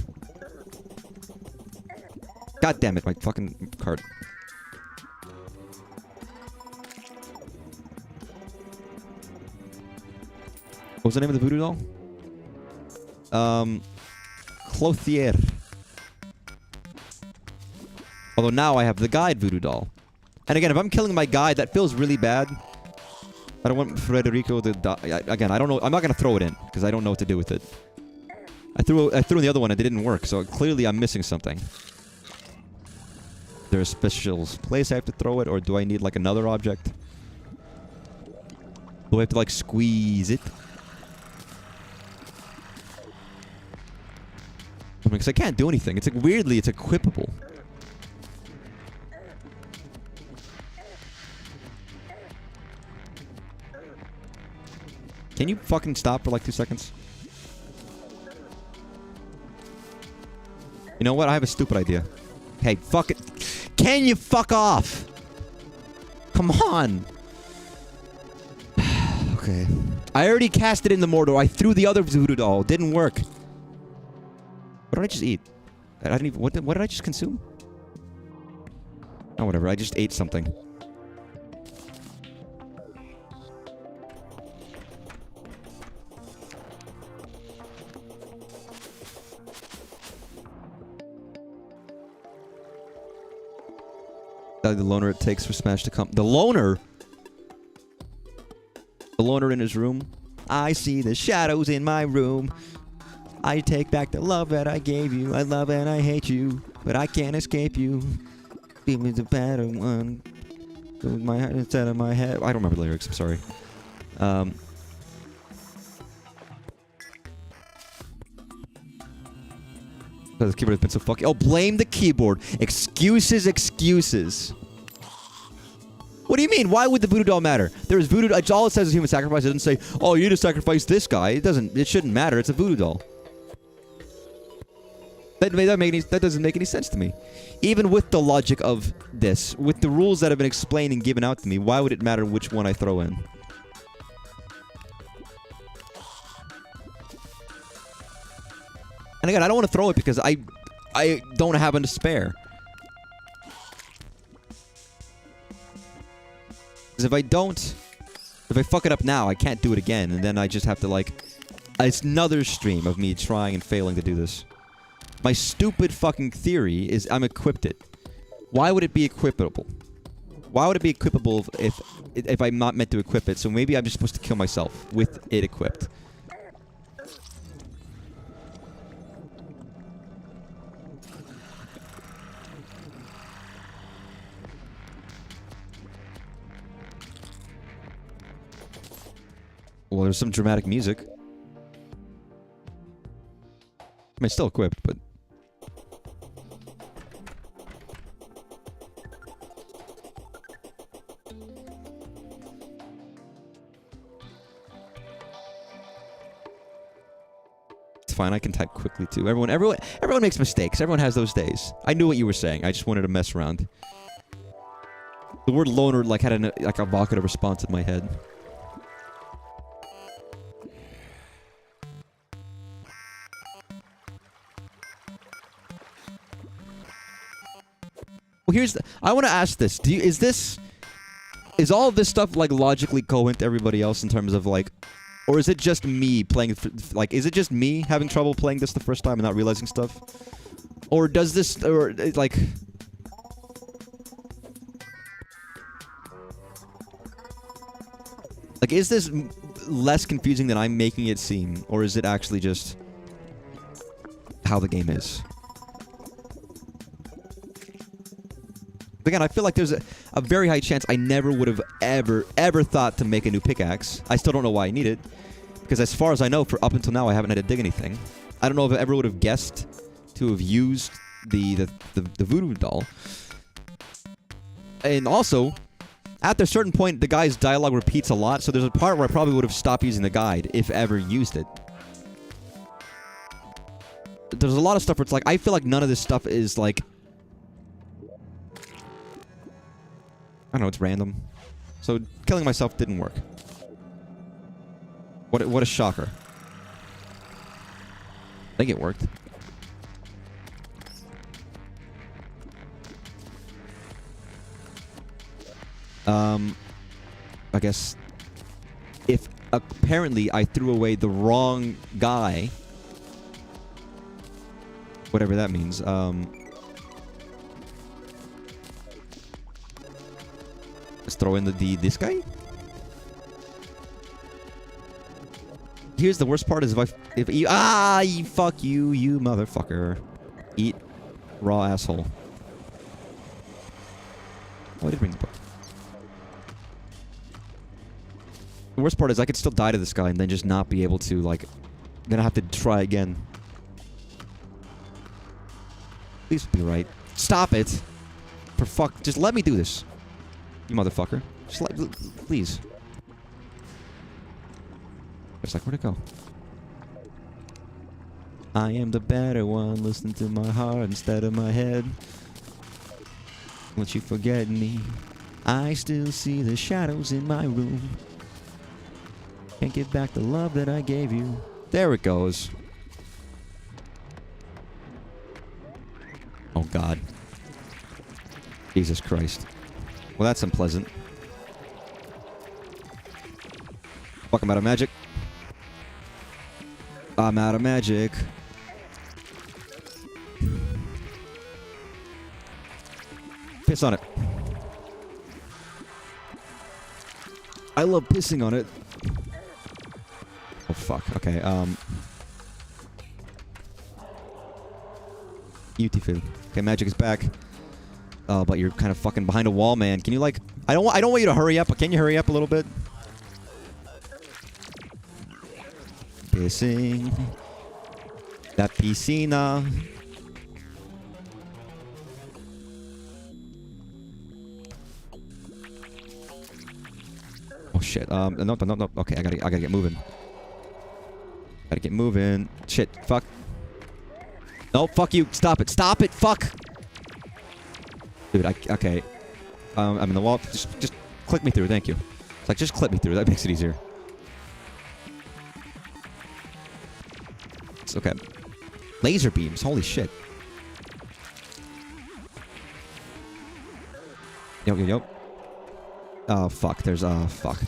God damn it, my fucking card. What was the name of the voodoo doll? Clothier. Although now I have the guide voodoo doll. And again, if I'm killing my guide, that feels really bad. I don't want Federico to die. Again, I don't know. I'm not going to throw it in, because I don't know what to do with it. I threw in the other one and it didn't work, so clearly I'm missing something. Is there a special place I have to throw it, or do I need, like, another object? Do I have to, like, squeeze it? Because I can't do anything. It's like, weirdly, it's equipable. Can you fucking stop for like 2 seconds? You know what? I have a stupid idea. Hey, fuck it. Can you fuck off? Come on. Okay. I already cast it in the Mordor. I threw the other voodoo doll. Didn't work. What did I just eat? I didn't even... What did I just consume? Oh, whatever. I just ate something. The loner it takes for Smash to come. The loner? The loner in his room. I see the shadows in my room. I take back the love that I gave you. I love and I hate you, but I can't escape you. Be me the better one. My head instead of my head. I don't remember the lyrics. I'm sorry. The keyboard has been so fucking... Oh, blame the keyboard. Excuses, excuses. What do you mean? Why would the voodoo doll matter? There's voodoo... All it says is human sacrifice. It doesn't say, oh, you need to sacrifice this guy. It doesn't... It shouldn't matter. It's a voodoo doll. That doesn't make any sense to me. Even with the logic of this, with the rules that have been explained and given out to me, why would it matter which one I throw in? And again, I don't want to throw it because I don't have one to spare. Because if I fuck it up now, I can't do it again, and then I just have to, like... It's another stream of me trying and failing to do this. My stupid fucking theory is I'm equipped it. Why would it be equipable? Why would it be equipable if I'm not meant to equip it? So maybe I'm just supposed to kill myself with it equipped. Well, there's some dramatic music. I mean, it's still equipped, but... It's fine, I can type quickly too. Everyone makes mistakes. Everyone has those days. I knew what you were saying. I just wanted to mess around. The word loner like had an evocative response in my head. Well, here's the... I want to ask this. Is all of this stuff, like, logically coherent to everybody else in terms of, like... Or is it just me playing... Like, is it just me having trouble playing this the first time and not realizing stuff? Or does this... Or, like... Like, is this less confusing than I'm making it seem? Or is it actually just... how the game is? Again, I feel like there's a very high chance I never would have ever thought to make a new pickaxe. I still don't know why I need it. Because as far as I know, for up until now, I haven't had to dig anything. I don't know if I ever would have guessed to have used the voodoo doll. And also, at a certain point, the guy's dialogue repeats a lot, so there's a part where I probably would have stopped using the guide, if ever used it. There's a lot of stuff where it's like, I feel like none of this stuff is like... I don't know, it's random. So, killing myself didn't work. What a shocker. I think it worked. I guess... If apparently I threw away the wrong guy... Whatever that means, let's throw in this guy. Here's the worst part is if you fuck you, you motherfucker. Eat raw asshole. Oh, I did bring the book. The worst part is I could still die to this guy and then just not be able to, like... Then I have to try again. Please be right. Stop it! For fuck... Just let me do this. You motherfucker. Just let... Please. It's like, where'd it go? I am the better one. Listen to my heart instead of my head. Won't you forget me? I still see the shadows in my room. Can't get back the love that I gave you. There it goes. Oh, God. Jesus Christ. Well, that's unpleasant. Fuck, I'm out of magic. I'm out of magic. Piss on it. I love pissing on it. Oh, fuck. Okay, Beautiful. Okay, magic is back. Oh, but you're kind of fucking behind a wall, man. Can you, like... I don't want you to hurry up, but can you hurry up a little bit? Pissing. That piscina. Oh, shit. No. Okay, I gotta get moving. Gotta get moving. Shit. Fuck. No, fuck you. Stop it. Stop it. Fuck. Dude, okay. I'm in the wall. Just click me through. Thank you. It's like, just click me through. That makes it easier. It's okay. Laser beams. Holy shit. Yo. Oh, fuck. There's, fuck.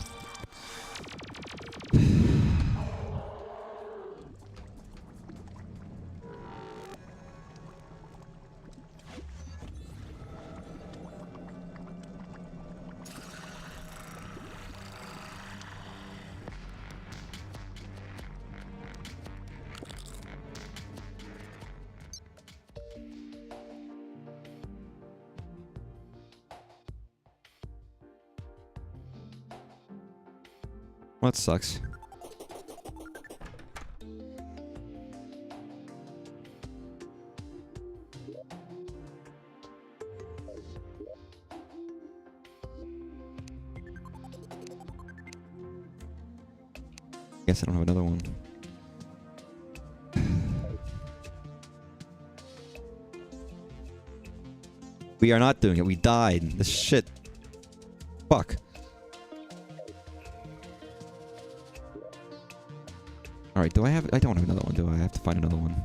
Well, that sucks. Guess I don't have another one. We are not doing it. We died. This shit. Fuck. Alright, do I have... I don't have another one, do I? I have to find another one.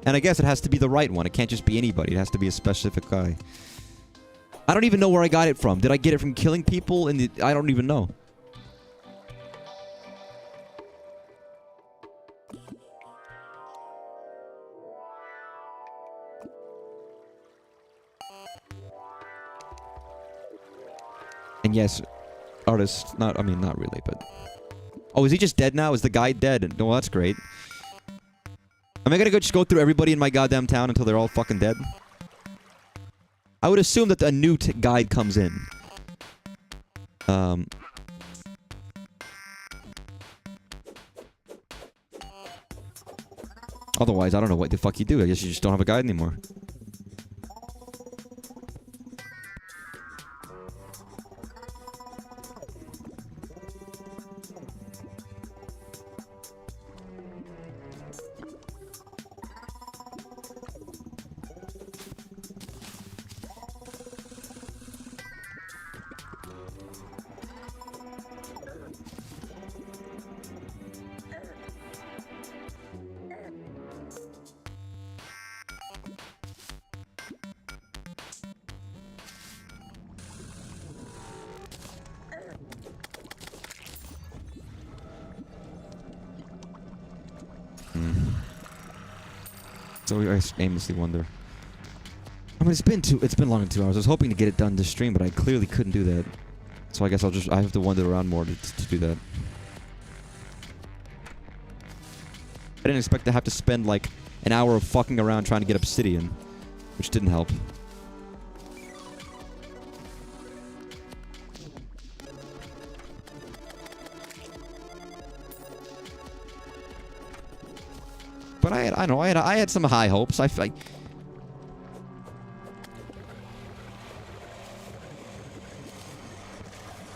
And I guess it has to be the right one. It can't just be anybody. It has to be a specific guy. I don't even know where I got it from. Did I get it from killing people? I don't even know. And yes, artist, not really, but... Oh, is he just dead now? Is the guy dead? No, well, that's great. Am I gonna just go through everybody in my goddamn town until they're all fucking dead? I would assume that a new guide comes in. Otherwise, I don't know what the fuck you do. I guess you just don't have a guide anymore. So I aimlessly wonder. I mean, it's been longer than 2 hours. I was hoping to get it done this stream, but I clearly couldn't do that. So I guess I have to wander around more to do that. I didn't expect to have to spend like an hour of fucking around trying to get obsidian, which didn't help. But I had some high hopes. I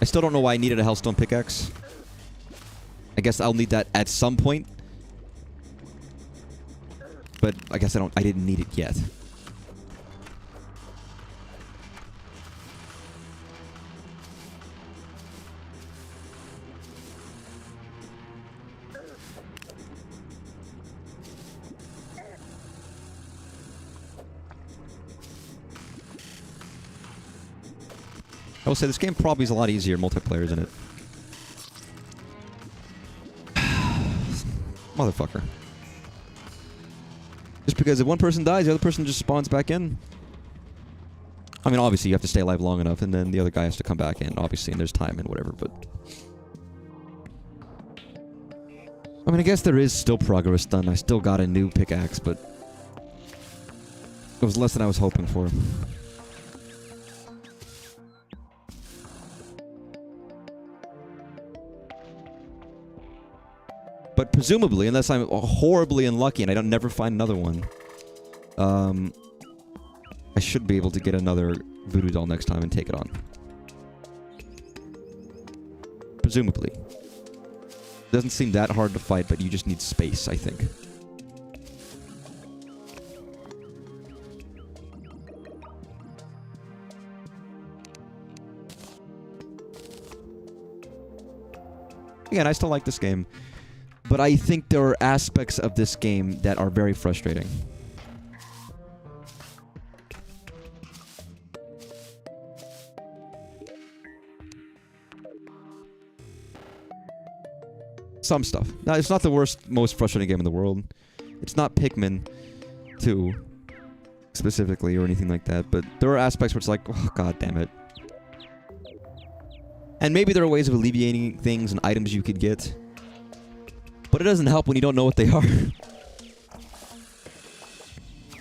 still don't know why I needed a Hellstone pickaxe. I guess I'll need that at some point. But I guess I didn't need it yet. I will say this game probably is a lot easier multiplayer, isn't it? Motherfucker. Just because if one person dies, the other person just spawns back in. I mean, obviously you have to stay alive long enough, and then the other guy has to come back in, obviously, and there's time and whatever, but... I mean, I guess there is still progress done. I still got a new pickaxe, but... it was less than I was hoping for. But presumably, unless I'm horribly unlucky and I don't never find another one, I should be able to get another voodoo doll next time and take it on. Presumably. It doesn't seem that hard to fight, but you just need space, I think. Again, I still like this game. But I think there are aspects of this game that are very frustrating. Some stuff. Now, it's not the most frustrating game in the world. It's not Pikmin 2, specifically, or anything like that. But there are aspects where it's like, oh, god damn it. And maybe there are ways of alleviating things and items you could get. But it doesn't help when you don't know what they are.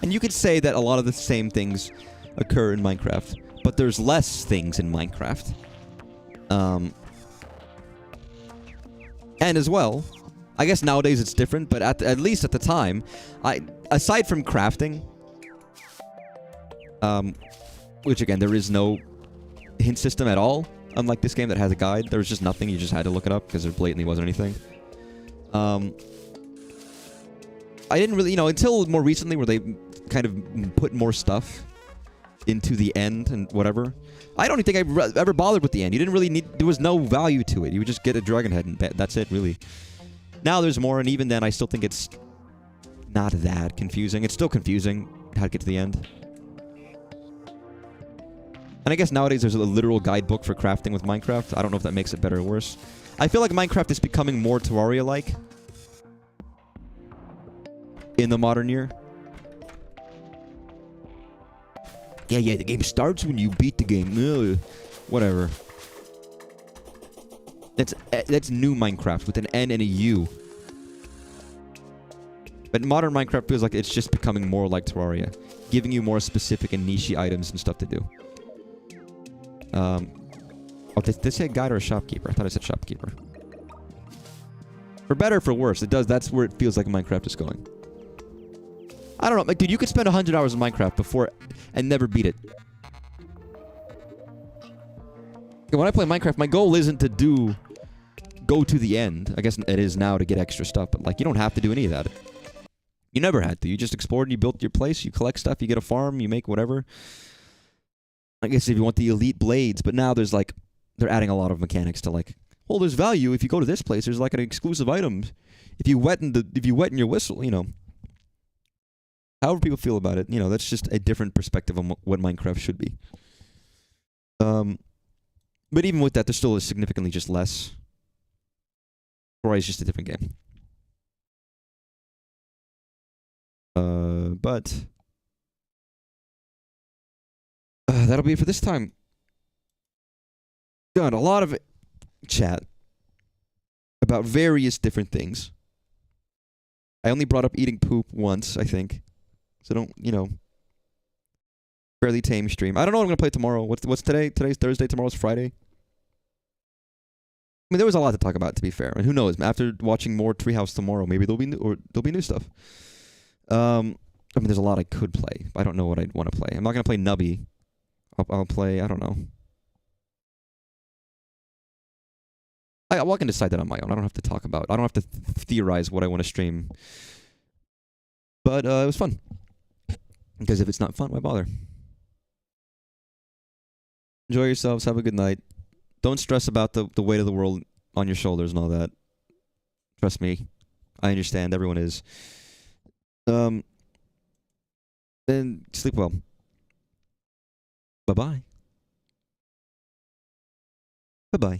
And you could say that a lot of the same things occur in Minecraft, but there's less things in Minecraft. And as well, I guess nowadays it's different, but at least at the time, aside from crafting, which again, there is no hint system at all, unlike this game that has a guide. There was just nothing, you just had to look it up because there blatantly wasn't anything. I didn't really, until more recently where they kind of put more stuff into the end and whatever. I don't think I ever bothered with the end. You didn't really need, there was no value to it. You would just get a dragon head and that's it, really. Now there's more, and even then I still think it's not that confusing. It's still confusing how to get to the end. And I guess nowadays there's a literal guidebook for crafting with Minecraft. I don't know if that makes it better or worse. I feel like Minecraft is becoming more Terraria-like in the modern year. Yeah, the game starts when you beat the game. Ugh. Whatever. That's new Minecraft with an N and a U. But modern Minecraft feels like it's just becoming more like Terraria, giving you more specific and niche items and stuff to do. Oh, did they say a guide or a shopkeeper? I thought I said shopkeeper. For better or for worse, it does. That's where it feels like Minecraft is going. I don't know, like, dude, you could spend 100 hours in Minecraft before and never beat it. When I play Minecraft, my goal isn't to go to the end. I guess it is now to get extra stuff, but like, you don't have to do any of that. You never had to. You just explored and you built your place, you collect stuff, you get a farm, you make whatever. I guess if you want the elite blades, but now there's like, they're adding a lot of mechanics to like, well, there's value if you go to this place, there's like an exclusive item. If you wet in your whistle, however people feel about it, that's just a different perspective on what Minecraft should be. But even with that, there still is significantly just less. Terraria is just a different game. But that'll be it for this time. Done a lot of chat about various different things. I only brought up eating poop once, I think. So don't, fairly tame stream. I don't know what I'm going to play tomorrow. What's today? Today's Thursday, tomorrow's Friday. I mean, there was a lot to talk about, to be fair. And who knows? After watching more Treehouse tomorrow, maybe there'll be new stuff. I mean, there's a lot I could play. I don't know what I'd want to play. I'm not going to play Nubby. I'll play, I don't know. I can decide that on my own. I don't have to theorize what I want to stream. But it was fun. Because if it's not fun, why bother? Enjoy yourselves. Have a good night. Don't stress about the weight of the world on your shoulders and all that. Trust me. I understand. Everyone is. Then sleep well. Bye-bye. Bye-bye.